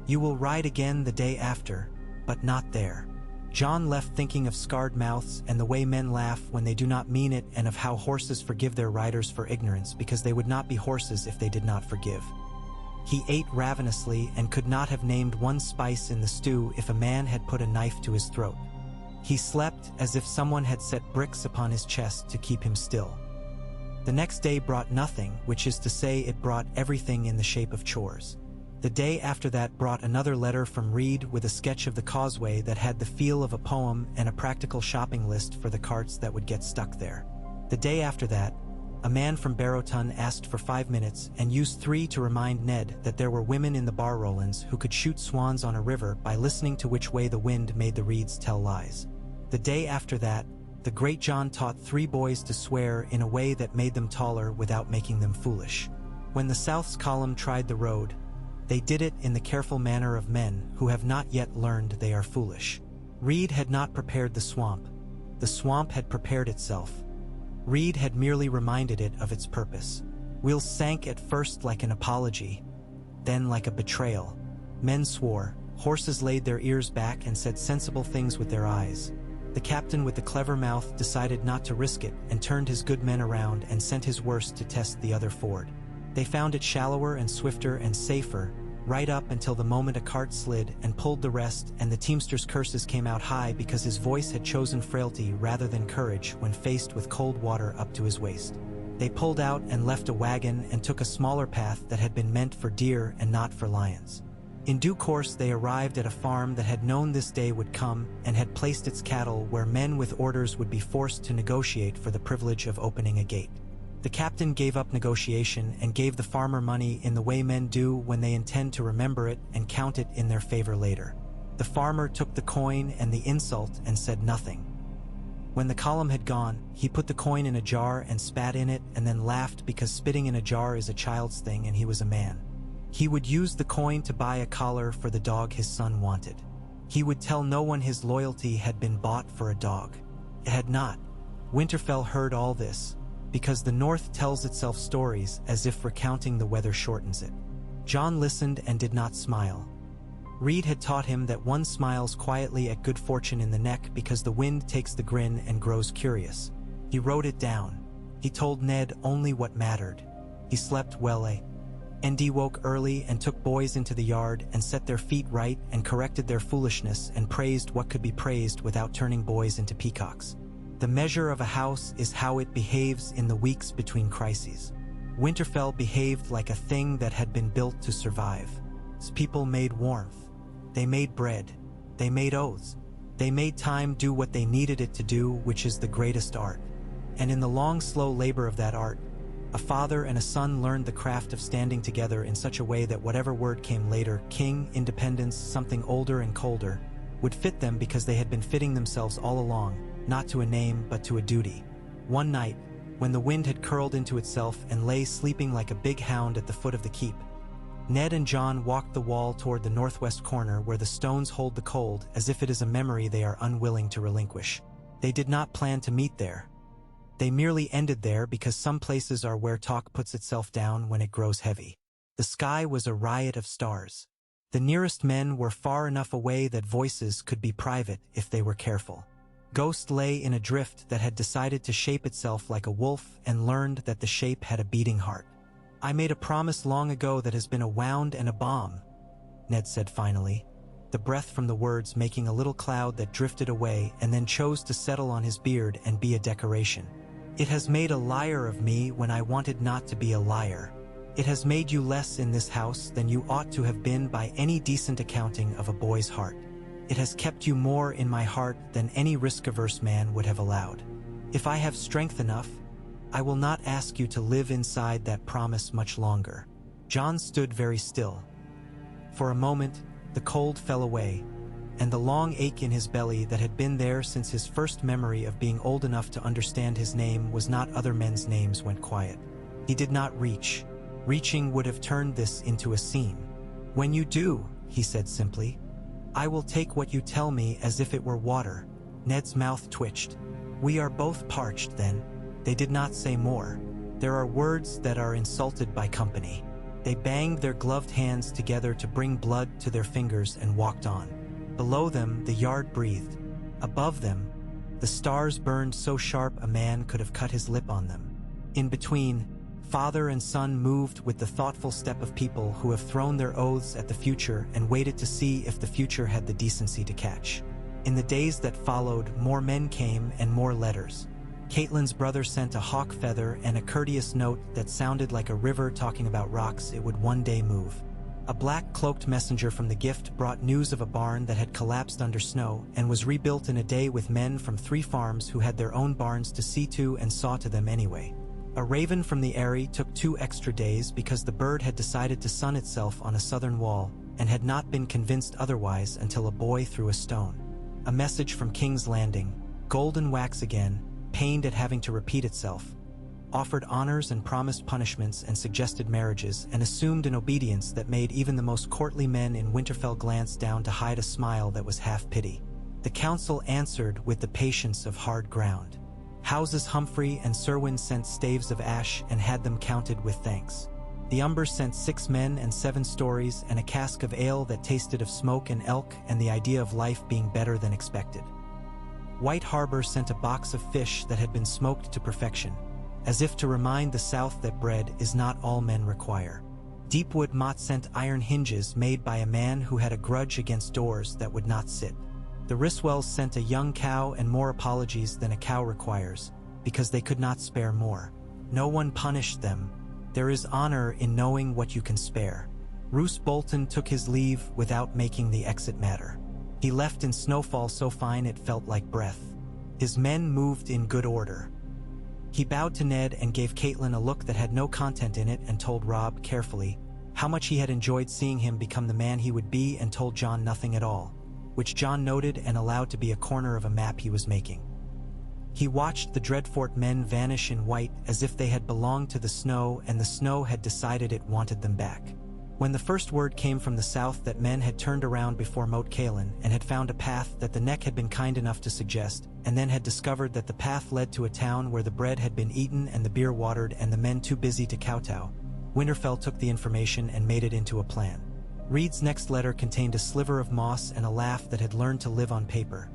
You will ride again the day after, but not there." Jon left thinking of scarred mouths and the way men laugh when they do not mean it, and of how horses forgive their riders for ignorance because they would not be horses if they did not forgive. He ate ravenously and could not have named one spice in the stew if a man had put a knife to his throat. He slept as if someone had set bricks upon his chest to keep him still. The next day brought nothing, which is to say it brought everything in the shape of chores. The day after that brought another letter from Reed with a sketch of the causeway that had the feel of a poem and a practical shopping list for the carts that would get stuck there. The day after that, a man from Barrowton asked for 5 minutes and used 3 to remind Ned that there were women in the Bar Rolands who could shoot swans on a river by listening to which way the wind made the reeds tell lies. The day after that, the great Jon taught 3 boys to swear in a way that made them taller without making them foolish. When the South's column tried the road, they did it in the careful manner of men who have not yet learned they are foolish. Reed had not prepared the swamp. The swamp had prepared itself. Reed had merely reminded it of its purpose. Wheels sank at first like an apology, then like a betrayal. Men swore, horses laid their ears back and said sensible things with their eyes. The captain with the clever mouth decided not to risk it and turned his good men around and sent his worst to test the other ford. They found it shallower and swifter and safer, right up until the moment a cart slid and pulled the rest, and the teamster's curses came out high because his voice had chosen frailty rather than courage when faced with cold water up to his waist. They pulled out and left a wagon and took a smaller path that had been meant for deer and not for lions. In due course they arrived at a farm that had known this day would come and had placed its cattle where men with orders would be forced to negotiate for the privilege of opening a gate. The captain gave up negotiation and gave the farmer money in the way men do when they intend to remember it and count it in their favor later. The farmer took the coin and the insult and said nothing. When the column had gone, he put the coin in a jar and spat in it and then laughed because spitting in a jar is a child's thing and he was a man. He would use the coin to buy a collar for the dog his son wanted. He would tell no one his loyalty had been bought for a dog. It had not. Winterfell heard all this, because the North tells itself stories as if recounting the weather shortens it. Jon listened and did not smile. Reed had taught him that one smiles quietly at good fortune in the neck because the wind takes the grin and grows curious. He wrote it down. He told Ned only what mattered. He slept well. Nd woke early and took boys into the yard and set their feet right and corrected their foolishness and praised what could be praised without turning boys into peacocks. The measure of a house is how it behaves in the weeks between crises. Winterfell behaved like a thing that had been built to survive. Its people made warmth. They made bread. They made oaths. They made time do what they needed it to do, which is the greatest art. And in the long, slow labor of that art, a father and a son learned the craft of standing together in such a way that whatever word came later, king, independence, something older and colder, would fit them because they had been fitting themselves all along, not to a name but to a duty. One night, when the wind had curled into itself and lay sleeping like a big hound at the foot of the keep, Ned and Jon walked the wall toward the northwest corner where the stones hold the cold, as if it is a memory they are unwilling to relinquish. They did not plan to meet there. They merely ended there because some places are where talk puts itself down when it grows heavy. The sky was a riot of stars. The nearest men were far enough away that voices could be private if they were careful. Ghost lay in a drift that had decided to shape itself like a wolf and learned that the shape had a beating heart. "I made a promise long ago that has been a wound and a bomb," Ned said finally, the breath from the words making a little cloud that drifted away and then chose to settle on his beard and be a decoration. "It has made a liar of me when I wanted not to be a liar. It has made you less in this house than you ought to have been by any decent accounting of a boy's heart. It has kept you more in my heart than any risk-averse man would have allowed. If I have strength enough, I will not ask you to live inside that promise much longer." Jon stood very still. For a moment, the cold fell away, and the long ache in his belly that had been there since his first memory of being old enough to understand his name was not other men's names went quiet. He did not reach. Reaching would have turned this into a scene. "When you do," he said simply, "I will take what you tell me as if it were water." Ned's mouth twitched. "We are both parched, then." They did not say more. There are words that are insulted by company. They banged their gloved hands together to bring blood to their fingers and walked on. Below them, the yard breathed. Above them, the stars burned so sharp a man could have cut his lip on them. In between, father and son moved with the thoughtful step of people who have thrown their oaths at the future and waited to see if the future had the decency to catch. In the days that followed, more men came and more letters. Caitlyn's brother sent a hawk feather and a courteous note that sounded like a river talking about rocks it would one day move. A black-cloaked messenger from the gift brought news of a barn that had collapsed under snow and was rebuilt in a day with men from 3 farms who had their own barns to see to and saw to them anyway. A raven from the Eyrie took 2 extra days because the bird had decided to sun itself on a southern wall and had not been convinced otherwise until a boy threw a stone. A message from King's Landing, golden wax again, pained at having to repeat itself, offered honors and promised punishments and suggested marriages and assumed an obedience that made even the most courtly men in Winterfell glance down to hide a smile that was half pity. The council answered with the patience of hard ground. Houses Humphrey and Serwyn sent staves of ash and had them counted with thanks. The Umbers sent 6 men and 7 stories and a cask of ale that tasted of smoke and elk and the idea of life being better than expected. White Harbor sent a box of fish that had been smoked to perfection, as if to remind the South that bread is not all men require. Deepwood Motte sent iron hinges made by a man who had a grudge against doors that would not sit. The Riswells sent a young cow and more apologies than a cow requires, because they could not spare more. No one punished them. There is honor in knowing what you can spare. Roose Bolton took his leave without making the exit matter. He left in snowfall so fine it felt like breath. His men moved in good order. He bowed to Ned and gave Caitlyn a look that had no content in it and told Robb, carefully, how much he had enjoyed seeing him become the man he would be and told Jon nothing at all, which Jon noted and allowed to be a corner of a map he was making. He watched the Dreadfort men vanish in white as if they had belonged to the snow and the snow had decided it wanted them back. When the first word came from the south that men had turned around before Moat Cailin and had found a path that the Neck had been kind enough to suggest, and then had discovered that the path led to a town where the bread had been eaten and the beer watered and the men too busy to kowtow, Winterfell took the information and made it into a plan. Reed's next letter contained a sliver of moss and a laugh that had learned to live on paper.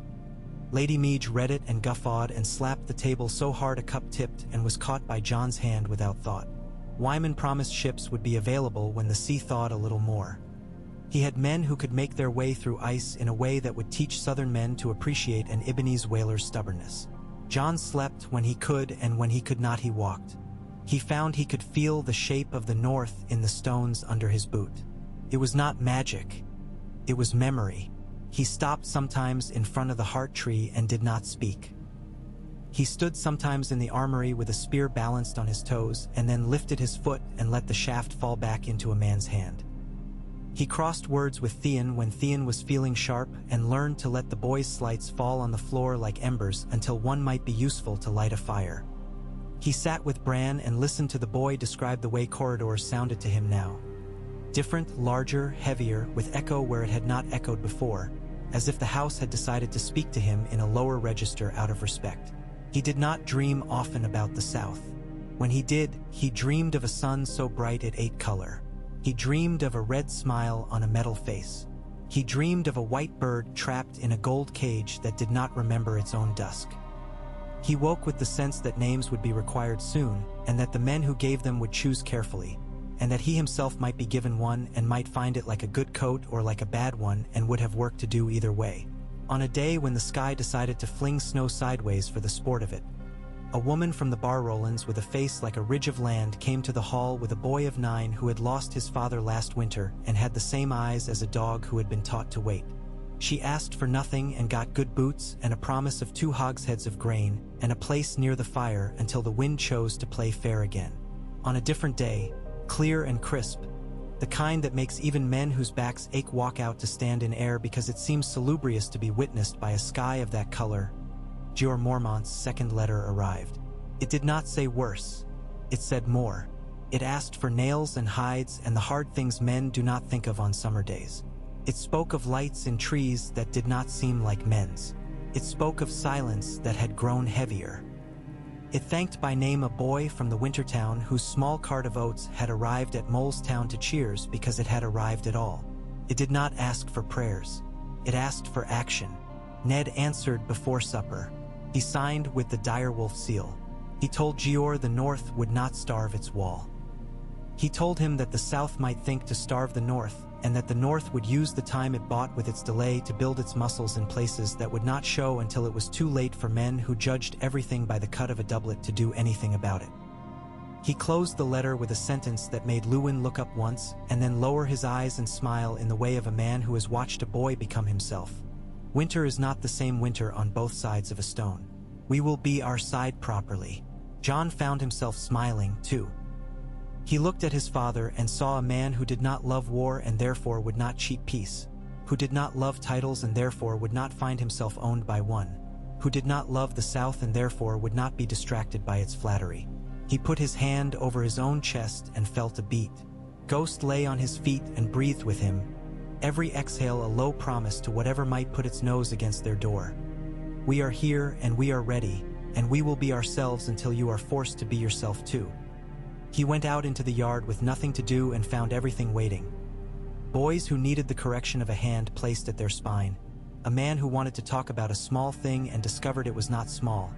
Lady Meage read it and guffawed and slapped the table so hard a cup tipped and was caught by Jon's hand without thought. Wyman promised ships would be available when the sea thawed a little more. He had men who could make their way through ice in a way that would teach southern men to appreciate an Ibonese whaler's stubbornness. Jon slept when he could and when he could not he walked. He found he could feel the shape of the north in the stones under his boot. It was not magic. It was memory. He stopped sometimes in front of the heart tree and did not speak. He stood sometimes in the armory with a spear balanced on his toes and then lifted his foot and let the shaft fall back into a man's hand. He crossed words with Theon when Theon was feeling sharp and learned to let the boy's slights fall on the floor like embers until one might be useful to light a fire. He sat with Bran and listened to the boy describe the way corridors sounded to him now. Different, larger, heavier, with echo where it had not echoed before, as if the house had decided to speak to him in a lower register out of respect. He did not dream often about the south. When he did, he dreamed of a sun so bright it ate color. He dreamed of a red smile on a metal face. He dreamed of a white bird trapped in a gold cage that did not remember its own dusk. He woke with the sense that names would be required soon, and that the men who gave them would choose carefully, and that he himself might be given one and might find it like a good coat or like a bad one and would have work to do either way. On a day when the sky decided to fling snow sideways for the sport of it, a woman from the Barrowlands with a face like a ridge of land came to the hall with a boy of 9 who had lost his father last winter and had the same eyes as a dog who had been taught to wait. She asked for nothing and got good boots and a promise of 2 hogsheads of grain and a place near the fire until the wind chose to play fair again. On a different day, clear and crisp, the kind that makes even men whose backs ache walk out to stand in air because it seems salubrious to be witnessed by a sky of that color, Jeor Mormont's second letter arrived. It did not say worse. It said more. It asked for nails and hides and the hard things men do not think of on summer days. It spoke of lights in trees that did not seem like men's. It spoke of silence that had grown heavier. It thanked by name a boy from the winter town whose small cart of oats had arrived at Molestown to cheers because it had arrived at all. It did not ask for prayers. It asked for action. Ned answered before supper. He signed with the direwolf seal. He told Jeor the north would not starve its wall. He told him that the south might think to starve the north, and that the north would use the time it bought with its delay to build its muscles in places that would not show until it was too late for men who judged everything by the cut of a doublet to do anything about it. He closed the letter with a sentence that made Luwin look up once and then lower his eyes and smile in the way of a man who has watched a boy become himself. Winter is not the same winter on both sides of a stone. We will be our side properly. Jon found himself smiling, too. He looked at his father and saw a man who did not love war and therefore would not cheat peace, who did not love titles and therefore would not find himself owned by one, who did not love the South and therefore would not be distracted by its flattery. He put his hand over his own chest and felt a beat. Ghost lay on his feet and breathed with him, every exhale a low promise to whatever might put its nose against their door. We are here and we are ready, and we will be ourselves until you are forced to be yourself too. He went out into the yard with nothing to do and found everything waiting. Boys who needed the correction of a hand placed at their spine. A man who wanted to talk about a small thing and discovered it was not small.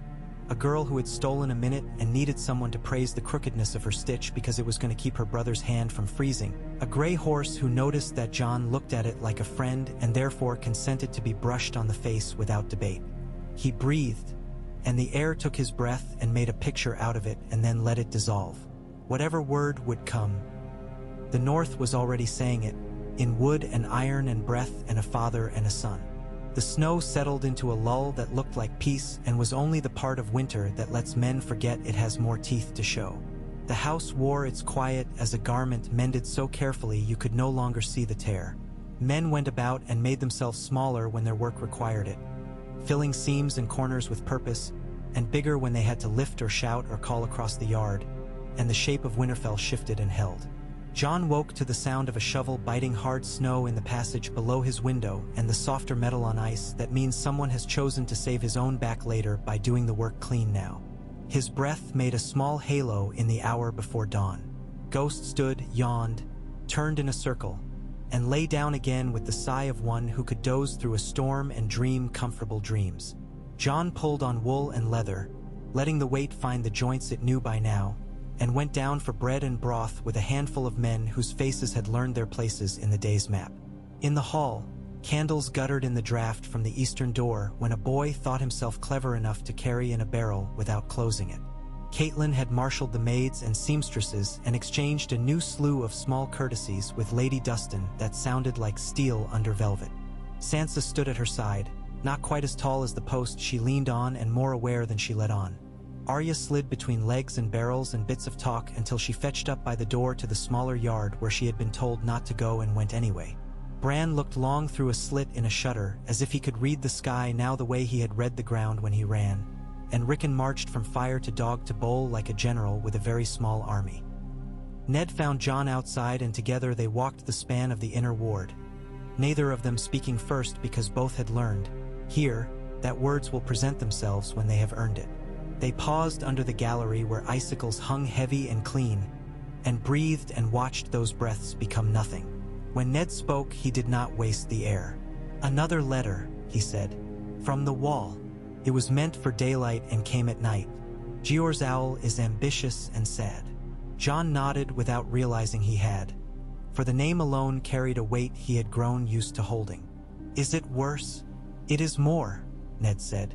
A girl who had stolen a minute and needed someone to praise the crookedness of her stitch because it was going to keep her brother's hand from freezing. A gray horse who noticed that Jon looked at it like a friend and therefore consented to be brushed on the face without debate. He breathed, and the air took his breath and made a picture out of it and then let it dissolve. Whatever word would come. The North was already saying it, in wood and iron and breath and a father and a son. The snow settled into a lull that looked like peace and was only the part of winter that lets men forget it has more teeth to show. The house wore its quiet as a garment mended so carefully you could no longer see the tear. Men went about and made themselves smaller when their work required it, filling seams and corners with purpose, and bigger when they had to lift or shout or call across the yard, and the shape of Winterfell shifted and held. Jon woke to the sound of a shovel biting hard snow in the passage below his window and the softer metal on ice that means someone has chosen to save his own back later by doing the work clean now. His breath made a small halo in the hour before dawn. Ghost stood, yawned, turned in a circle, and lay down again with the sigh of one who could doze through a storm and dream comfortable dreams. Jon pulled on wool and leather, letting the weight find the joints it knew by now, and went down for bread and broth with a handful of men whose faces had learned their places in the day's map. In the hall, candles guttered in the draught from the eastern door when a boy thought himself clever enough to carry in a barrel without closing it. Caitlin had marshaled the maids and seamstresses and exchanged a new slew of small courtesies with Lady Dustin that sounded like steel under velvet. Sansa stood at her side, not quite as tall as the post she leaned on and more aware than she let on. Arya slid between legs and barrels and bits of talk until she fetched up by the door to the smaller yard where she had been told not to go and went anyway. Bran looked long through a slit in a shutter as if he could read the sky now the way he had read the ground when he ran, and Rickon marched from fire to dog to bowl like a general with a very small army. Ned found Jon outside and together they walked the span of the inner ward, neither of them speaking first because both had learned, here, that words will present themselves when they have earned it. They paused under the gallery where icicles hung heavy and clean, and breathed and watched those breaths become nothing. When Ned spoke, he did not waste the air. "Another letter," he said, "from the wall. It was meant for daylight and came at night. Gior's owl is ambitious and sad." Jon nodded without realizing he had, for the name alone carried a weight he had grown used to holding. "Is it worse?" "It is more," Ned said.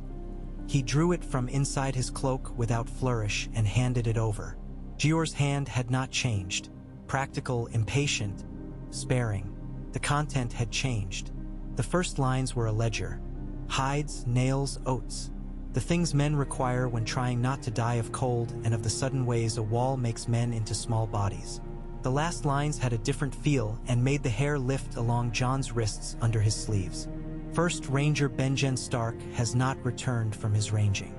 He drew it from inside his cloak without flourish and handed it over. Gior's hand had not changed. Practical, impatient, sparing. The content had changed. The first lines were a ledger. Hides, nails, oats. The things men require when trying not to die of cold and of the sudden ways a wall makes men into small bodies. The last lines had a different feel and made the hair lift along Jon's wrists under his sleeves. First Ranger Benjen Stark has not returned from his ranging.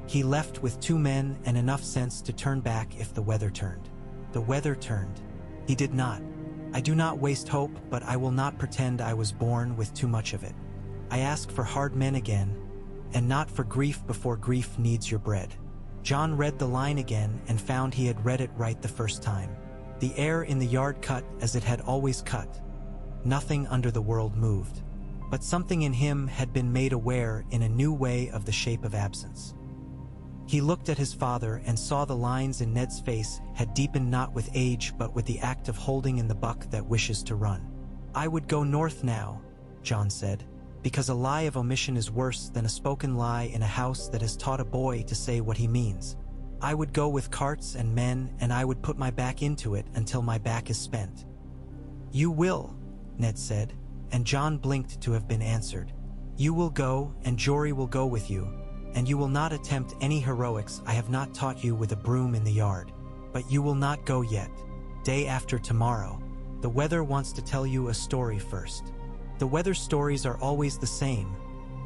He left with 2 men and enough sense to turn back if the weather turned. The weather turned. He did not. I do not waste hope, but I will not pretend I was born with too much of it. I ask for hard men again, and not for grief before grief needs your bread. Jon read the line again and found he had read it right the first time. The air in the yard cut as it had always cut. Nothing under the world moved. But something in him had been made aware in a new way of the shape of absence. He looked at his father and saw the lines in Ned's face had deepened not with age but with the act of holding in the buck that wishes to run. "I would go north now," Jon said, "because a lie of omission is worse than a spoken lie in a house that has taught a boy to say what he means. I would go with carts and men, and I would put my back into it until my back is spent." "You will," Ned said, and Jon blinked to have been answered. "You will go, and Jory will go with you, and you will not attempt any heroics I have not taught you with a broom in the yard. But you will not go yet. Day after tomorrow. The weather wants to tell you a story first." "The weather stories are always the same,"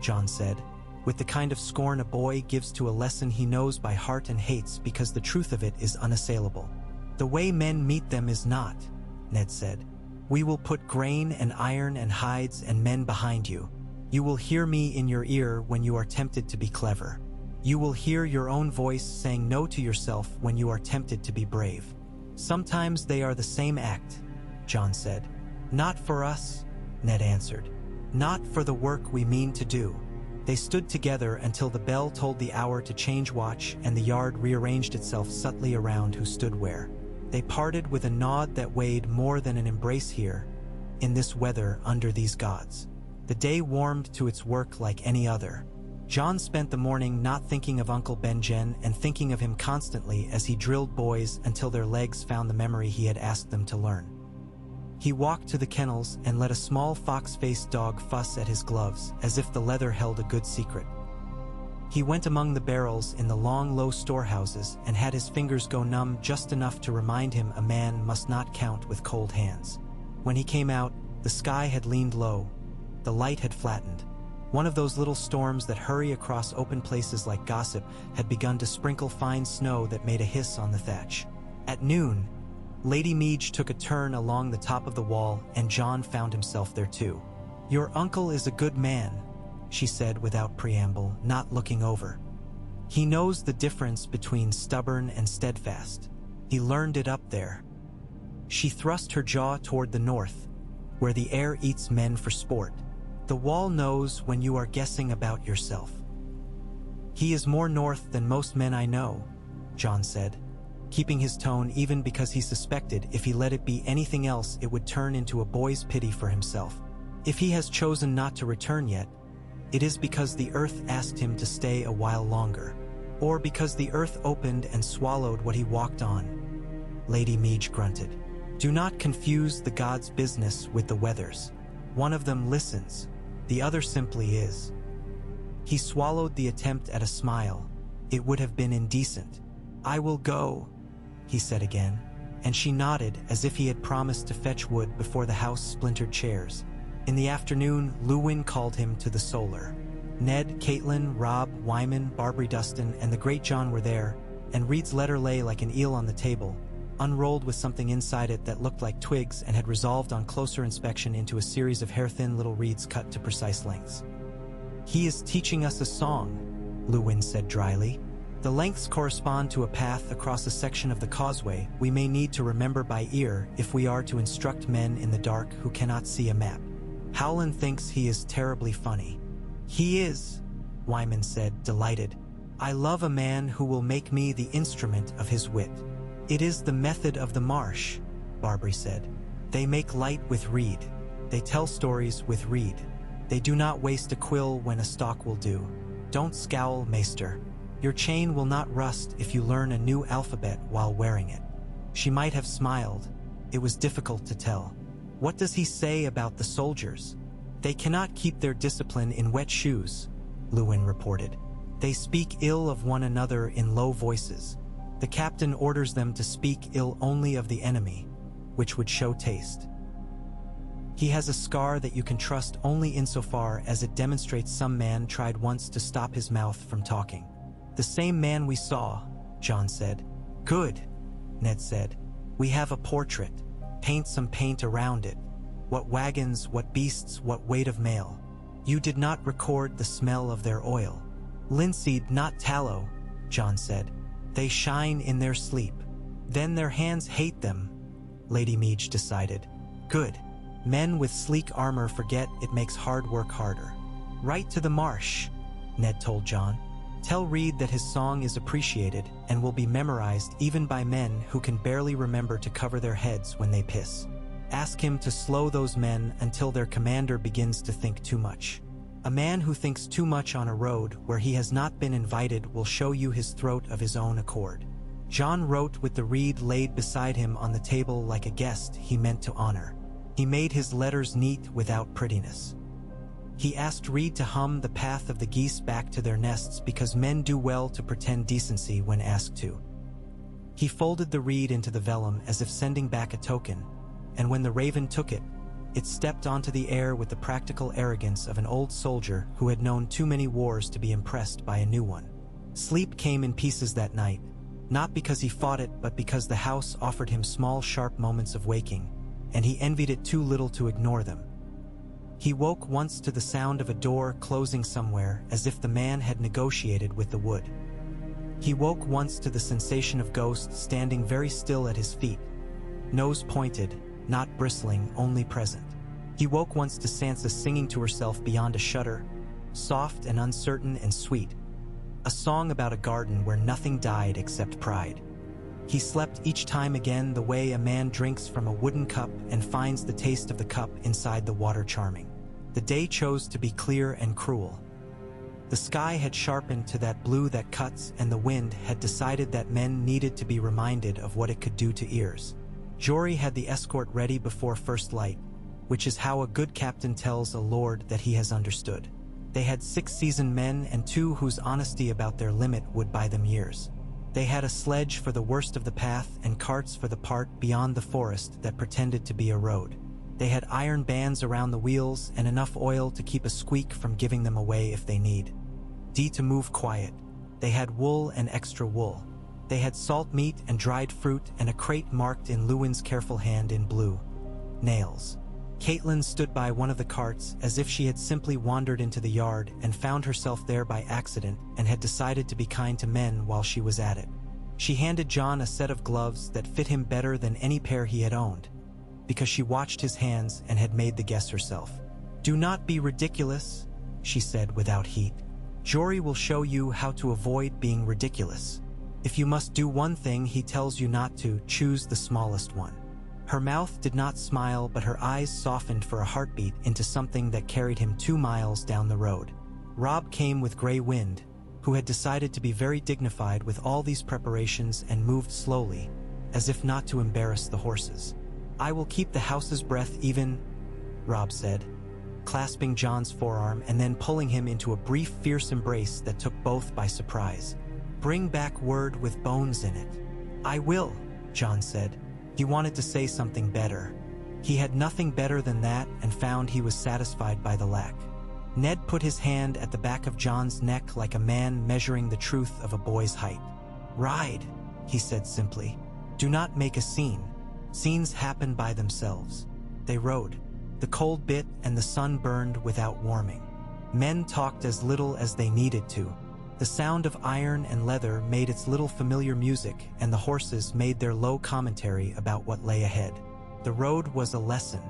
Jon said, with the kind of scorn a boy gives to a lesson he knows by heart and hates because the truth of it is unassailable. "The way men meet them is not," Ned said. "We will put grain and iron and hides and men behind you. You will hear me in your ear when you are tempted to be clever. You will hear your own voice saying no to yourself when you are tempted to be brave. Sometimes they are the same act," Jon said. "Not for us," Ned answered. "Not for the work we mean to do." They stood together until the bell told the hour to change watch and the yard rearranged itself subtly around who stood where. They parted with a nod that weighed more than an embrace here, in this weather under these gods. The day warmed to its work like any other. Jon spent the morning not thinking of Uncle Benjen and thinking of him constantly as he drilled boys until their legs found the memory he had asked them to learn. He walked to the kennels and let a small fox-faced dog fuss at his gloves as if the leather held a good secret. He went among the barrels in the long, low storehouses and had his fingers go numb just enough to remind him a man must not count with cold hands. When he came out, the sky had leaned low. The light had flattened. One of those little storms that hurry across open places like gossip had begun to sprinkle fine snow that made a hiss on the thatch. At noon, Lady Meege took a turn along the top of the wall and Jon found himself there too. "Your uncle is a good man," she said without preamble, not looking over. "He knows the difference between stubborn and steadfast. He learned it up there." She thrust her jaw toward the north, where the air eats men for sport. "The wall knows when you are guessing about yourself." "He is more north than most men I know," Jon said, keeping his tone even because he suspected if he let it be anything else it would turn into a boy's pity for himself. "If he has chosen not to return yet, it is because the earth asked him to stay a while longer." Or because the earth opened and swallowed what he walked on? Lady Meej grunted. Do not confuse the gods' business with the weather's. One of them listens, the other simply is. He swallowed the attempt at a smile. It would have been indecent. I will go, he said again, and she nodded as if he had promised to fetch wood before the house splintered chairs. In the afternoon, Luwin called him to the solar. Ned, Caitlin, Robb, Wyman, Barbary Dustin, and the great Jon were there, and Reed's letter lay like an eel on the table, unrolled with something inside it that looked like twigs and had resolved on closer inspection into a series of hair-thin little reeds cut to precise lengths. He is teaching us a song, Luwin said dryly. The lengths correspond to a path across a section of the causeway we may need to remember by ear if we are to instruct men in the dark who cannot see a map. Howland thinks he is terribly funny. He is, Wyman said, delighted. I love a man who will make me the instrument of his wit. It is the method of the Marsh, Barbary said. They make light with reed. They tell stories with reed. They do not waste a quill when a stalk will do. Don't scowl, Maester. Your chain will not rust if you learn a new alphabet while wearing it. She might have smiled. It was difficult to tell. What does he say about the soldiers? They cannot keep their discipline in wet shoes, Luwin reported. They speak ill of one another in low voices. The captain orders them to speak ill only of the enemy, which would show taste. He has a scar that you can trust only insofar as it demonstrates some man tried once to stop his mouth from talking. The same man we saw, Jon said. Good, Ned said. We have a portrait. Paint some paint around it. What wagons, what beasts, what weight of mail. You did not record the smell of their oil. Linseed, not tallow, Jon said. They shine in their sleep. Then their hands hate them, Lady Meej decided. Good. Men with sleek armor forget it makes hard work harder. Write to the Marsh, Ned told Jon. Tell Reed that his song is appreciated and will be memorized even by men who can barely remember to cover their heads when they piss. Ask him to slow those men until their commander begins to think too much. A man who thinks too much on a road where he has not been invited will show you his throat of his own accord. Jon wrote with the reed laid beside him on the table like a guest he meant to honor. He made his letters neat without prettiness. He asked Reed to hum the path of the geese back to their nests because men do well to pretend decency when asked to. He folded the reed into the vellum as if sending back a token, and when the raven took it, it stepped onto the air with the practical arrogance of an old soldier who had known too many wars to be impressed by a new one. Sleep came in pieces that night, not because he fought it but because the house offered him small sharp moments of waking, and he envied it too little to ignore them. He woke once to the sound of a door closing somewhere as if the man had negotiated with the wood. He woke once to the sensation of ghosts standing very still at his feet, nose pointed, not bristling, only present. He woke once to Sansa singing to herself beyond a shudder, soft and uncertain and sweet, a song about a garden where nothing died except pride. He slept each time again the way a man drinks from a wooden cup and finds the taste of the cup inside the water charming. The day chose to be clear and cruel. The sky had sharpened to that blue that cuts, and the wind had decided that men needed to be reminded of what it could do to ears. Jory had the escort ready before first light, which is how a good captain tells a lord that he has understood. They had 6 seasoned men and 2 whose honesty about their limit would buy them years. They had a sledge for the worst of the path and carts for the part beyond the forest that pretended to be a road. They had iron bands around the wheels and enough oil to keep a squeak from giving them away if they need. To move quiet. They had wool and extra wool. They had salt meat and dried fruit and a crate marked in Luwin's careful hand in blue. Nails. Caitlin stood by one of the carts as if she had simply wandered into the yard and found herself there by accident and had decided to be kind to men while she was at it. She handed Jon a set of gloves that fit him better than any pair he had owned, because she watched his hands and had made the guess herself. Do not be ridiculous, she said without heat. Jory will show you how to avoid being ridiculous. If you must do one thing he tells you not to, choose the smallest one. Her mouth did not smile, but her eyes softened for a heartbeat into something that carried him 2 miles down the road. Robb came with gray wind, who had decided to be very dignified with all these preparations and moved slowly, as if not to embarrass the horses. "I will keep the house's breath even," Robb said, clasping Jon's forearm and then pulling him into a brief, fierce embrace that took both by surprise. "Bring back word with bones in it." "I will," Jon said. He wanted to say something better. He had nothing better than that and found he was satisfied by the lack. Ned put his hand at the back of Jon's neck like a man measuring the truth of a boy's height. "Ride," he said simply. "Do not make a scene. Scenes happen by themselves." They rode. The cold bit and the sun burned without warming. Men talked as little as they needed to. The sound of iron and leather made its little familiar music, and the horses made their low commentary about what lay ahead. The road was a lesson.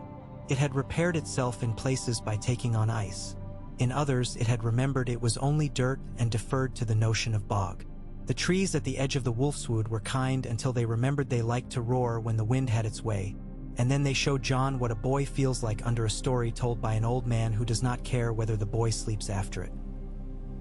It had repaired itself in places by taking on ice. In others, it had remembered it was only dirt and deferred to the notion of bog. The trees at the edge of the Wolfswood were kind until they remembered they liked to roar when the wind had its way, and then they showed Jon what a boy feels like under a story told by an old man who does not care whether the boy sleeps after it.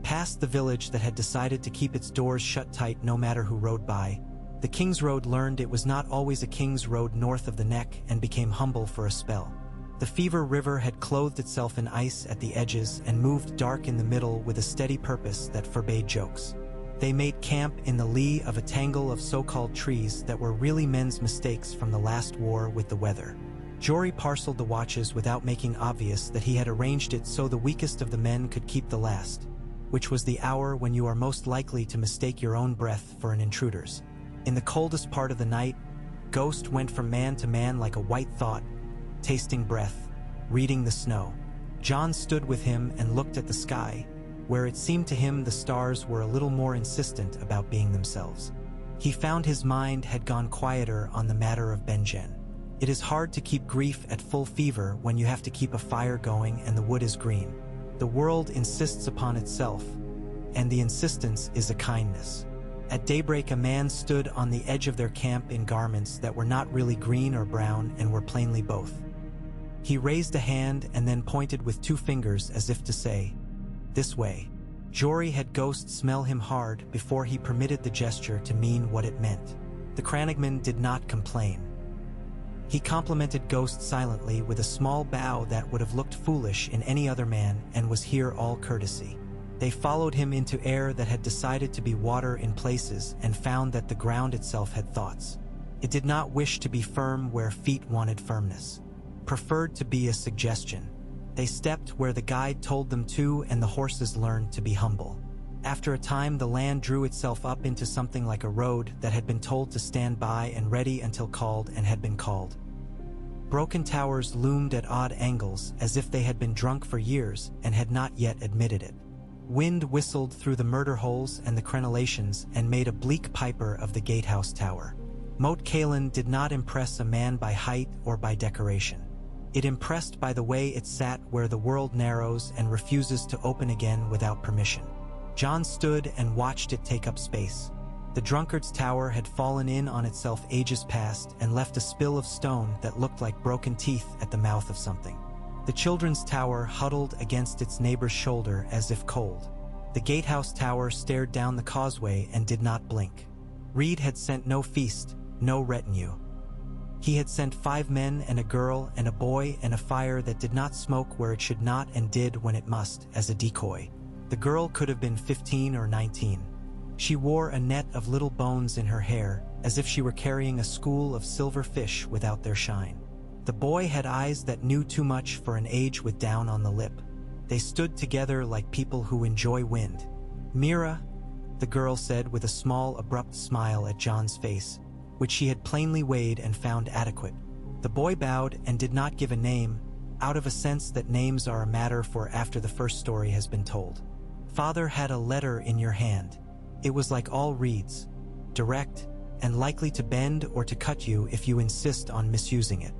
Past the village that had decided to keep its doors shut tight no matter who rode by, the King's Road learned it was not always a King's Road north of the neck and became humble for a spell. The Fever River had clothed itself in ice at the edges and moved dark in the middle with a steady purpose that forbade jokes. They made camp in the lee of a tangle of so-called trees that were really men's mistakes from the last war with the weather. Jory parceled the watches without making obvious that he had arranged it so the weakest of the men could keep the last, which was the hour when you are most likely to mistake your own breath for an intruder's. In the coldest part of the night, Ghost went from man to man like a white thought, tasting breath, reading the snow. Jon stood with him and looked at the sky, where it seemed to him the stars were a little more insistent about being themselves. He found his mind had gone quieter on the matter of Benjen. It is hard to keep grief at full fever when you have to keep a fire going and the wood is green. The world insists upon itself, and the insistence is a kindness. At daybreak, a man stood on the edge of their camp in garments that were not really green or brown and were plainly both. He raised a hand and then pointed with two fingers as if to say, "This way." Jory had Ghost smell him hard before he permitted the gesture to mean what it meant. The Crannogman did not complain. He complimented Ghost silently with a small bow that would have looked foolish in any other man and was here all courtesy. They followed him into air that had decided to be water in places and found that the ground itself had thoughts. It did not wish to be firm where feet wanted firmness. Preferred to be a suggestion. They stepped where the guide told them to and the horses learned to be humble. After a time, the land drew itself up into something like a road that had been told to stand by and ready until called and had been called. Broken towers loomed at odd angles as if they had been drunk for years and had not yet admitted it. Wind whistled through the murder holes and the crenellations and made a bleak piper of the gatehouse tower. Moat Cailin did not impress a man by height or by decoration. It impressed by the way it sat where the world narrows and refuses to open again without permission. Jon stood and watched it take up space. The drunkard's tower had fallen in on itself ages past and left a spill of stone that looked like broken teeth at the mouth of something. The children's tower huddled against its neighbor's shoulder as if cold. The gatehouse tower stared down the causeway and did not blink. Reed had sent no feast, no retinue. He had sent 5 men and a girl and a boy and a fire that did not smoke where it should not and did when it must, as a decoy. The girl could have been 15 or 19. She wore a net of little bones in her hair, as if she were carrying a school of silver fish without their shine. The boy had eyes that knew too much for an age with down on the lip. They stood together like people who enjoy wind. "Mira," the girl said with a small, abrupt smile at Jon's face, which she had plainly weighed and found adequate. The boy bowed and did not give a name, out of a sense that names are a matter for after the first story has been told. "Father had a letter in your hand. It was like all Reeds, direct, and likely to bend or to cut you if you insist on misusing it."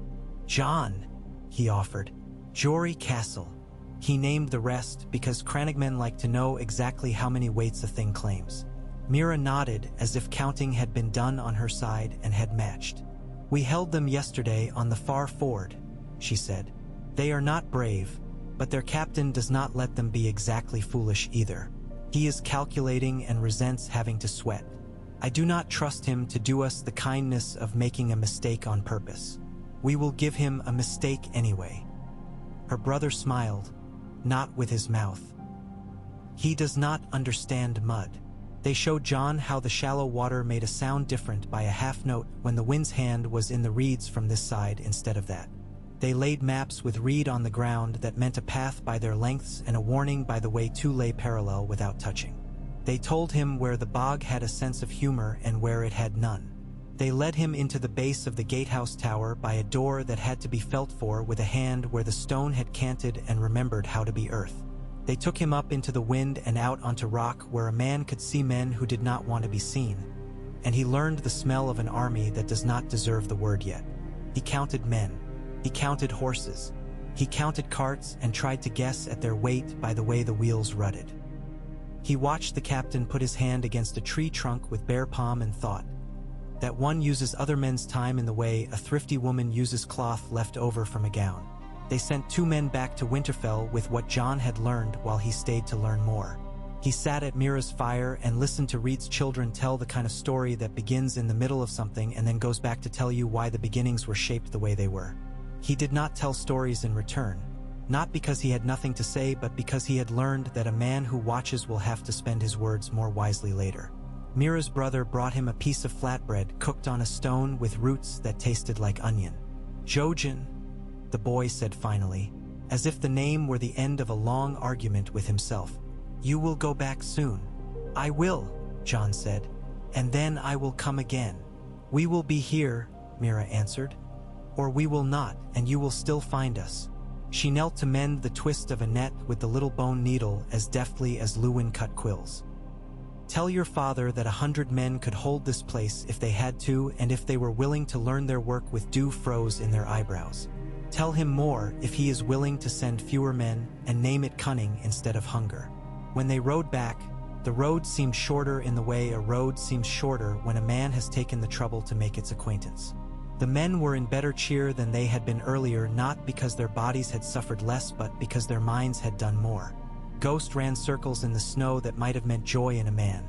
"Jon," he offered. "Jory Castle." He named the rest because Crannogmen like to know exactly how many weights a thing claims. Mira nodded as if counting had been done on her side and had matched. "We held them yesterday on the far ford," she said. "They are not brave, but their captain does not let them be exactly foolish either. He is calculating and resents having to sweat. I do not trust him to do us the kindness of making a mistake on purpose. We will give him a mistake anyway." Her brother smiled, not with his mouth. "He does not understand mud." They showed Jon how the shallow water made a sound different by a half note when the wind's hand was in the reeds from this side instead of that. They laid maps with reed on the ground that meant a path by their lengths and a warning by the way two lay parallel without touching. They told him where the bog had a sense of humor and where it had none. They led him into the base of the gatehouse tower by a door that had to be felt for with a hand where the stone had canted and remembered how to be earth. They took him up into the wind and out onto rock where a man could see men who did not want to be seen. And he learned the smell of an army that does not deserve the word yet. He counted men. He counted horses. He counted carts and tried to guess at their weight by the way the wheels rutted. He watched the captain put his hand against a tree trunk with bare palm and thought, that one uses other men's time in the way a thrifty woman uses cloth left over from a gown. They sent 2 men back to Winterfell with what Jon had learned while he stayed to learn more. He sat at Mira's fire and listened to Reed's children tell the kind of story that begins in the middle of something and then goes back to tell you why the beginnings were shaped the way they were. He did not tell stories in return, not because he had nothing to say, but because he had learned that a man who watches will have to spend his words more wisely later. Mira's brother brought him a piece of flatbread cooked on a stone with roots that tasted like onion. "Jojen," the boy said finally, as if the name were the end of a long argument with himself. "You will go back soon." "I will," Jon said, "and then I will come again." "We will be here," Mira answered. "Or we will not, and you will still find us." She knelt to mend the twist of a net with the little bone needle as deftly as Luwin cut quills. "Tell your father that 100 men could hold this place if they had to and if they were willing to learn their work with dew froze in their eyebrows. Tell him more if he is willing to send fewer men and name it cunning instead of hunger." When they rode back, the road seemed shorter in the way a road seems shorter when a man has taken the trouble to make its acquaintance. The men were in better cheer than they had been earlier, not because their bodies had suffered less but because their minds had done more. Ghost ran circles in the snow that might have meant joy in a man.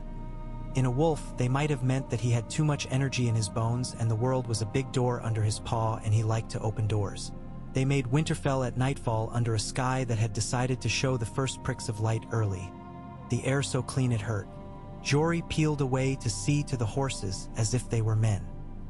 In a wolf, they might have meant that he had too much energy in his bones and the world was a big door under his paw and he liked to open doors. They made Winterfell at nightfall under a sky that had decided to show the first pricks of light early. The air so clean it hurt. Jory peeled away to see to the horses as if they were men.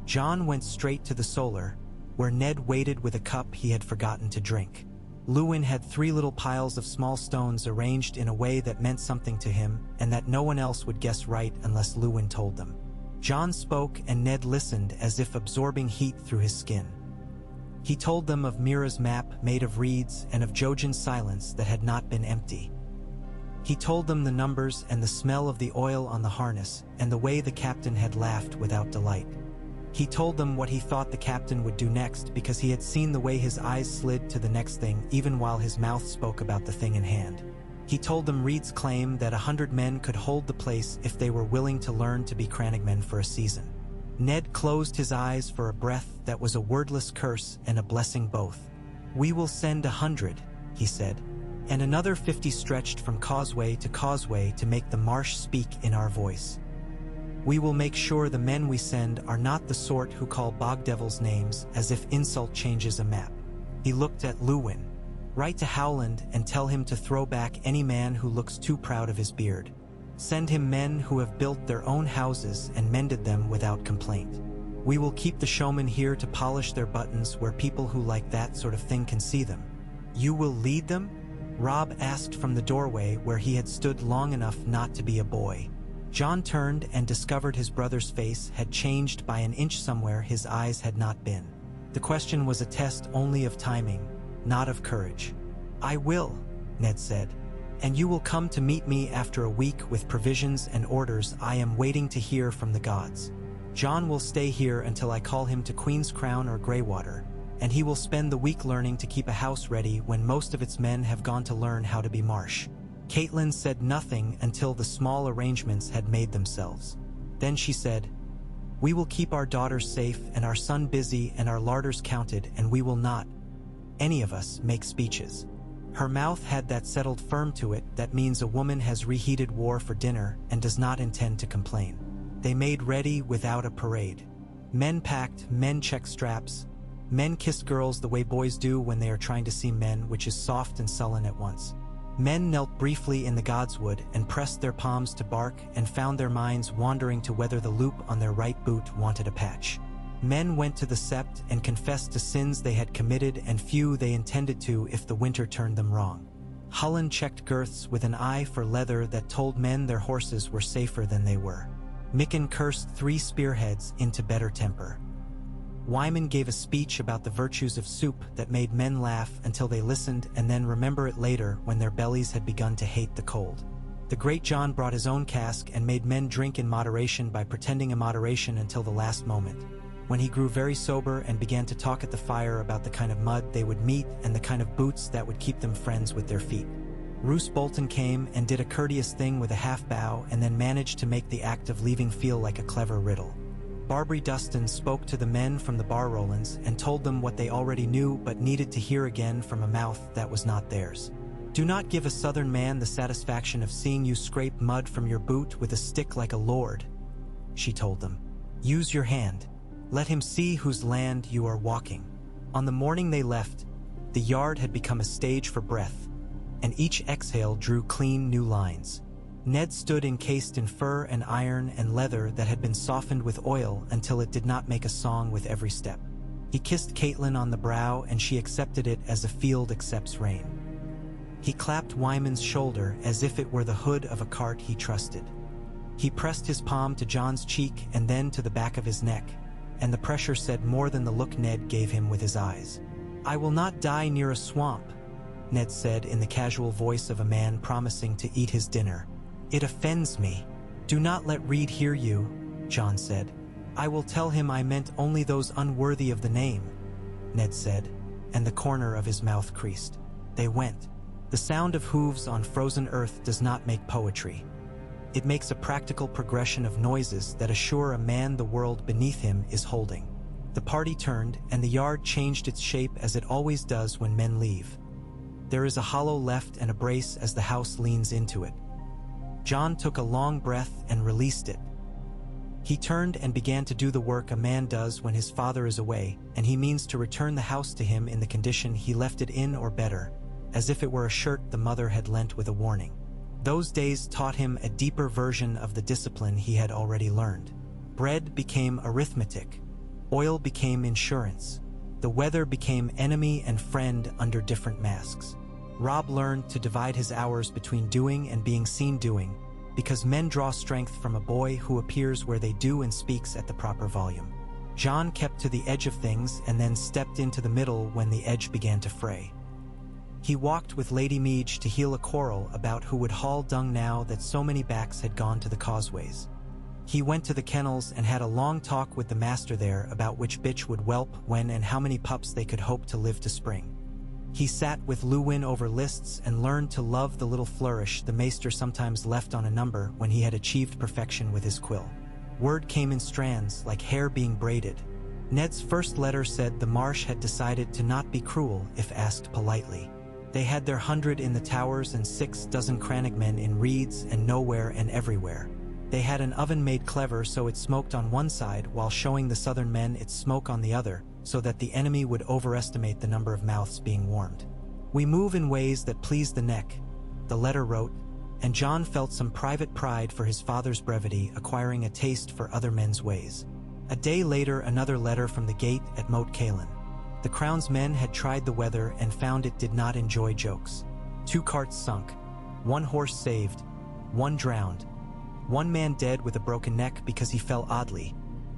Jon went straight to the solar, where Ned waited with a cup he had forgotten to drink. Luwin had 3 little piles of small stones arranged in a way that meant something to him and that no one else would guess right unless Luwin told them. Jon spoke and Ned listened as if absorbing heat through his skin. He told them of Mira's map made of reeds and of Jojen's silence that had not been empty. He told them the numbers and the smell of the oil on the harness and the way the captain had laughed without delight. He told them what he thought the captain would do next because he had seen the way his eyes slid to the next thing even while his mouth spoke about the thing in hand. He told them Reed's claim that 100 men could hold the place if they were willing to learn to be crannogmen for a season. Ned closed his eyes for a breath that was a wordless curse and a blessing both. "We will send 100, he said, "and another 50 stretched from causeway to make the marsh speak in our voice. We will make sure the men we send are not the sort who call bog devils names as if insult changes a map." He looked at Luwin. "Write to Howland and tell him to throw back any man who looks too proud of his beard. Send him men who have built their own houses and mended them without complaint. We will keep the showmen here to polish their buttons where people who like that sort of thing can see them." "You will lead them?" Robb asked from the doorway where he had stood long enough not to be a boy. Jon turned and discovered his brother's face had changed by an inch somewhere his eyes had not been. The question was a test only of timing, not of courage. "I will," Ned said. "And you will come to meet me after a week with provisions and orders I am waiting to hear from the gods. Jon will stay here until I call him to Queen's Crown or Greywater, and he will spend the week learning to keep a house ready when most of its men have gone to learn how to be Marsh." Caitlin said nothing until the small arrangements had made themselves. Then she said, "We will keep our daughters safe and our son busy and our larders counted, and we will not, any of us, make speeches. Her mouth had that settled firm to it that means a woman has reheated war for dinner and does not intend to complain. They made ready without a parade. Men packed, men checked straps. Men kissed girls the way boys do when they are trying to seem men, which is soft and sullen at once. Men knelt briefly in the Godswood and pressed their palms to bark and found their minds wandering to whether the loop on their right boot wanted a patch. Men went to the sept and confessed to sins they had committed and few they intended to if the winter turned them wrong. Howland checked girths with an eye for leather that told men their horses were safer than they were. Mikken cursed 3 spearheads into better temper. Wyman gave a speech about the virtues of soup that made men laugh until they listened and then remember it later when their bellies had begun to hate the cold. The great Jon brought his own cask and made men drink in moderation by pretending a moderation until the last moment. When he grew very sober and began to talk at the fire about the kind of mud they would meet and the kind of boots that would keep them friends with their feet. Roose Bolton came and did a courteous thing with a half-bow and then managed to make the act of leaving feel like a clever riddle. Barbary Dustin spoke to the men from the Bar Rollins and told them what they already knew but needed to hear again from a mouth that was not theirs. Do not give a southern man the satisfaction of seeing you scrape mud from your boot with a stick like a lord, she told them. Use your hand. Let him see whose land you are walking. On the morning they left, the yard had become a stage for breath, and each exhale drew clean new lines. Ned stood encased in fur and iron and leather that had been softened with oil until it did not make a song with every step. He kissed Caitlin on the brow and she accepted it as a field accepts rain. He clapped Wyman's shoulder as if it were the hood of a cart he trusted. He pressed his palm to Jon's cheek and then to the back of his neck, and the pressure said more than the look Ned gave him with his eyes. I will not die near a swamp, Ned said in the casual voice of a man promising to eat his dinner. It offends me. Do not let Reed hear you, Jon said. I will tell him I meant only those unworthy of the name, Ned said, and the corner of his mouth creased. They went. The sound of hooves on frozen earth does not make poetry. It makes a practical progression of noises that assure a man the world beneath him is holding. The party turned, and the yard changed its shape as it always does when men leave. There is a hollow left and a brace as the house leans into it. Jon took a long breath and released it. He turned and began to do the work a man does when his father is away, and he means to return the house to him in the condition he left it in or better, as if it were a shirt the mother had lent with a warning. Those days taught him a deeper version of the discipline he had already learned. Bread became arithmetic. Oil became insurance. The weather became enemy and friend under different masks. Robb learned to divide his hours between doing and being seen doing, because men draw strength from a boy who appears where they do and speaks at the proper volume. Jon kept to the edge of things and then stepped into the middle when the edge began to fray. He walked with Lady Meege to heal a quarrel about who would haul dung now that so many backs had gone to the causeways. He went to the kennels and had a long talk with the master there about which bitch would whelp when and how many pups they could hope to live to spring. He sat with Luwin over lists and learned to love the little flourish the maester sometimes left on a number when he had achieved perfection with his quill. Word came in strands, like hair being braided. Ned's first letter said the Marsh had decided to not be cruel if asked politely. They had their 100 in the towers and 6 dozen crannogmen in reeds and nowhere and everywhere. They had an oven made clever so it smoked on one side while showing the southern men its smoke on the other, so that the enemy would overestimate the number of mouths being warmed. We move in ways that please the neck, the letter wrote, and Jon felt some private pride for his father's brevity acquiring a taste for other men's ways. A day later, another letter from the gate at Moat Cailin. The Crown's men had tried the weather and found it did not enjoy jokes. 2 carts sunk, 1 horse saved, 1 drowned, 1 man dead with a broken neck because he fell oddly,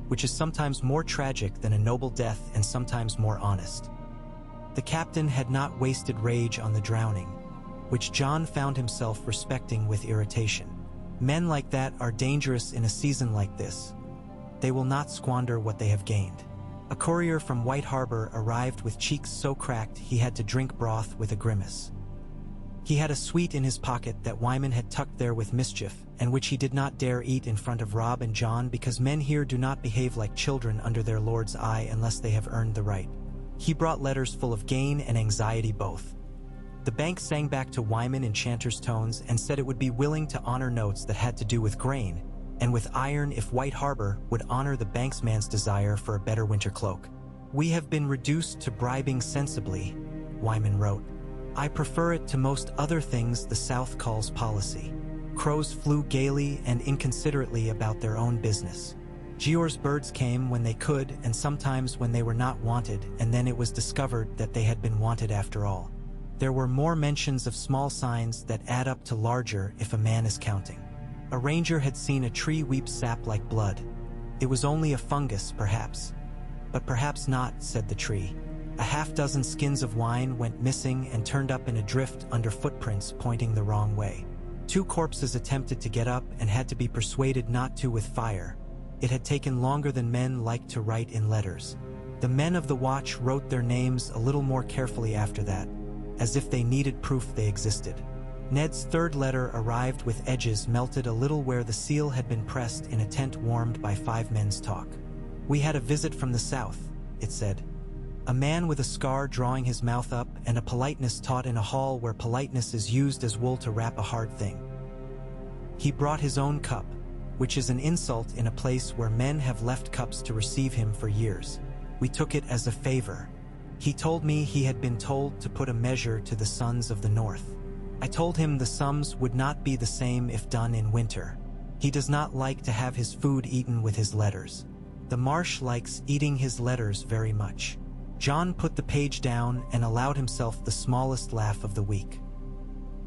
which is sometimes more tragic than a noble death and sometimes more honest. The captain had not wasted rage on the drowning, which Jon found himself respecting with irritation. Men like that are dangerous in a season like this. They will not squander what they have gained. A courier from White Harbor arrived with cheeks so cracked he had to drink broth with a grimace. He had a sweet in his pocket that Wyman had tucked there with mischief, and which he did not dare eat in front of Robb and Jon because men here do not behave like children under their lord's eye unless they have earned the right. He brought letters full of gain and anxiety both. The bank sang back to Wyman in chanter's tones and said it would be willing to honor notes that had to do with grain, and with iron if White Harbor would honor the banksman's desire for a better winter cloak. "We have been reduced to bribing sensibly," Wyman wrote. "I prefer it to most other things the South calls policy." Crows flew gaily and inconsiderately about their own business. Gior's birds came when they could and sometimes when they were not wanted, and then it was discovered that they had been wanted after all. There were more mentions of small signs that add up to larger if a man is counting. A ranger had seen a tree weep sap like blood. It was only a fungus, perhaps. But perhaps not, said the tree. A half-dozen skins of wine went missing and turned up in a drift under footprints pointing the wrong way. 2 corpses attempted to get up and had to be persuaded not to with fire. It had taken longer than men liked to write in letters. The men of the watch wrote their names a little more carefully after that, as if they needed proof they existed. Ned's 3rd letter arrived with edges melted a little where the seal had been pressed in a tent warmed by 5 men's talk. "We had a visit from the south," it said. "A man with a scar drawing his mouth up and a politeness taught in a hall where politeness is used as wool to wrap a hard thing. He brought his own cup, which is an insult in a place where men have left cups to receive him for years. We took it as a favor. He told me he had been told to put a measure to the sons of the north. I told him the sums would not be the same if done in winter. He does not like to have his food eaten with his letters. The Marsh likes eating his letters very much." Jon put the page down and allowed himself the smallest laugh of the week.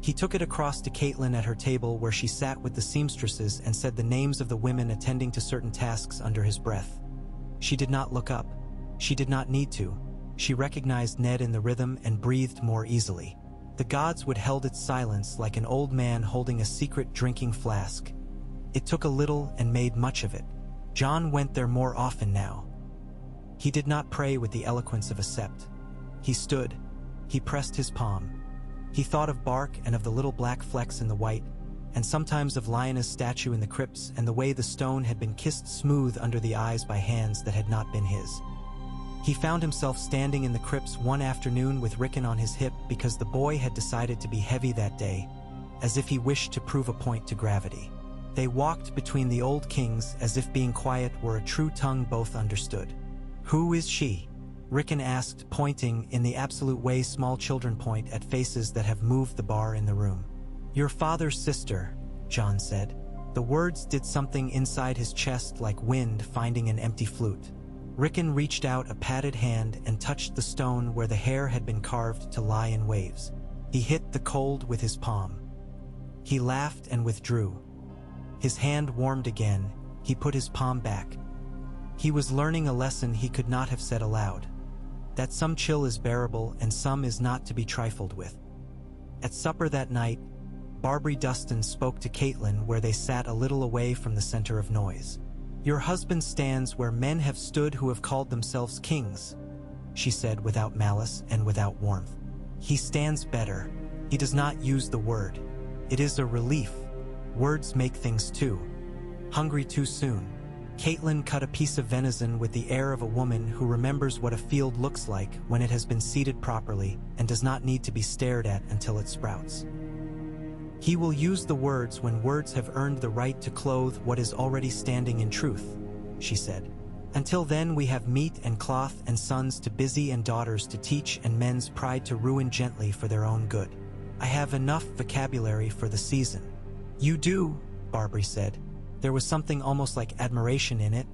He took it across to Caitlin at her table where she sat with the seamstresses and said the names of the women attending to certain tasks under his breath. She did not look up. She did not need to. She recognized Ned in the rhythm and breathed more easily. The Godswood held its silence like an old man holding a secret drinking flask. It took a little and made much of it. Jon went there more often now. He did not pray with the eloquence of a sept. He stood. He pressed his palm. He thought of bark and of the little black flecks in the white, and sometimes of Lyanna's statue in the crypts and the way the stone had been kissed smooth under the eyes by hands that had not been his. He found himself standing in the crypts one afternoon with Rickon on his hip because the boy had decided to be heavy that day, as if he wished to prove a point to gravity. They walked between the old kings as if being quiet were a true tongue both understood. "Who is she?" Rickon asked, pointing in the absolute way small children point at faces that have moved the bar in the room. "Your father's sister," Jon said. The words did something inside his chest like wind finding an empty flute. Rickon reached out a padded hand and touched the stone where the hair had been carved to lie in waves. He hit the cold with his palm. He laughed and withdrew. His hand warmed again. He put his palm back. He was learning a lesson he could not have said aloud. That some chill is bearable and some is not to be trifled with. At supper that night, Barbary Dustin spoke to Caitlin where they sat a little away from the center of noise. "Your husband stands where men have stood who have called themselves kings," she said without malice and without warmth. "He stands better. He does not use the word. It is a relief. Words make things too. Hungry too soon." Caitlin cut a piece of venison with the air of a woman who remembers what a field looks like when it has been seeded properly and does not need to be stared at until it sprouts. "He will use the words when words have earned the right to clothe what is already standing in truth," she said. "Until then we have meat and cloth and sons to busy and daughters to teach and men's pride to ruin gently for their own good. I have enough vocabulary for the season." "You do," Barbary said. There was something almost like admiration in it,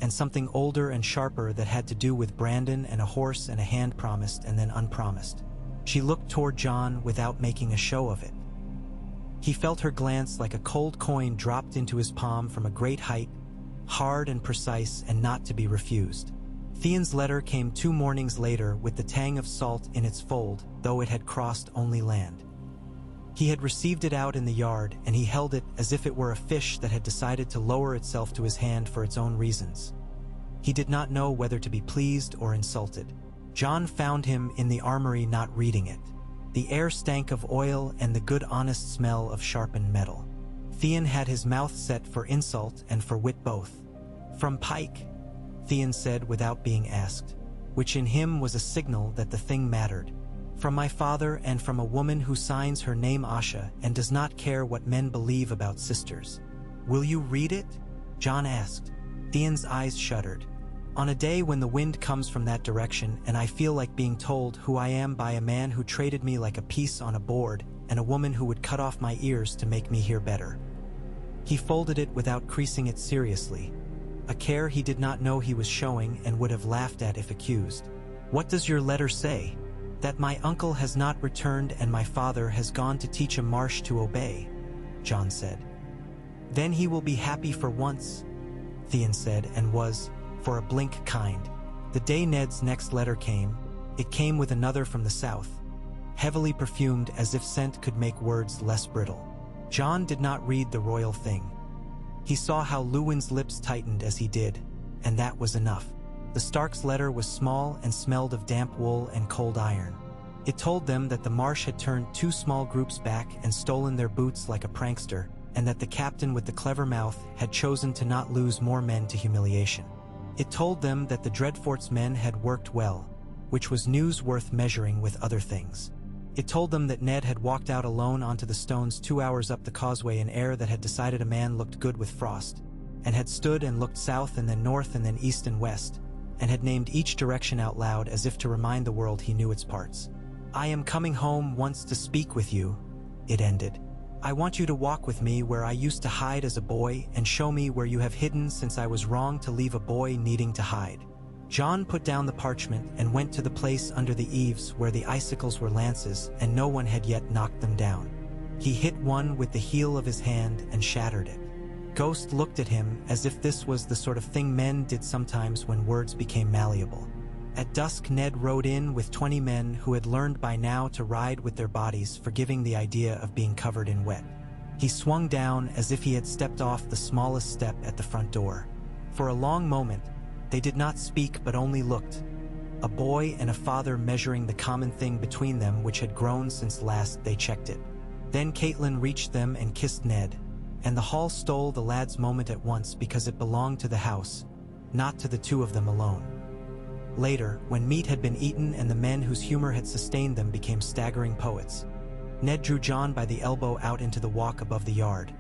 and something older and sharper that had to do with Brandon and a horse and a hand promised and then unpromised. She looked toward Jon without making a show of it. He felt her glance like a cold coin dropped into his palm from a great height, hard and precise and not to be refused. Theon's letter came 2 mornings later with the tang of salt in its fold, though it had crossed only land. He had received it out in the yard, and he held it as if it were a fish that had decided to lower itself to his hand for its own reasons. He did not know whether to be pleased or insulted. Jon found him in the armory not reading it. The air stank of oil and the good honest smell of sharpened metal. Theon had his mouth set for insult and for wit both. "From Pike," Theon said without being asked, which in him was a signal that the thing mattered. From my father and from a woman who signs her name Asha and does not care what men believe about sisters. Will you read it? Jon asked. Theon's eyes shuddered. On a day when the wind comes from that direction and I feel like being told who I am by a man who traded me like a piece on a board and a woman who would cut off my ears to make me hear better. He folded it without creasing it seriously, a care he did not know he was showing and would have laughed at if accused. What does your letter say? That my uncle has not returned and my father has gone to teach a Marsh to obey, Jon said. Then he will be happy for once, Theon said, and was, for a blink, kind. The day Ned's next letter came, it came with another from the south, heavily perfumed as if scent could make words less brittle. Jon did not read the royal thing. He saw how Luwin's lips tightened as he did, and that was enough. The Stark's letter was small and smelled of damp wool and cold iron. It told them that the Marsh had turned 2 small groups back and stolen their boots like a prankster, and that the captain with the clever mouth had chosen to not lose more men to humiliation. It told them that the Dreadfort's men had worked well, which was news worth measuring with other things. It told them that Ned had walked out alone onto the stones 2 hours up the causeway in air that had decided a man looked good with frost, and had stood and looked south and then north and then east and west, and had named each direction out loud as if to remind the world he knew its parts. I am coming home once to speak with you, it ended. I want you to walk with me where I used to hide as a boy and show me where you have hidden since I was wrong to leave a boy needing to hide. Jon put down the parchment and went to the place under the eaves where the icicles were lances and no one had yet knocked them down. He hit one with the heel of his hand and shattered it. Ghost looked at him as if this was the sort of thing men did sometimes when words became malleable. At dusk, Ned rode in with 20 men who had learned by now to ride with their bodies, forgiving the idea of being covered in wet. He swung down as if he had stepped off the smallest step at the front door. For a long moment, they did not speak but only looked, a boy and a father measuring the common thing between them which had grown since last they checked it. Then Caitlin reached them and kissed Ned, and the hall stole the lad's moment at once because it belonged to the house, not to the two of them alone. Later, when meat had been eaten and the men whose humor had sustained them became staggering poets, Ned drew Jon by the elbow out into the walk above the yard,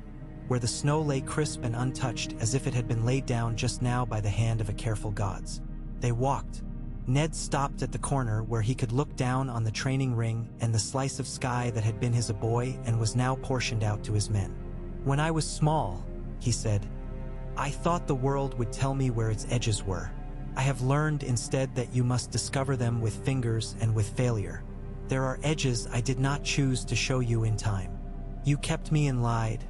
where the snow lay crisp and untouched as if it had been laid down just now by the hand of a careful gods. They walked. Ned stopped at the corner where he could look down on the training ring and the slice of sky that had been his a boy and was now portioned out to his men. When I was small, he said, I thought the world would tell me where its edges were. I have learned instead that you must discover them with fingers and with failure. There are edges I did not choose to show you in time. You kept me and lied,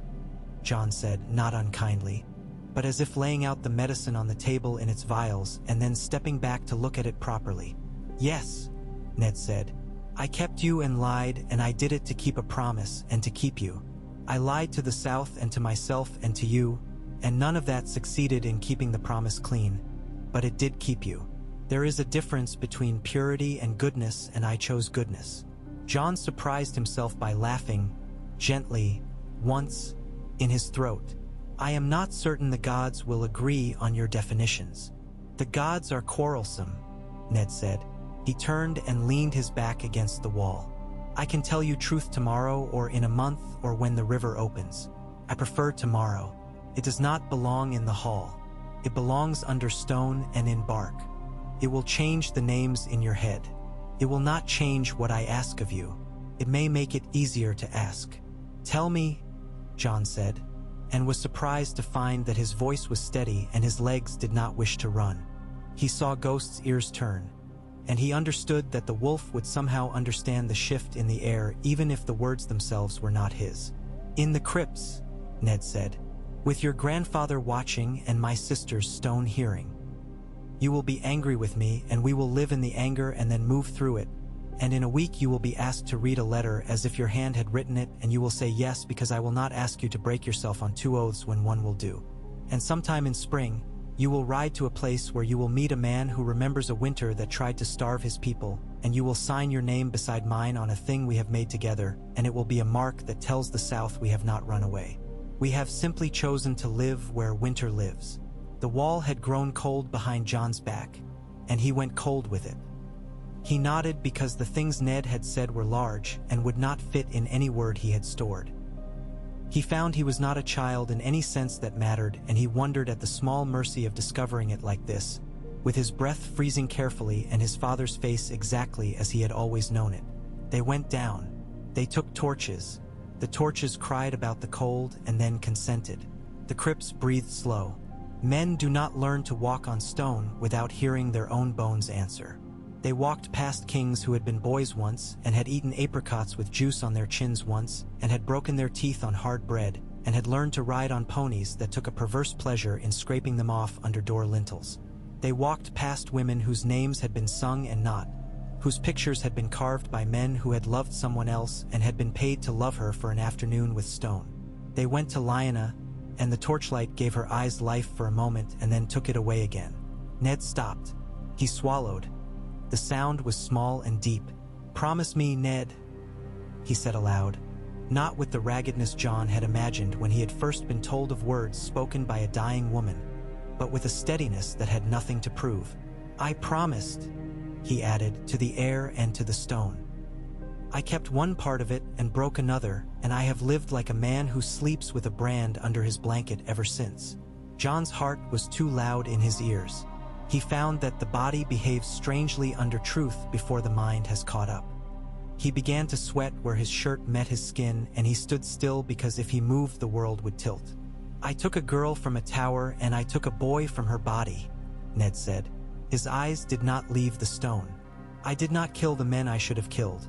Jon said, not unkindly, but as if laying out the medicine on the table in its vials and then stepping back to look at it properly. Yes, Ned said, I kept you and lied, and I did it to keep a promise and to keep you. I lied to the South and to myself and to you, and none of that succeeded in keeping the promise clean. But it did keep you. There is a difference between purity and goodness, and I chose goodness. Jon surprised himself by laughing, gently, once, in his throat. I am not certain the gods will agree on your definitions. The gods are quarrelsome, Ned said. He turned and leaned his back against the wall. I can tell you truth tomorrow or in a month or when the river opens. I prefer tomorrow. It does not belong in the hall. It belongs under stone and in bark. It will change the names in your head. It will not change what I ask of you. It may make it easier to ask. Tell me, Jon said, and was surprised to find that his voice was steady and his legs did not wish to run. He saw Ghost's ears turn, and he understood that the wolf would somehow understand the shift in the air even if the words themselves were not his. In the crypts, Ned said, with your grandfather watching and my sister's stone hearing. You will be angry with me, and we will live in the anger and then move through it, and in a week you will be asked to read a letter as if your hand had written it, and you will say yes because I will not ask you to break yourself on 2 oaths when one will do. And sometime in spring, you will ride to a place where you will meet a man who remembers a winter that tried to starve his people, and you will sign your name beside mine on a thing we have made together, and it will be a mark that tells the South we have not run away. We have simply chosen to live where winter lives. The wall had grown cold behind Jon's back, and he went cold with it. He nodded because the things Ned had said were large and would not fit in any word he had stored. He found he was not a child in any sense that mattered, and he wondered at the small mercy of discovering it like this, with his breath freezing carefully and his father's face exactly as he had always known it. They went down. They took torches. The torches cried about the cold and then consented. The crypts breathed slow. Men do not learn to walk on stone without hearing their own bones answer. They walked past kings who had been boys once and had eaten apricots with juice on their chins once and had broken their teeth on hard bread and had learned to ride on ponies that took a perverse pleasure in scraping them off under door lintels. They walked past women whose names had been sung and not, whose pictures had been carved by men who had loved someone else and had been paid to love her for an afternoon with stone. They went to Lyanna, and the torchlight gave her eyes life for a moment and then took it away again. Ned stopped. He swallowed. The sound was small and deep. "Promise me, Ned," he said aloud, not with the raggedness Jon had imagined when he had first been told of words spoken by a dying woman, but with a steadiness that had nothing to prove. "I promised," he added, "to the air and to the stone. I kept one part of it and broke another, and I have lived like a man who sleeps with a brand under his blanket ever since." Jon's heart was too loud in his ears. He found that the body behaves strangely under truth before the mind has caught up. He began to sweat where his shirt met his skin, and he stood still because if he moved the world would tilt. "I took a girl from a tower and I took a boy from her body," Ned said. His eyes did not leave the stone. "I did not kill the men I should have killed.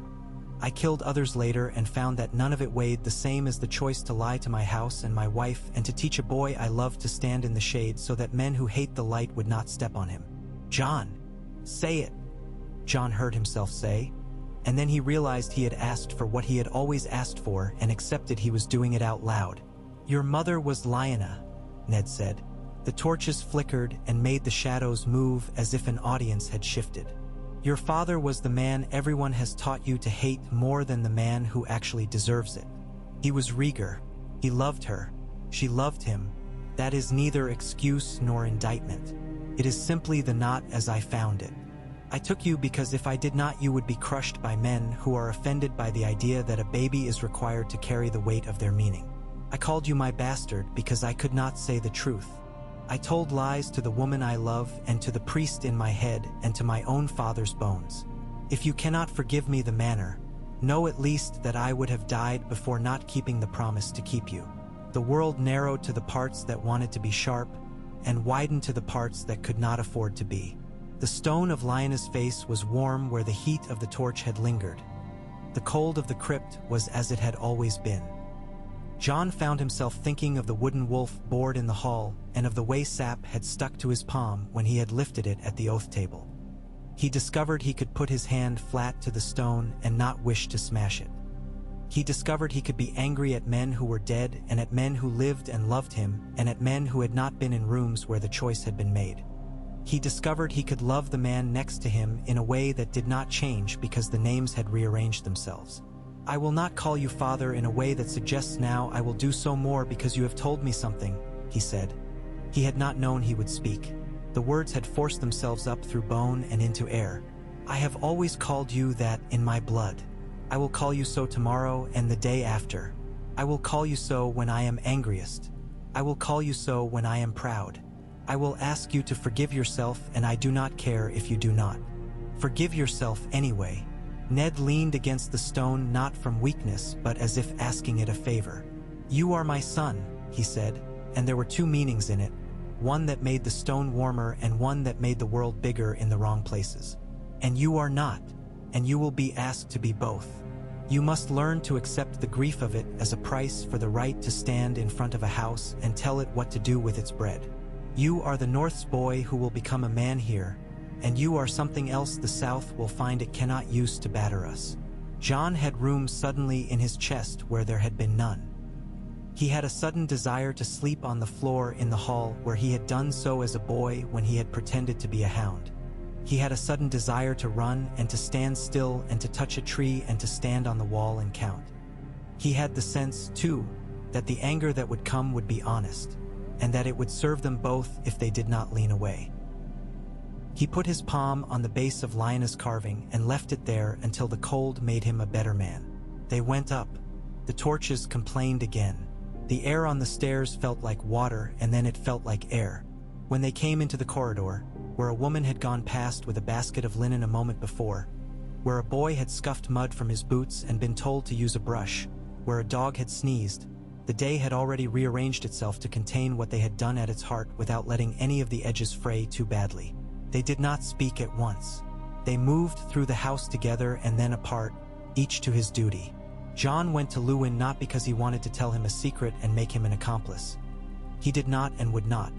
I killed others later and found that none of it weighed the same as the choice to lie to my house and my wife and to teach a boy I loved to stand in the shade so that men who hate the light would not step on him." "Jon, say it," Jon heard himself say, and then he realized he had asked for what he had always asked for and accepted he was doing it out loud. "Your mother was Lyanna," Ned said. The torches flickered and made the shadows move as if an audience had shifted. "Your father was the man everyone has taught you to hate more than the man who actually deserves it. He was Rhaegar. He loved her. She loved him. That is neither excuse nor indictment. It is simply the knot as I found it. I took you because if I did not, you would be crushed by men who are offended by the idea that a baby is required to carry the weight of their meaning. I called you my bastard because I could not say the truth. I told lies to the woman I love and to the priest in my head and to my own father's bones. If you cannot forgive me the manner, know at least that I would have died before not keeping the promise to keep you." The world narrowed to the parts that wanted to be sharp and widened to the parts that could not afford to be. The stone of Lyanna's face was warm where the heat of the torch had lingered. The cold of the crypt was as it had always been. Jon found himself thinking of the wooden wolf board in the hall and of the way sap had stuck to his palm when he had lifted it at the oath table. He discovered he could put his hand flat to the stone and not wish to smash it. He discovered he could be angry at men who were dead and at men who lived and loved him and at men who had not been in rooms where the choice had been made. He discovered he could love the man next to him in a way that did not change because the names had rearranged themselves. "I will not call you father in a way that suggests now I will do so more because you have told me something," he said. He had not known he would speak. The words had forced themselves up through bone and into air. "I have always called you that in my blood. I will call you so tomorrow and the day after. I will call you so when I am angriest. I will call you so when I am proud. I will ask you to forgive yourself, and I do not care if you do not. Forgive yourself anyway." Ned leaned against the stone not from weakness but as if asking it a favor. "You are my son," he said, and there were two meanings in it, one that made the stone warmer and one that made the world bigger in the wrong places. "And you are not, and you will be asked to be both. You must learn to accept the grief of it as a price for the right to stand in front of a house and tell it what to do with its bread. You are the North's boy who will become a man here, and you are something else the South will find it cannot use to batter us." Jon had room suddenly in his chest where there had been none. He had a sudden desire to sleep on the floor in the hall where he had done so as a boy when he had pretended to be a hound. He had a sudden desire to run and to stand still and to touch a tree and to stand on the wall and count. He had the sense, too, that the anger that would come would be honest, and that it would serve them both if they did not lean away. He put his palm on the base of Lyanna's carving and left it there until the cold made him a better man. They went up. The torches complained again. The air on the stairs felt like water, and then it felt like air. When they came into the corridor, where a woman had gone past with a basket of linen a moment before, where a boy had scuffed mud from his boots and been told to use a brush, where a dog had sneezed, the day had already rearranged itself to contain what they had done at its heart without letting any of the edges fray too badly. They did not speak at once. They moved through the house together and then apart, each to his duty. Jon went to Luwin not because he wanted to tell him a secret and make him an accomplice. He did not and would not,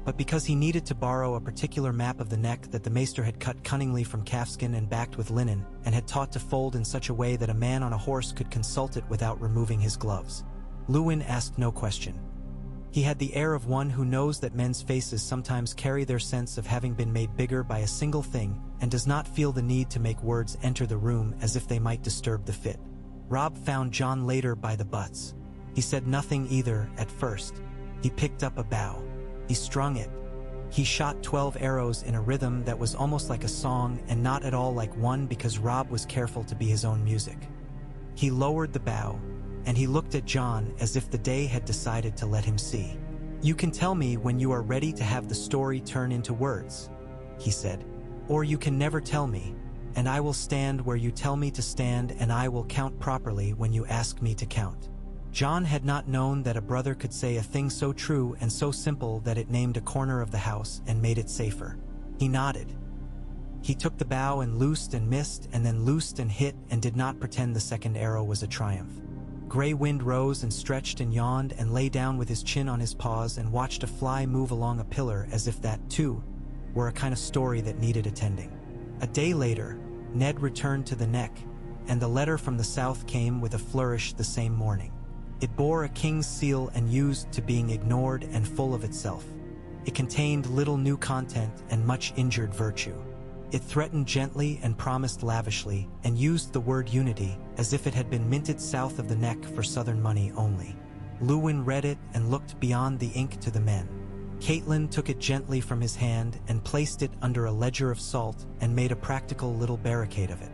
but because he needed to borrow a particular map of the neck that the Maester had cut cunningly from calfskin and backed with linen, and had taught to fold in such a way that a man on a horse could consult it without removing his gloves. Luwin asked no question. He had the air of one who knows that men's faces sometimes carry their sense of having been made bigger by a single thing, and does not feel the need to make words enter the room as if they might disturb the fit. Robb found Jon later by the butts. He said nothing either at first. He picked up a bow. He strung it. He shot 12 arrows in a rhythm that was almost like a song and not at all like one because Robb was careful to be his own music. He lowered the bow, and he looked at Jon as if the day had decided to let him see. "You can tell me when you are ready to have the story turn into words," he said. "Or you can never tell me, and I will stand where you tell me to stand, and I will count properly when you ask me to count." Jon had not known that a brother could say a thing so true and so simple that it named a corner of the house and made it safer. He nodded. He took the bow and loosed and missed and then loosed and hit and did not pretend the second arrow was a triumph. Gray wind rose and stretched and yawned and lay down with his chin on his paws and watched a fly move along a pillar as if that, too, were a kind of story that needed attending. A day later, Ned returned to the neck, and the letter from the south came with a flourish the same morning. It bore a king's seal and used to being ignored and full of itself. It contained little new content and much injured virtue. It threatened gently and promised lavishly, and used the word unity as if it had been minted south of the neck for southern money only. Luwin read it and looked beyond the ink to the men. Caitlin took it gently from his hand and placed it under a ledger of salt and made a practical little barricade of it.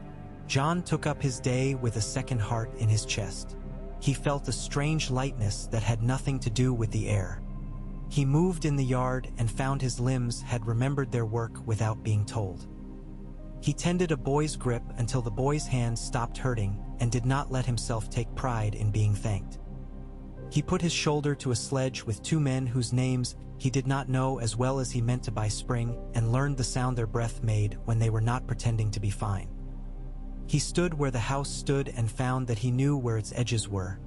Jon took up his day with a second heart in his chest. He felt a strange lightness that had nothing to do with the air. He moved in the yard and found his limbs had remembered their work without being told. He tended a boy's grip until the boy's hand stopped hurting and did not let himself take pride in being thanked. He put his shoulder to a sledge with two men whose names he did not know as well as he meant to by spring, and learned the sound their breath made when they were not pretending to be fine. He stood where the house stood and found that he knew where its edges were,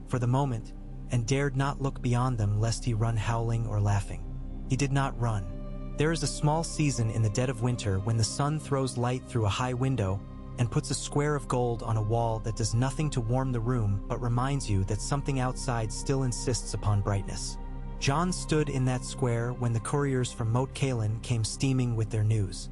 for the moment, and dared not look beyond them lest he run howling or laughing. He did not run. There is a small season in the dead of winter when the sun throws light through a high window and puts a square of gold on a wall that does nothing to warm the room but reminds you that something outside still insists upon brightness. Jon stood in that square when the couriers from Moat Cailin came steaming with their news.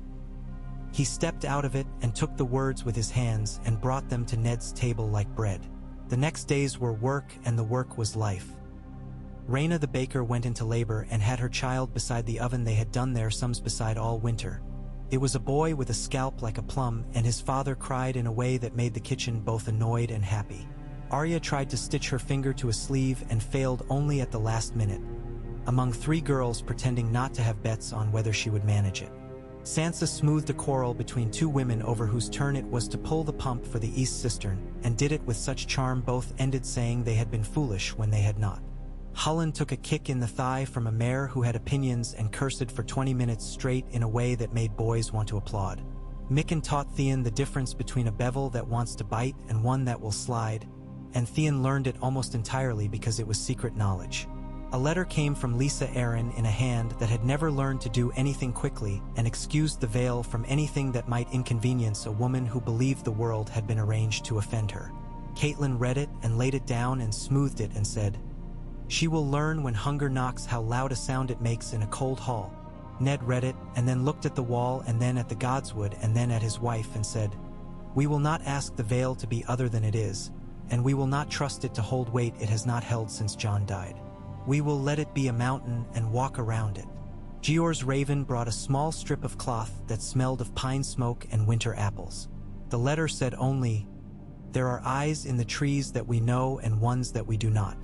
He stepped out of it and took the words with his hands and brought them to Ned's table like bread. The next days were work, and the work was life. Rhaena the baker went into labor and had her child beside the oven they had done there sums beside all winter. It was a boy with a scalp like a plum, and his father cried in a way that made the kitchen both annoyed and happy. Arya tried to stitch her finger to a sleeve and failed only at the last minute, among three girls pretending not to have bets on whether she would manage it. Sansa smoothed a quarrel between two women over whose turn it was to pull the pump for the east cistern, and did it with such charm both ended saying they had been foolish when they had not. Howland took a kick in the thigh from a mare who had opinions and cursed for 20 minutes straight in a way that made boys want to applaud. Mikken taught Theon the difference between a bevel that wants to bite and one that will slide, and Theon learned it almost entirely because it was secret knowledge. A letter came from Lisa Arryn in a hand that had never learned to do anything quickly and excused the veil from anything that might inconvenience a woman who believed the world had been arranged to offend her. Caitlin read it and laid it down and smoothed it and said, "She will learn when hunger knocks how loud a sound it makes in a cold hall." Ned read it and then looked at the wall and then at the Godswood and then at his wife and said, "We will not ask the veil to be other than it is, and we will not trust it to hold weight it has not held since Jon died. We will let it be a mountain and walk around it." Gior's raven brought a small strip of cloth that smelled of pine smoke and winter apples. The letter said only, "There are eyes in the trees that we know and ones that we do not.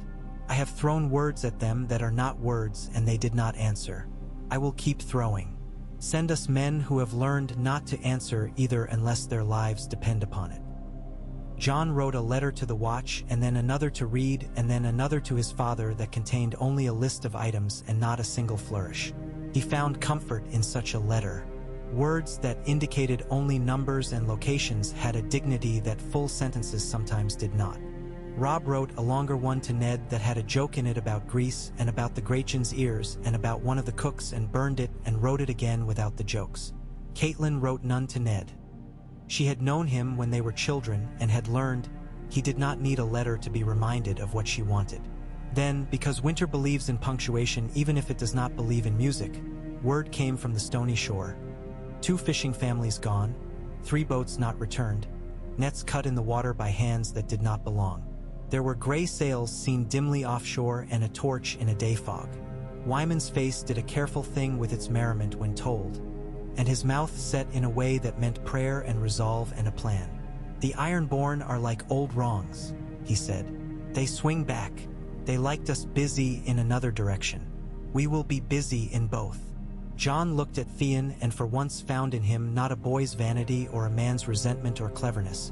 I have thrown words at them that are not words, and they did not answer. I will keep throwing. Send us men who have learned not to answer either unless their lives depend upon it." Jon wrote a letter to the watch, and then another to Reed, and then another to his father that contained only a list of items and not a single flourish. He found comfort in such a letter. Words that indicated only numbers and locations had a dignity that full sentences sometimes did not. Robb wrote a longer one to Ned that had a joke in it about Greece and about the Grachan's ears and about one of the cooks, and burned it and wrote it again without the jokes. Caitlin wrote none to Ned. She had known him when they were children and had learned he did not need a letter to be reminded of what she wanted. Then, because winter believes in punctuation even if it does not believe in music, word came from the stony shore. 2 fishing families gone, 3 boats not returned, nets cut in the water by hands that did not belong. There were gray sails seen dimly offshore and a torch in a day fog. Wyman's face did a careful thing with its merriment when told, and his mouth set in a way that meant prayer and resolve and a plan. "The Ironborn are like old wrongs," he said. "They swing back. They liked us busy in another direction. We will be busy in both." Jon looked at Theon and for once found in him not a boy's vanity or a man's resentment or cleverness,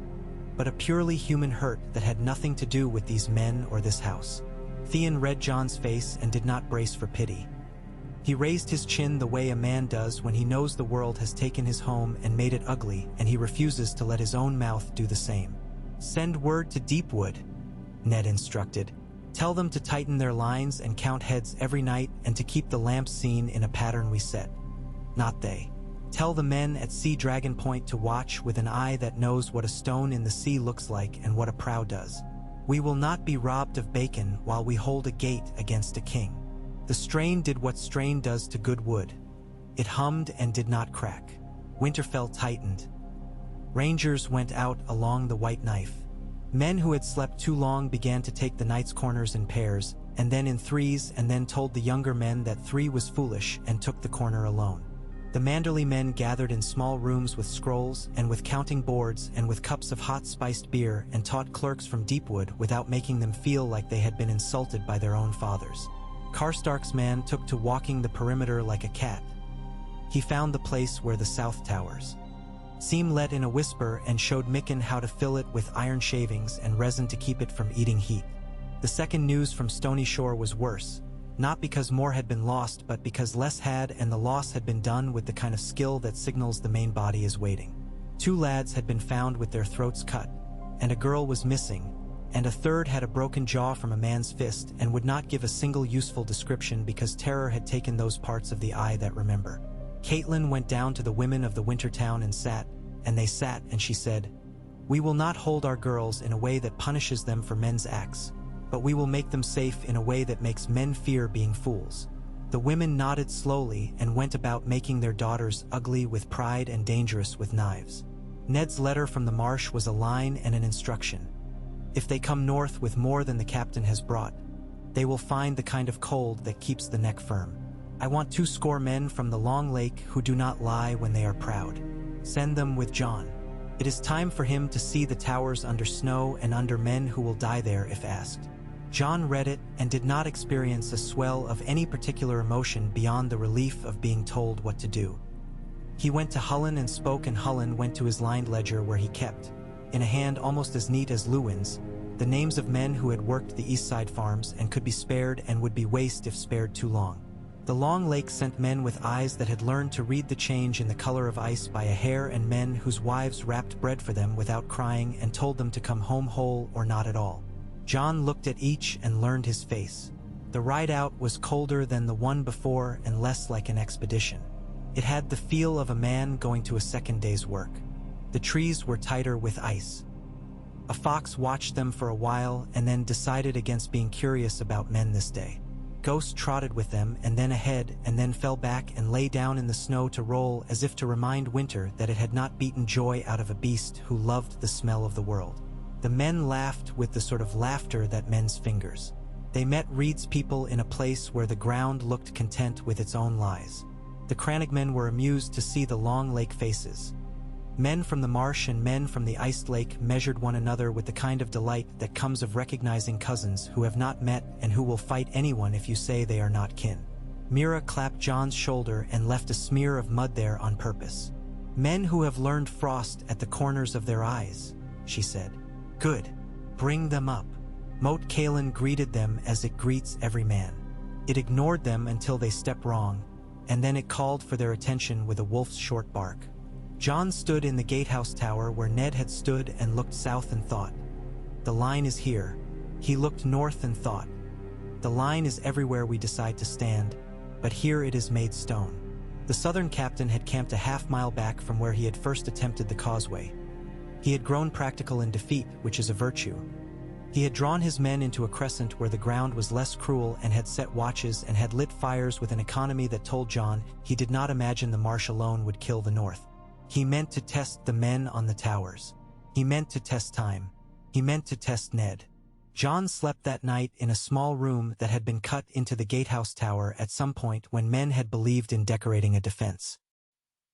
but a purely human hurt that had nothing to do with these men or this house. Theon read Jon's face and did not brace for pity. He raised his chin the way a man does when he knows the world has taken his home and made it ugly, and he refuses to let his own mouth do the same. "Send word to Deepwood," Ned instructed. "Tell them to tighten their lines and count heads every night and to keep the lamps seen in a pattern we set." Not they. "Tell the men at Sea Dragon Point to watch with an eye that knows what a stone in the sea looks like and what a prow does. We will not be robbed of bacon while we hold a gate against a king." The strain did what strain does to good wood. It hummed and did not crack. Winterfell tightened. Rangers went out along the white knife. Men who had slept too long began to take the night's corners in pairs, and then in threes, and then told the younger men that 3 was foolish and took the corner alone. The Manderly men gathered in small rooms with scrolls and with counting boards and with cups of hot spiced beer and taught clerks from Deepwood without making them feel like they had been insulted by their own fathers. Karstark's man took to walking the perimeter like a cat. He found the place where the south towers. Seam let in a whisper and showed Mikken how to fill it with iron shavings and resin to keep it from eating heat. The second news from Stony Shore was worse, not because more had been lost, but because less had, and the loss had been done with the kind of skill that signals the main body is waiting. 2 lads had been found with their throats cut, and a girl was missing, and a third had a broken jaw from a man's fist and would not give a single useful description because terror had taken those parts of the eye that remember. Caitlin went down to the women of the winter town and sat, and they sat, and she said, "We will not hold our girls in a way that punishes them for men's acts, but we will make them safe in a way that makes men fear being fools." The women nodded slowly and went about making their daughters ugly with pride and dangerous with knives. Ned's letter from the Marsh was a line and an instruction. If they come north with more than the captain has brought, they will find the kind of cold that keeps the neck firm. I want 200 men from the long lake who do not lie when they are proud. Send them with Jon. It is time for him to see the towers under snow and under men who will die there if asked. Jon read it and did not experience a swell of any particular emotion beyond the relief of being told what to do. He went to Howland and spoke, and Howland went to his lined ledger where he kept, in a hand almost as neat as Luwin's, the names of men who had worked the east side farms and could be spared and would be waste if spared too long. The long lake sent men with eyes that had learned to read the change in the color of ice by a hair, and men whose wives wrapped bread for them without crying and told them to come home whole or not at all. Jon looked at each and learned his face. The ride out was colder than the one before and less like an expedition. It had the feel of a man going to a second day's work. The trees were tighter with ice. A fox watched them for a while and then decided against being curious about men this day. Ghost trotted with them and then ahead and then fell back and lay down in the snow to roll as if to remind winter that it had not beaten joy out of a beast who loved the smell of the world. The men laughed with the sort of laughter that mends fingers. They met Reed's people in a place where the ground looked content with its own lies. The crannogmen were amused to see the long lake faces. Men from the marsh and men from the iced lake measured one another with the kind of delight that comes of recognizing cousins who have not met and who will fight anyone if you say they are not kin. Mira clapped Jon's shoulder and left a smear of mud there on purpose. "Men who have learned frost at the corners of their eyes," she said. "Good. Bring them up." Moat Cailin greeted them as it greets every man. It ignored them until they stepped wrong, and then it called for their attention with a wolf's short bark. Jon stood in the gatehouse tower where Ned had stood and looked south and thought, "The line is here." He looked north and thought, "The line is everywhere we decide to stand, but here it is made stone." The southern captain had camped a half-mile back from where he had first attempted the causeway. He had grown practical in defeat, which is a virtue. He had drawn his men into a crescent where the ground was less cruel and had set watches and had lit fires with an economy that told Jon he did not imagine the marsh alone would kill the north. He meant to test the men on the towers. He meant to test time. He meant to test Ned. Jon slept that night in a small room that had been cut into the gatehouse tower at some point when men had believed in decorating a defense.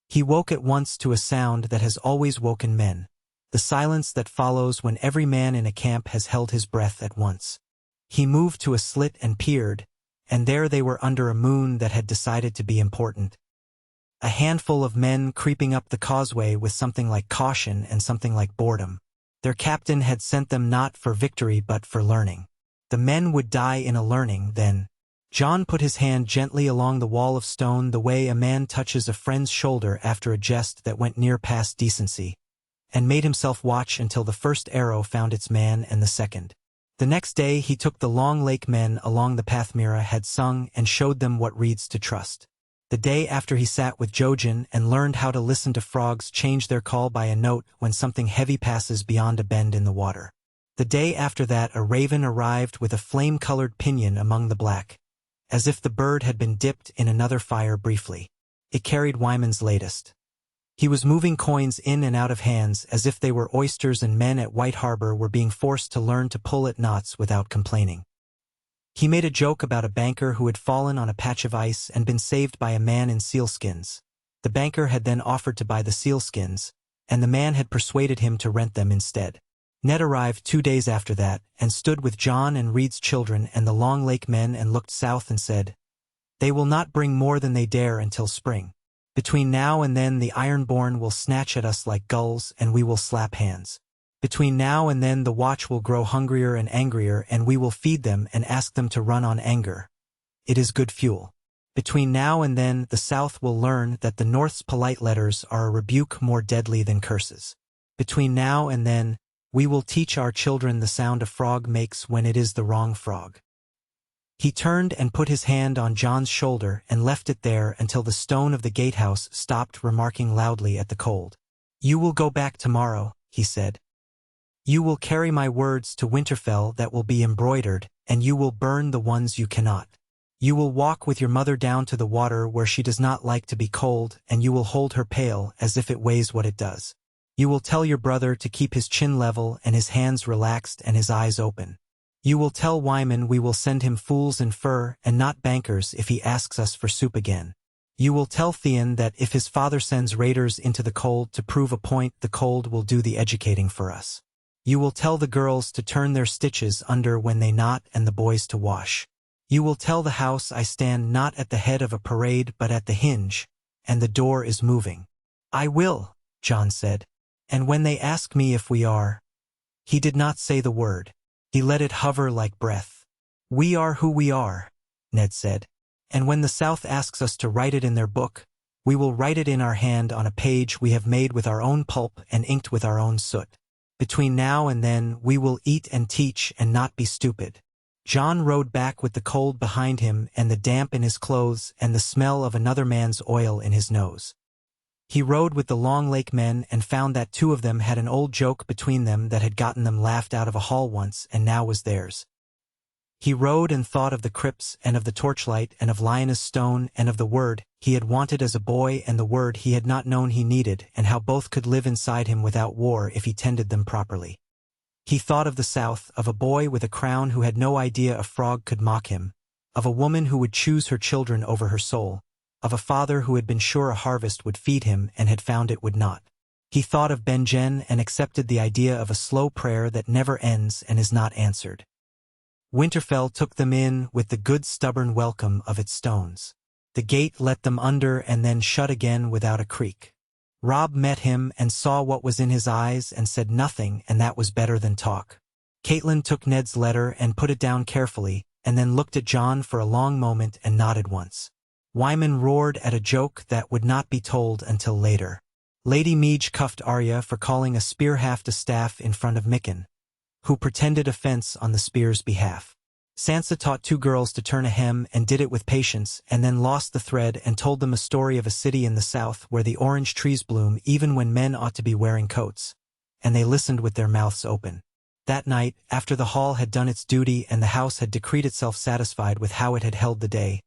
He woke at once to a sound that has always woken men, the silence that follows when every man in a camp has held his breath at once. He moved to a slit and peered, and there they were under a moon that had decided to be important. A handful of men creeping up the causeway with something like caution and something like boredom. Their captain had sent them not for victory but for learning. The men would die in a learning, then. Jon put his hand gently along the wall of stone the way a man touches a friend's shoulder after a jest that went near past decency, and made himself watch until the first arrow found its man and the second. The next day he took the Long Lake men along the path Mira had sung and showed them what reeds to trust. The day after he sat with Jojen and learned how to listen to frogs change their call by a note when something heavy passes beyond a bend in the water. The day after that a raven arrived with a flame-colored pinion among the black, as if the bird had been dipped in another fire briefly. It carried Wyman's latest. He was moving coins in and out of hands as if they were oysters, and men at White Harbor were being forced to learn to pull at knots without complaining. He made a joke about a banker who had fallen on a patch of ice and been saved by a man in sealskins. The banker had then offered to buy the sealskins, and the man had persuaded him to rent them instead. Ned arrived 2 days after that, and stood with Jon and Reed's children and the Long Lake men and looked south and said, "They will not bring more than they dare until spring. Between now and then the Ironborn will snatch at us like gulls and we will slap hands. Between now and then the Watch will grow hungrier and angrier and we will feed them and ask them to run on anger. It is good fuel. Between now and then the South will learn that the North's polite letters are a rebuke more deadly than curses. Between now and then we will teach our children the sound a frog makes when it is the wrong frog." He turned and put his hand on Jon's shoulder and left it there until the stone of the gatehouse stopped, remarking loudly at the cold. "You will go back tomorrow," he said. "You will carry my words to Winterfell that will be embroidered, and you will burn the ones you cannot. You will walk with your mother down to the water where she does not like to be cold, and you will hold her pail as if it weighs what it does. You will tell your brother to keep his chin level and his hands relaxed and his eyes open. You will tell Wyman we will send him fools in fur and not bankers if he asks us for soup again. You will tell Theon that if his father sends raiders into the cold to prove a point, the cold will do the educating for us. You will tell the girls to turn their stitches under when they knot and the boys to wash. You will tell the house I stand not at the head of a parade but at the hinge, and the door is moving." "I will," Jon said. "And when they ask me if we are—" He did not say the word. He let it hover like breath. "We are who we are," Ned said. "And when the South asks us to write it in their book, we will write it in our hand on a page we have made with our own pulp and inked with our own soot. Between now and then we will eat and teach and not be stupid." Jon rode back with the cold behind him and the damp in his clothes and the smell of another man's oil in his nose. He rode with the Long Lake men and found that 2 of them had an old joke between them that had gotten them laughed out of a hall once and now was theirs. He rode and thought of the crypts and of the torchlight and of Lioness Stone and of the word he had wanted as a boy and the word he had not known he needed, and how both could live inside him without war if he tended them properly. He thought of the South, of a boy with a crown who had no idea a frog could mock him, of a woman who would choose her children over her soul, of a father who had been sure a harvest would feed him and had found it would not. He thought of Benjen and accepted the idea of a slow prayer that never ends and is not answered. Winterfell took them in with the good stubborn welcome of its stones. The gate let them under and then shut again without a creak. Robb met him and saw what was in his eyes and said nothing, and that was better than talk. Caitlin took Ned's letter and put it down carefully, and then looked at Jon for a long moment and nodded once. Wyman roared at a joke that would not be told until later. Lady Meege cuffed Arya for calling a spear haft a staff in front of Mikken, who pretended offense on the spear's behalf. Sansa taught 2 girls to turn a hem and did it with patience, and then lost the thread and told them a story of a city in the south where the orange trees bloom even when men ought to be wearing coats, and they listened with their mouths open. That night, after the hall had done its duty and the house had decreed itself satisfied with how it had held the day,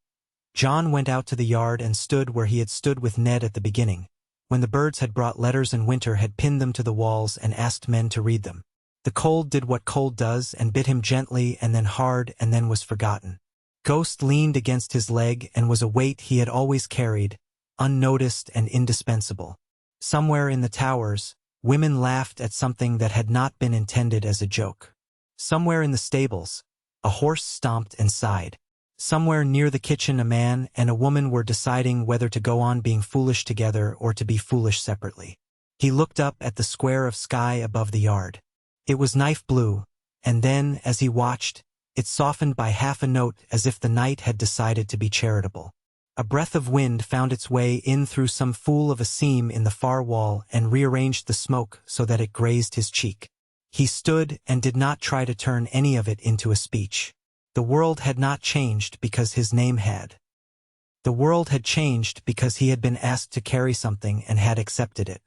Jon went out to the yard and stood where he had stood with Ned at the beginning, when the birds had brought letters and winter had pinned them to the walls and asked men to read them. The cold did what cold does and bit him gently and then hard and then was forgotten. Ghost leaned against his leg and was a weight he had always carried, unnoticed and indispensable. Somewhere in the towers, women laughed at something that had not been intended as a joke. Somewhere in the stables, a horse stomped and sighed. Somewhere near the kitchen a man and a woman were deciding whether to go on being foolish together or to be foolish separately. He looked up at the square of sky above the yard. It was knife blue, and then, as he watched, it softened by half a note as if the night had decided to be charitable. A breath of wind found its way in through some fool of a seam in the far wall and rearranged the smoke so that it grazed his cheek. He stood and did not try to turn any of it into a speech. The world had not changed because his name had. The world had changed because he had been asked to carry something and had accepted it.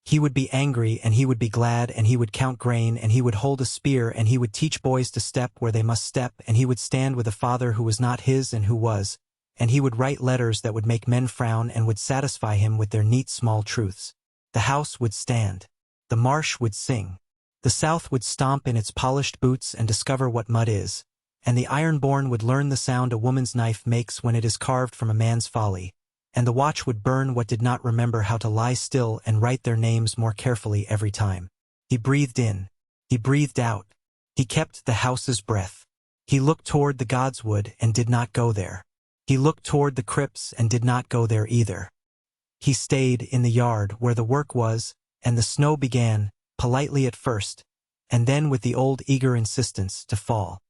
He would be angry and he would be glad and he would count grain and he would hold a spear and he would teach boys to step where they must step and he would stand with a father who was not his and who was, and he would write letters that would make men frown and would satisfy him with their neat small truths. The house would stand. The marsh would sing. The south would stomp in its polished boots and discover what mud is, and the ironborn would learn the sound a woman's knife makes when it is carved from a man's folly, and the watch would burn what did not remember how to lie still and write their names more carefully every time. He breathed in. He breathed out. He kept the house's breath. He looked toward the Godswood and did not go there. He looked toward the crypts and did not go there either. He stayed in the yard where the work was, and the snow began, politely at first, and then with the old eager insistence, to fall.